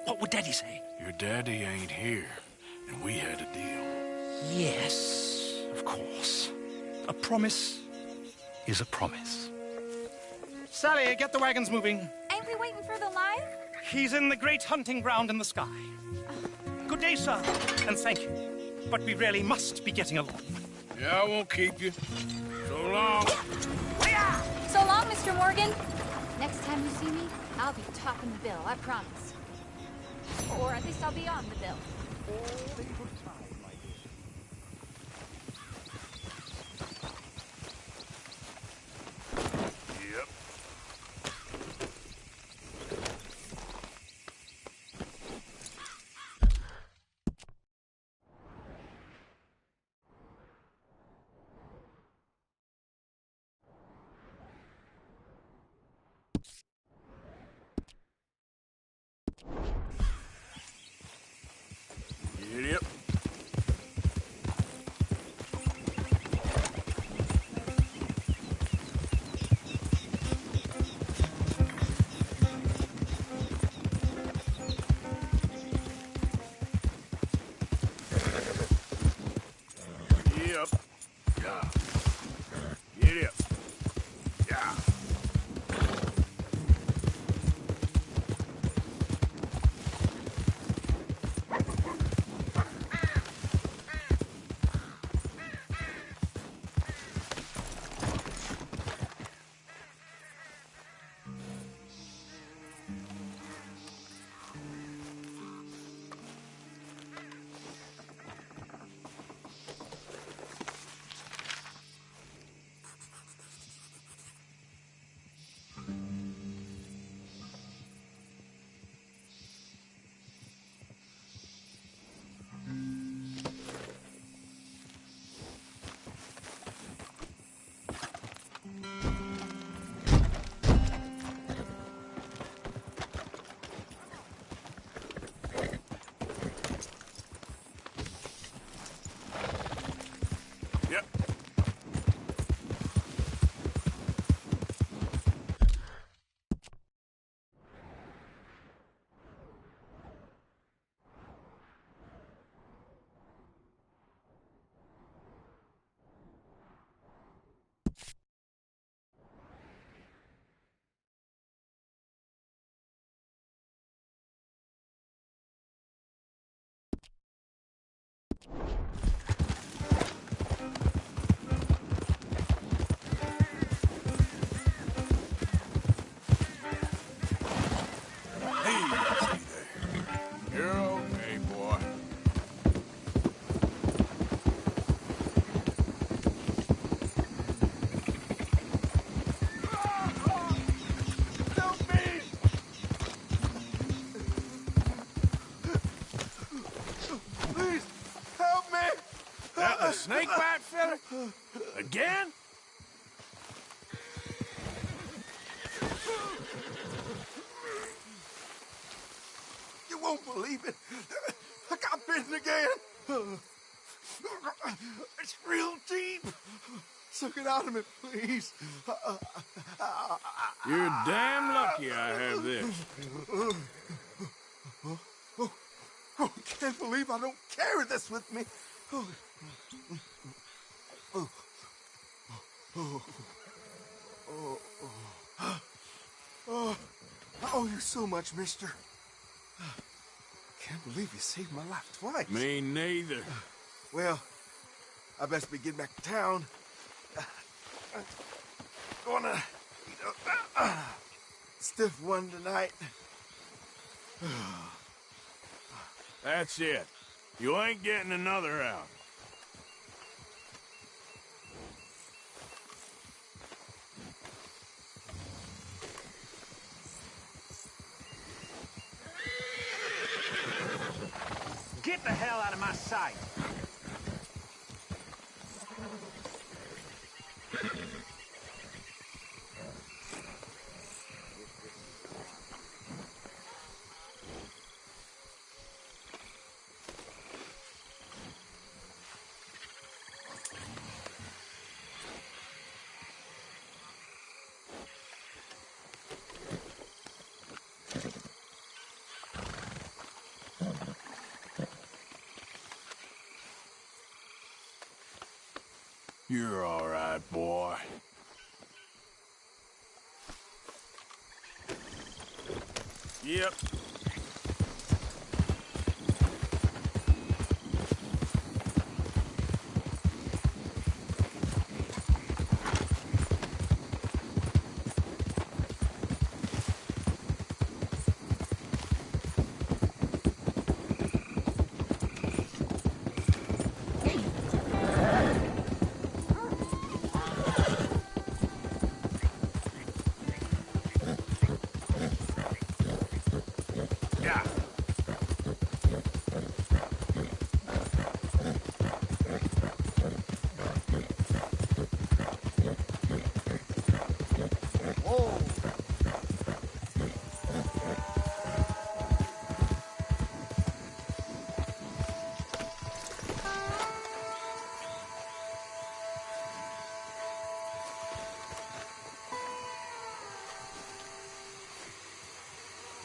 Speaker 10: What would Daddy say?
Speaker 17: Your daddy ain't here, and we had a deal.
Speaker 10: Yes, of course. A promise is a promise. Sally, get the wagons moving.
Speaker 15: Ain't we waiting for the lion?
Speaker 10: He's in the great hunting ground in the sky. Good day, sir, and thank you. But we really must be getting along.
Speaker 17: Yeah, I won't keep you. So long.
Speaker 15: So long, Mr. Morgan. Next time you see me, I'll be topping the bill, I promise. Or at least I'll be on the bill.
Speaker 17: Yep. Yep. Yep. Yeah. Get up. Yeah. You're okay, boy.
Speaker 11: Help me! Please, help me!
Speaker 17: That the snake bite fella? Again?
Speaker 11: You won't believe it. I got bitten again. It's real deep. Suck it out of me, please.
Speaker 17: You're damn lucky I have this.
Speaker 11: Oh, can't believe I don't carry this with me. I owe you so much, mister. Can't believe you saved my life twice.
Speaker 17: Me neither.
Speaker 11: Well, I best be getting back to town. Gonna eat a stiff one tonight.
Speaker 17: That's it. You ain't getting another out.
Speaker 12: the hell out of my sight.
Speaker 17: You're all right, boy.
Speaker 9: Yep.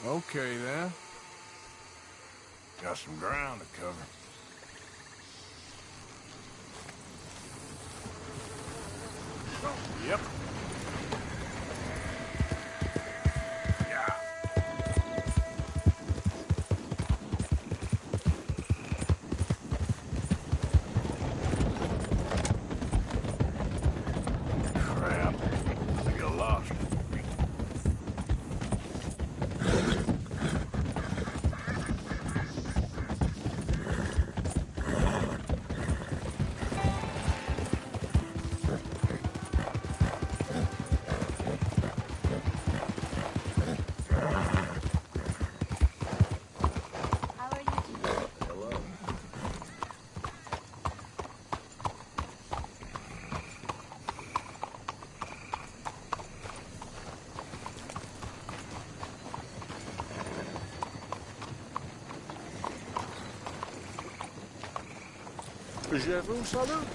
Speaker 17: Okay, then. Got some ground to cover.
Speaker 9: Yep.
Speaker 17: Crap. I think I lost it.
Speaker 22: Je vous salue.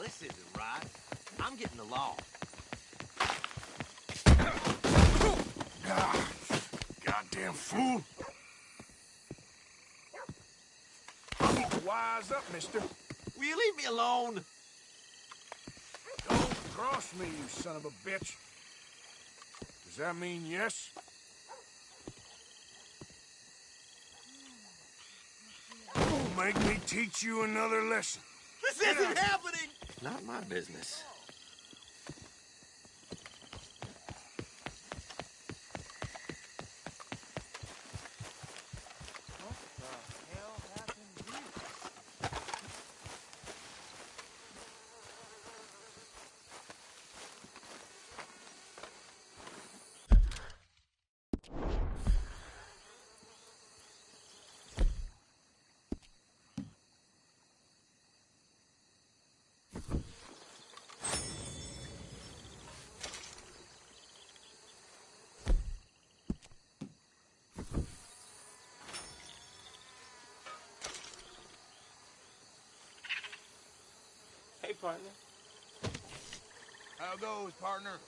Speaker 16: This isn't right. I'm getting the law.
Speaker 17: Goddamn fool.
Speaker 22: Wise up, mister.
Speaker 16: Will you leave me alone?
Speaker 17: Don't cross me, you son of a bitch. Does that mean yes? Don't make me teach you another lesson.
Speaker 16: This isn't happening! Not my business.
Speaker 17: partner. How goes, partner?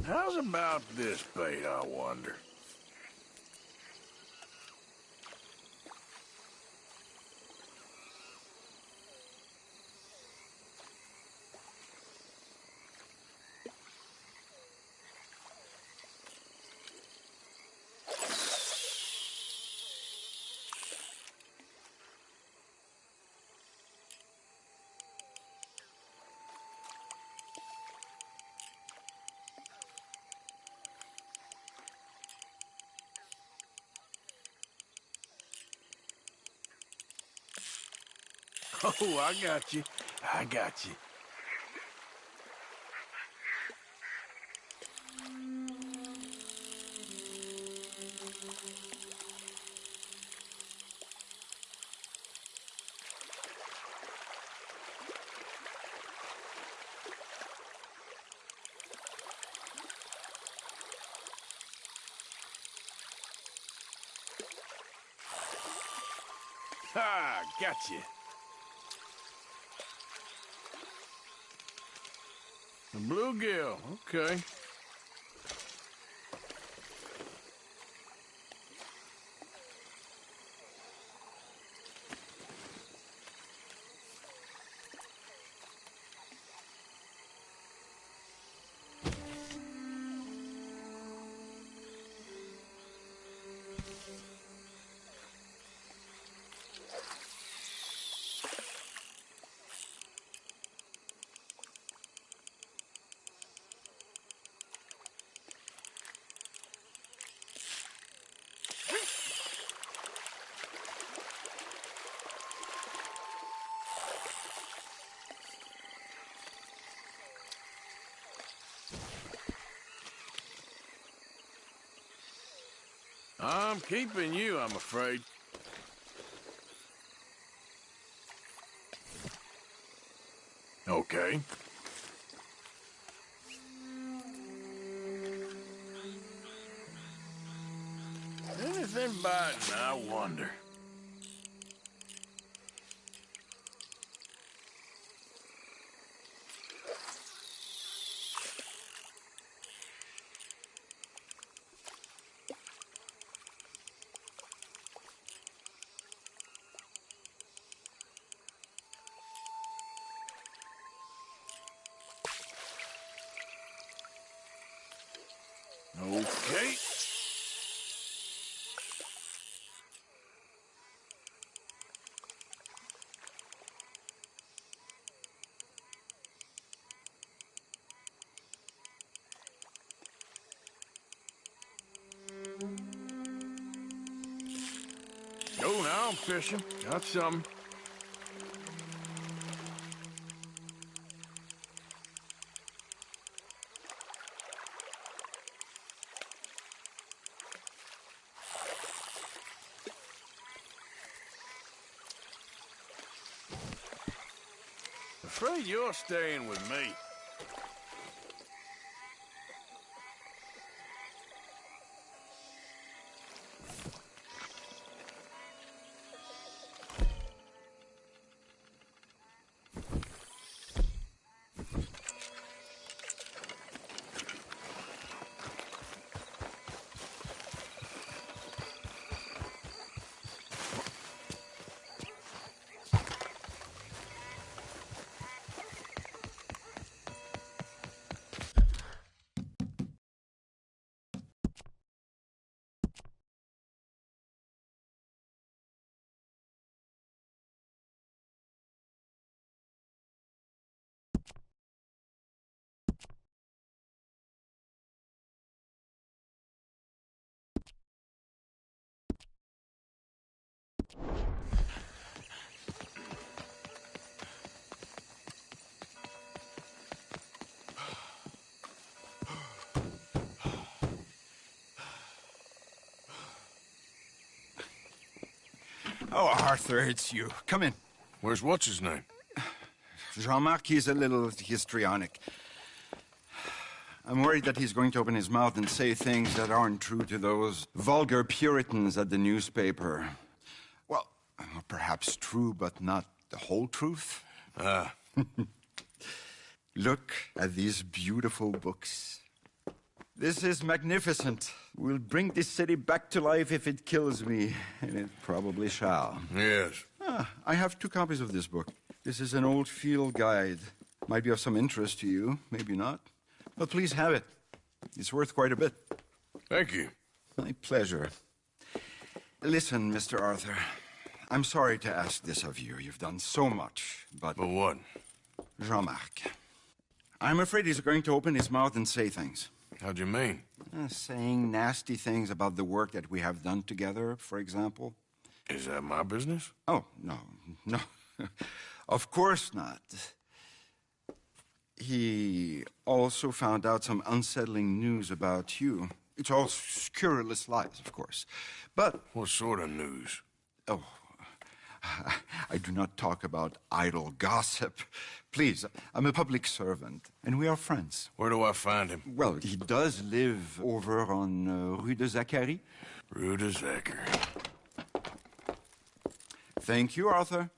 Speaker 17: How's about this bait, I wonder? Oh, I got you. I got you. Ha! Got you. A bluegill, okay. I'm keeping you, I'm afraid. Okay. Anything biting, I wonder. Okay. Go now, I'm fishing. Got some. Afraid you're staying with me.
Speaker 13: Oh, Arthur, it's you. Come in.
Speaker 17: Where's what's-his-name?
Speaker 13: Jean-Marc, he's a little histrionic. I'm worried that he's going to open his mouth and say things that aren't true to those vulgar Puritans at the newspaper. Well, perhaps true, but not the whole truth. Look at these beautiful books. This is magnificent. We'll bring this city back to life if it kills me, and it probably shall.
Speaker 17: Yes.
Speaker 13: I have 2 copies of this book. This is an old field guide. Might be of some interest to you, maybe not. But please have it. It's worth quite a bit.
Speaker 17: Thank you.
Speaker 13: My pleasure. Listen, Mr. Arthur, I'm sorry to ask this of you. You've done so much, but...
Speaker 17: But what?
Speaker 13: Jean-Marc. I'm afraid he's going to open his mouth and say things.
Speaker 17: How do you mean?
Speaker 13: Saying nasty things about the work that we have done together, for example.
Speaker 17: Is that my business?
Speaker 13: Oh, no. Of course not. He also found out some unsettling news about you. It's all scurrilous lies, of course. But...
Speaker 17: What sort of news?
Speaker 13: Oh, I do not talk about idle gossip. Please, I'm a public servant, and we are friends.
Speaker 17: Where do I find him?
Speaker 13: Well, he does live over on Rue de Zachary.
Speaker 17: Rue de Zachary.
Speaker 13: Thank you, Arthur.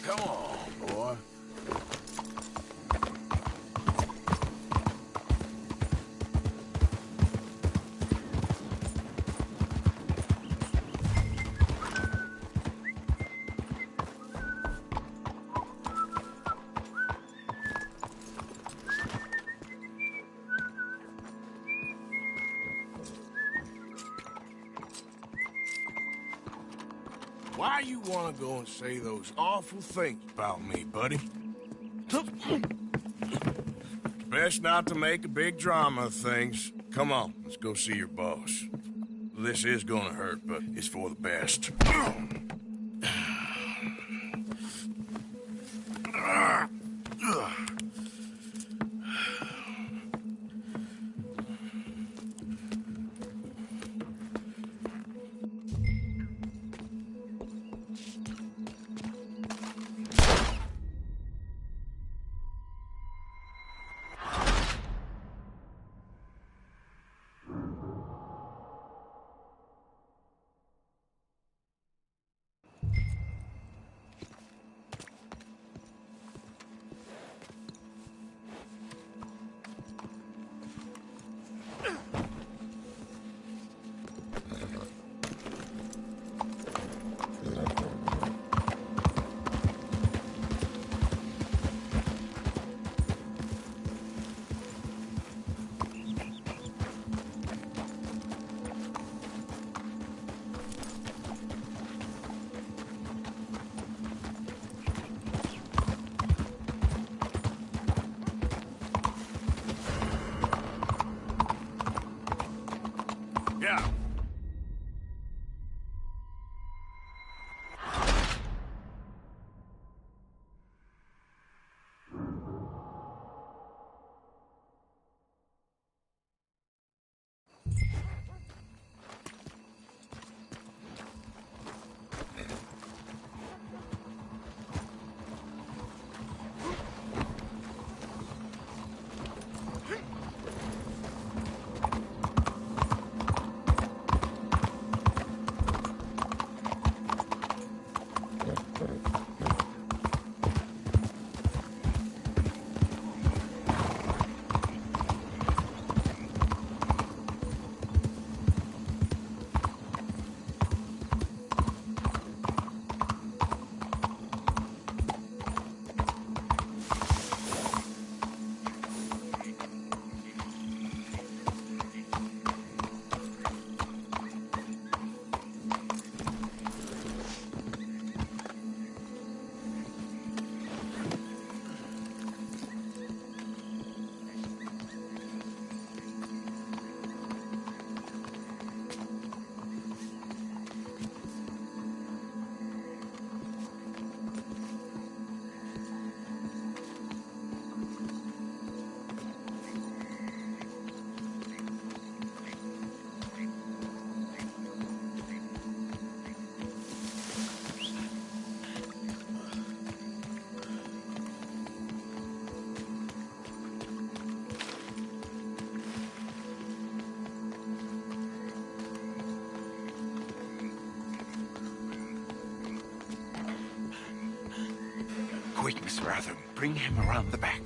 Speaker 17: Come on, boy. Why you want to go and say those awful things about me, buddy? Best not to make a big drama of things. Come on, let's go see your boss. This is gonna hurt, but it's for the best.
Speaker 13: Thanks, rather. Bring him around the back.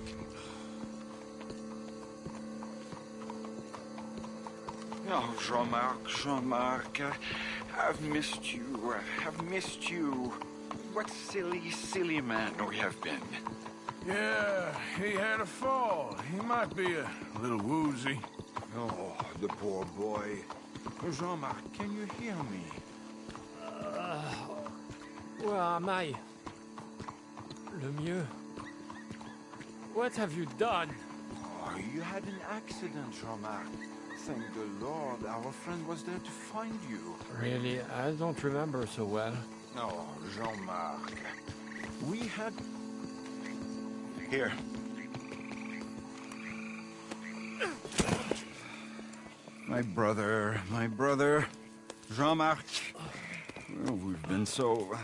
Speaker 13: Oh, Jean-Marc, I've missed you. I've missed you. What silly man we have been.
Speaker 17: Yeah, he had a fall. He might be a little woozy.
Speaker 13: Oh, the poor boy. Jean-Marc, can you hear me?
Speaker 18: Where am I? Lemieux? What have you done?
Speaker 13: Oh, you had an accident, Jean-Marc. Thank the Lord, our friend was there to find you.
Speaker 18: Really? I don't remember so well.
Speaker 13: Oh, Jean-Marc. We had... Here. My brother. Jean-Marc. Well, we've been so...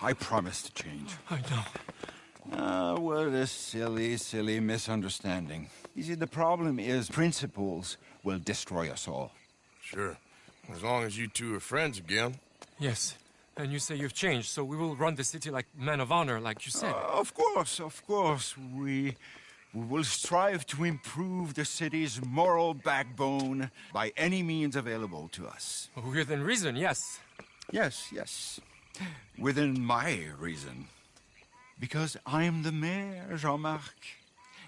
Speaker 13: I promise to change.
Speaker 18: I know.
Speaker 13: What a silly misunderstanding. You see, the problem is principles will destroy us all.
Speaker 17: Sure. As long as you two are friends again.
Speaker 18: Yes. And you say you've changed, so we will run the city like men of honor, like you said.
Speaker 13: Of course. We will strive to improve the city's moral backbone by any means available to us.
Speaker 18: Within reason, yes.
Speaker 13: Yes. Within my reason. Because I'm the mayor, Jean-Marc.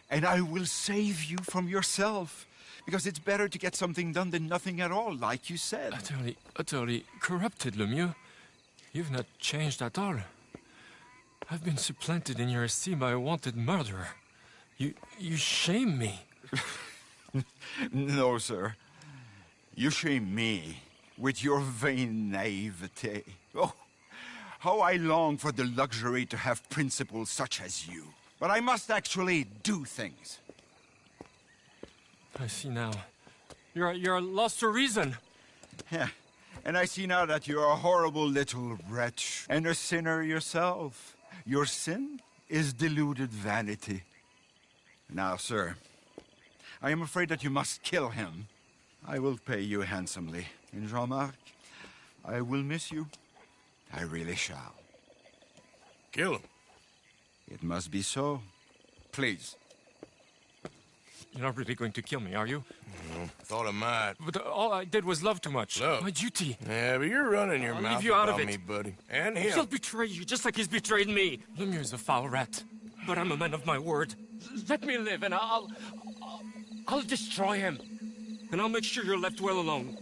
Speaker 13: And I will save you from yourself. Because it's better to get something done than nothing at all, like you said.
Speaker 18: Utterly corrupted, Lemieux. You've not changed at all. I've been supplanted in your esteem by a wanted murderer. You shame me.
Speaker 13: No, sir. You shame me with your vain naivete. Oh, how I long for the luxury to have principles such as you. But I must actually do things.
Speaker 18: I see now. You're lost to reason.
Speaker 13: Yeah. And I see now that you're a horrible little wretch and a sinner yourself. Your sin is deluded vanity. Now, sir, I am afraid that you must kill him. I will pay you handsomely. And Jean-Marc, I will miss you. I really shall.
Speaker 17: Kill him.
Speaker 13: It must be so. Please.
Speaker 18: You're not really going to kill me, are you?
Speaker 17: Thought I might.
Speaker 18: But all I did was love too much.
Speaker 17: Love?
Speaker 18: My duty.
Speaker 17: Yeah, but you're running your
Speaker 18: I'll
Speaker 17: mouth
Speaker 18: leave you out of
Speaker 17: about
Speaker 18: it.
Speaker 17: me, buddy. And him.
Speaker 18: He'll betray you just like he's betrayed me. Lemieux's a foul rat. But I'm a man of my word. Let me live and I'll destroy him. And I'll make sure you're left well alone.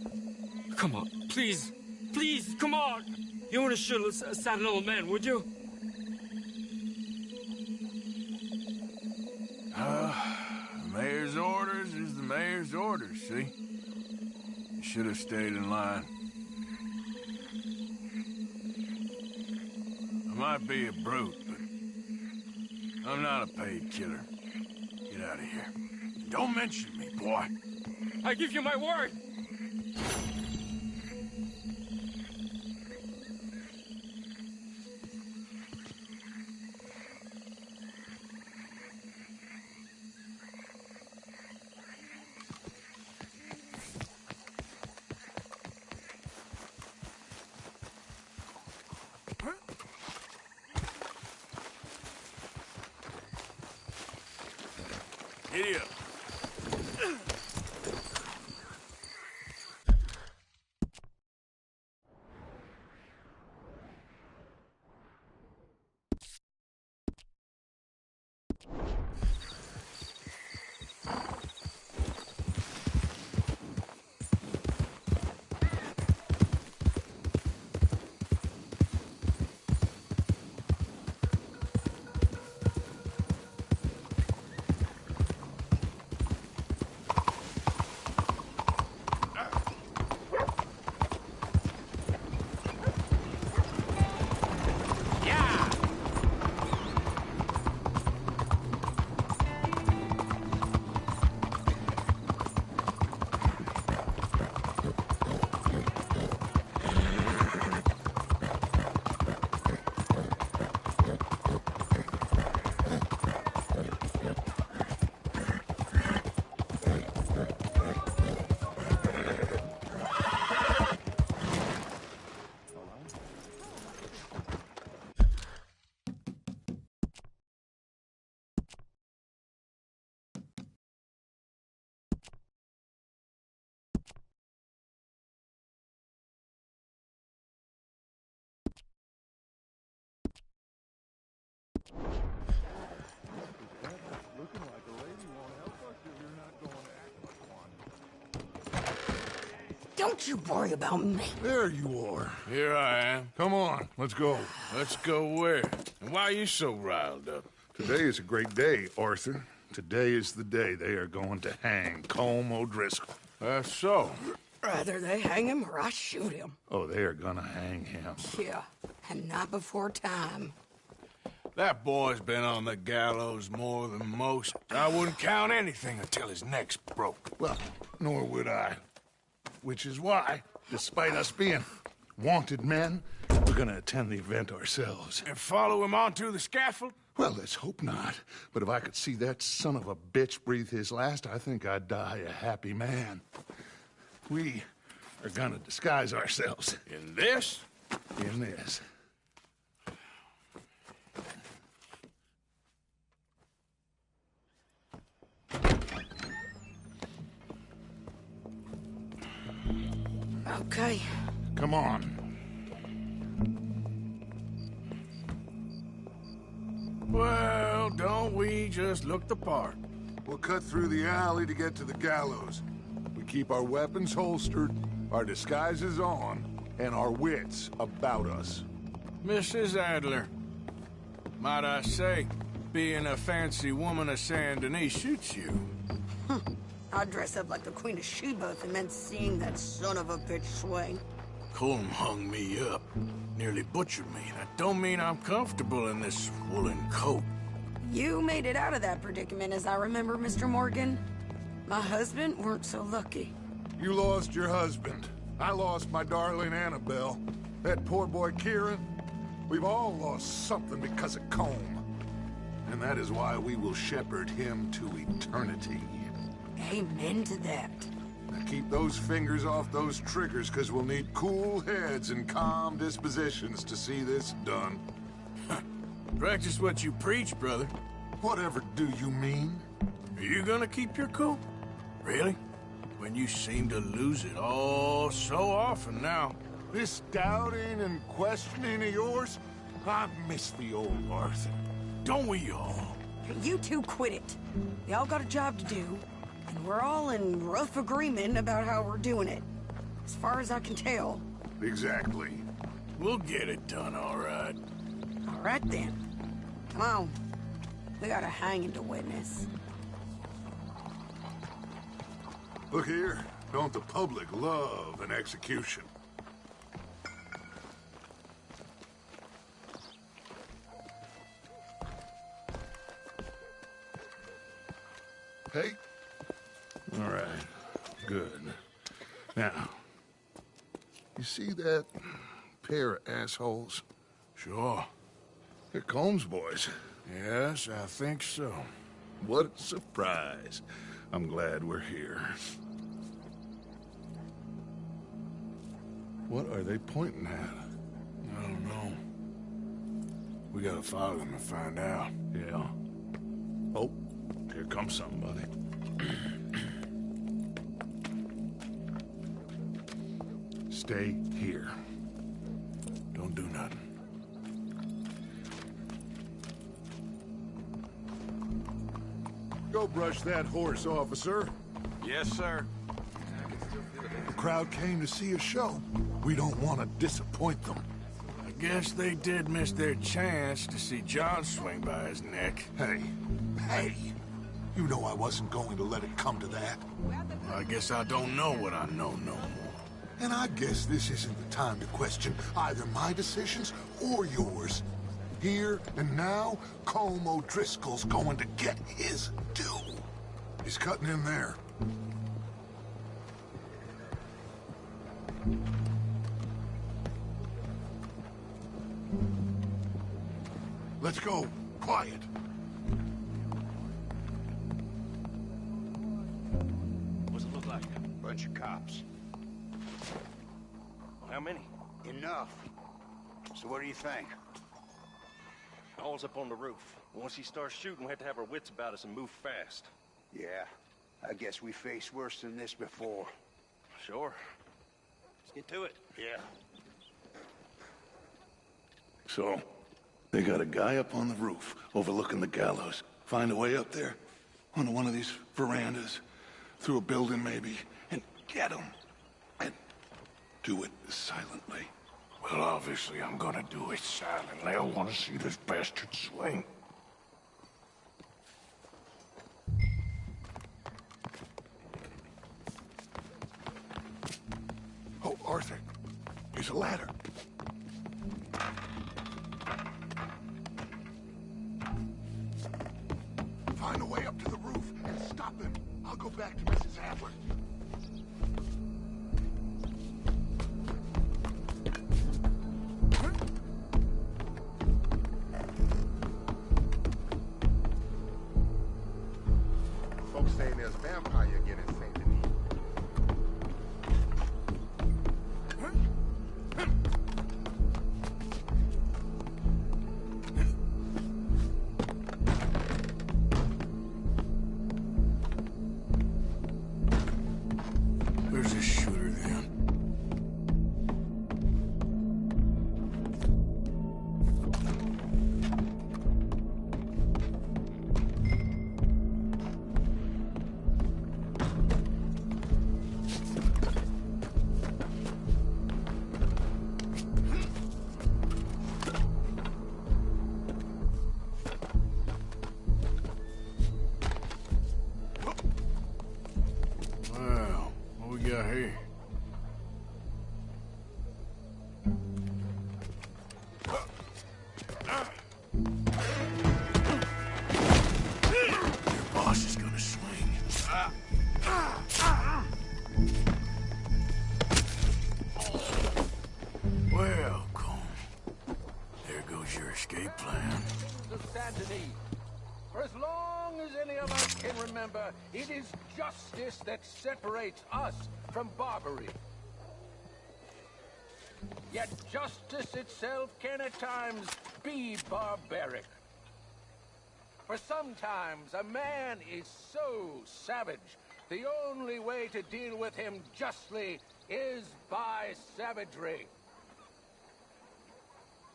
Speaker 18: Come on, please. Please, come on. You wouldn't shoot a sad old man, would you?
Speaker 17: The mayor's orders is the mayor's orders, see? You should have stayed in line. I might be a brute, but I'm not a paid killer. Get out of here. Don't mention me, boy.
Speaker 18: I give you my word.
Speaker 17: Giddy up.
Speaker 12: Don't you worry about me.
Speaker 17: There you are.
Speaker 2: Here I am.
Speaker 17: Come on, let's go.
Speaker 2: Let's go where? And why are you so riled up?
Speaker 17: Today is a great day, Arthur. Today is the day they are going to hang Colm O'Driscoll.
Speaker 2: That's so.
Speaker 12: Rather they hang him or I shoot him.
Speaker 17: Oh, they are gonna hang him.
Speaker 12: Yeah, and not before time.
Speaker 2: That boy's been on the gallows more than most. I wouldn't count anything until his neck's broke.
Speaker 17: Well, nor would I. Which is why, despite us being wanted men, we're gonna attend the event ourselves.
Speaker 2: And follow him onto the scaffold?
Speaker 17: Well, let's hope not. But if I could see that son of a bitch breathe his last, I think I'd die a happy man. We are gonna disguise ourselves.
Speaker 2: In this?
Speaker 17: In this.
Speaker 12: Okay.
Speaker 17: Come on.
Speaker 2: Well, don't we just look the part?
Speaker 17: We'll cut through the alley to get to the gallows. We keep our weapons holstered, our disguises on, and our wits about us.
Speaker 2: Mrs. Adler, might I say, being a fancy woman of Saint Denis suits you.
Speaker 12: I'd dress up like the Queen of Sheba if it meant seeing that son of a bitch swing.
Speaker 2: Colm hung me up, nearly butchered me. That don't mean I'm comfortable in this woolen coat.
Speaker 12: You made it out of that predicament, as I remember, Mr. Morgan. My husband weren't so lucky.
Speaker 17: You lost your husband. I lost my darling Annabelle. That poor boy Kieran. We've all lost something because of Colm. And that is why we will shepherd him to eternity.
Speaker 12: Amen to that.
Speaker 17: Now keep those fingers off those triggers, because we'll need cool heads and calm dispositions to see this done.
Speaker 2: Practice what you preach, brother.
Speaker 17: Whatever do you mean?
Speaker 2: Are you gonna keep your cool? Really? When you seem to lose it all so often now.
Speaker 17: This doubting and questioning of yours, I miss the old Arthur.
Speaker 2: Don't we all?
Speaker 12: You two quit it. We all got a job to do, and we're all in rough agreement about how we're doing it. As far as I can tell.
Speaker 17: Exactly.
Speaker 2: We'll get it done, all right.
Speaker 12: All right, then. Come on. We got a hanging to witness.
Speaker 17: Look here. Don't the public love an execution? Hey? All right. Good. Now, you see that pair of assholes?
Speaker 2: Sure.
Speaker 17: They're Colm's boys.
Speaker 2: Yes, I think so.
Speaker 17: What a surprise. I'm glad we're here. What are they pointing at?
Speaker 2: I don't know. We gotta follow them and find out.
Speaker 17: Yeah. Oh, here comes somebody. Stay here.
Speaker 2: Don't do nothing.
Speaker 17: Go brush that horse, officer.
Speaker 4: Yes, sir.
Speaker 17: The crowd came to see a show. We don't want to disappoint them.
Speaker 2: I guess they did miss their chance to see John swing by his neck.
Speaker 17: Hey, you know I wasn't going to let it come to that.
Speaker 2: Well, I guess I don't know what I know no more.
Speaker 17: And I guess this isn't the time to question either my decisions or yours. Here and now, Colm O'Driscoll's going to get his due. He's cutting in there. Let's go. Quiet.
Speaker 4: What's it look like?
Speaker 3: Bunch of cops.
Speaker 4: How many?
Speaker 3: Enough. So what do you think?
Speaker 4: All's up on the roof. Once he starts shooting, we have to have our wits about us and move fast.
Speaker 3: Yeah, I guess we faced worse than this before.
Speaker 4: Sure. Let's get to it.
Speaker 3: Yeah.
Speaker 17: So, they got a guy up on the roof overlooking the gallows. Find a way up there, onto one of these verandas, through a building maybe, and get him. And
Speaker 11: Do it silently.
Speaker 17: Well, obviously I'm gonna do it silently. I want to see this bastard swing.
Speaker 11: Oh, Arthur. Here's a ladder. Find a way up to the roof and stop him. I'll go back to Mrs. Adler. Folks saying there's vampire again in Saint Denis.
Speaker 17: Where's this shooter then? Well, what we got here? Your boss is gonna swing. Well, Colm, there goes your escape plan.
Speaker 19: Of Saint Denis. For as long as any of us can remember, it is justice that separates us from barbary. Yet justice itself can at times be barbaric. For sometimes a man is so savage, the only way to deal with him justly is by savagery.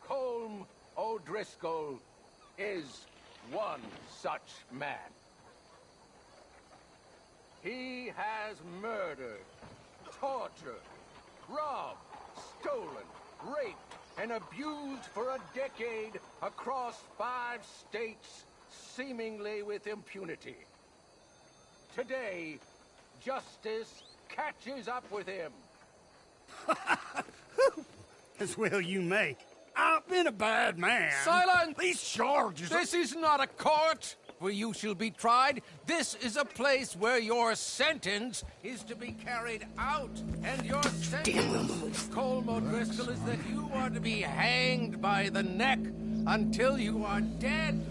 Speaker 19: Colm O'Driscoll is one such man. He has murdered, tortured, robbed, stolen, raped, and abused for a decade across 5 states, seemingly with impunity. Today, justice catches up with him.
Speaker 20: As well you may. I've been a bad man.
Speaker 19: Silence!
Speaker 20: These charges
Speaker 19: This is not a court where you shall be tried. This is a place where your sentence is to be carried out. And your sentence, Colm O'Driscoll, is that you are to be hanged by the neck until you are dead.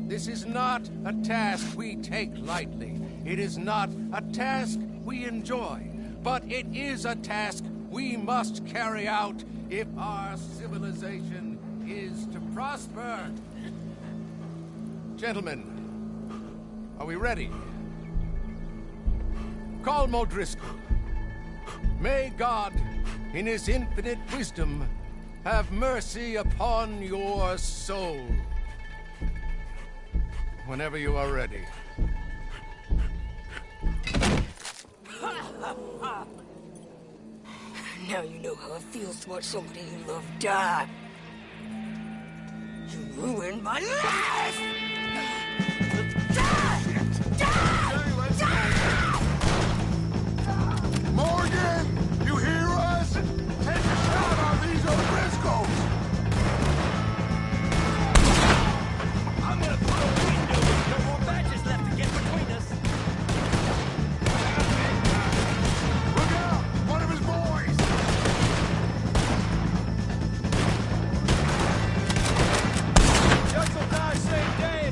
Speaker 19: This is not a task we take lightly. It is not a task we enjoy. But it is a task we must carry out if our civilization is to prosper. Gentlemen, are we ready? Colm O'Driscoll, may God, in his infinite wisdom, have mercy upon your soul. Whenever you are ready.
Speaker 23: Now you know how it feels to watch somebody you love die. You ruined my life!
Speaker 11: Morgan! You hear us? Take a shot on these O'Driscolls!
Speaker 10: I'm gonna put a window with no more badges left to get between us.
Speaker 11: Look out! One of his boys!
Speaker 9: Just will die same day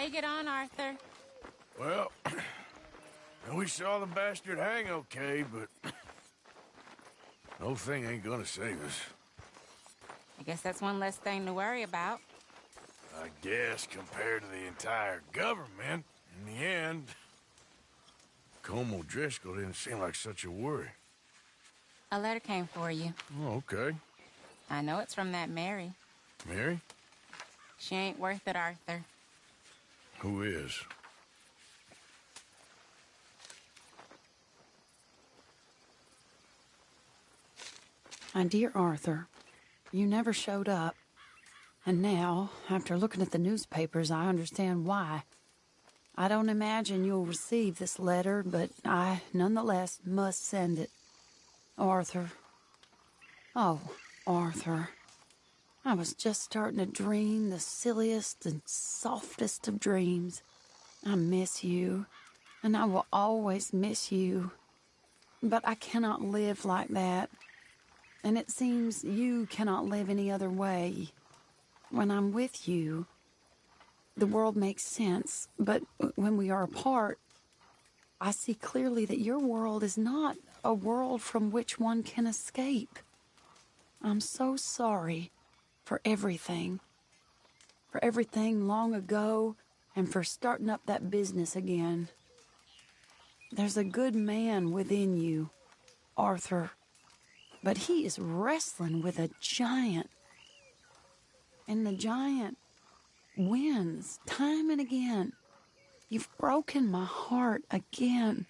Speaker 6: you get on, Arthur?
Speaker 17: Well, we saw the bastard hang okay, but the whole thing ain't gonna save us.
Speaker 6: I guess that's one less thing to worry about.
Speaker 17: I guess compared to the entire government, in the end, Colm O'Driscoll didn't seem like such a worry.
Speaker 6: A letter came for you.
Speaker 17: Oh, okay.
Speaker 6: I know it's from that Mary.
Speaker 17: Mary?
Speaker 6: She ain't worth it, Arthur.
Speaker 17: Who is?
Speaker 8: My dear Arthur, you never showed up. And now, after looking at the newspapers, I understand why. I don't imagine you'll receive this letter, but I, nonetheless, must send it. Arthur. Oh, Arthur. I was just starting to dream the silliest and softest of dreams. I miss you, and I will always miss you. But I cannot live like that. And it seems you cannot live any other way. When I'm with you, the world makes sense, but when we are apart, I see clearly that your world is not a world from which one can escape. I'm so sorry for everything long ago, and for starting up that business again. There's a good man within you, Arthur, but he is wrestling with a giant. And the giant wins time and again. You've broken my heart again,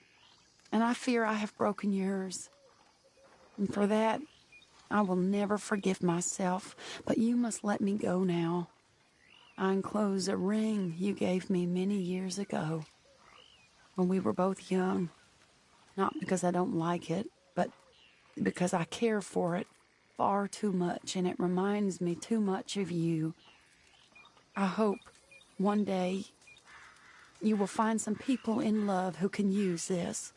Speaker 8: and I fear I have broken yours. And for that, I will never forgive myself, but you must let me go now. I enclose a ring you gave me many years ago, when we were both young. Not because I don't like it, but because I care for it far too much, and it reminds me too much of you. I hope one day you will find some people in love who can use this,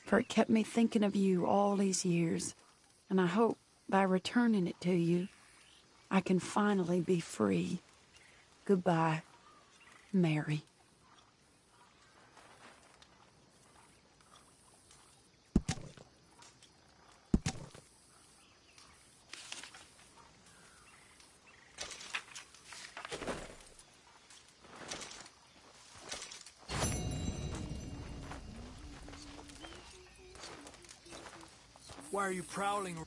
Speaker 8: for it kept me thinking of you all these years, and I hope by returning it to you, I can finally be free. Goodbye, Mary.
Speaker 14: Why are you prowling?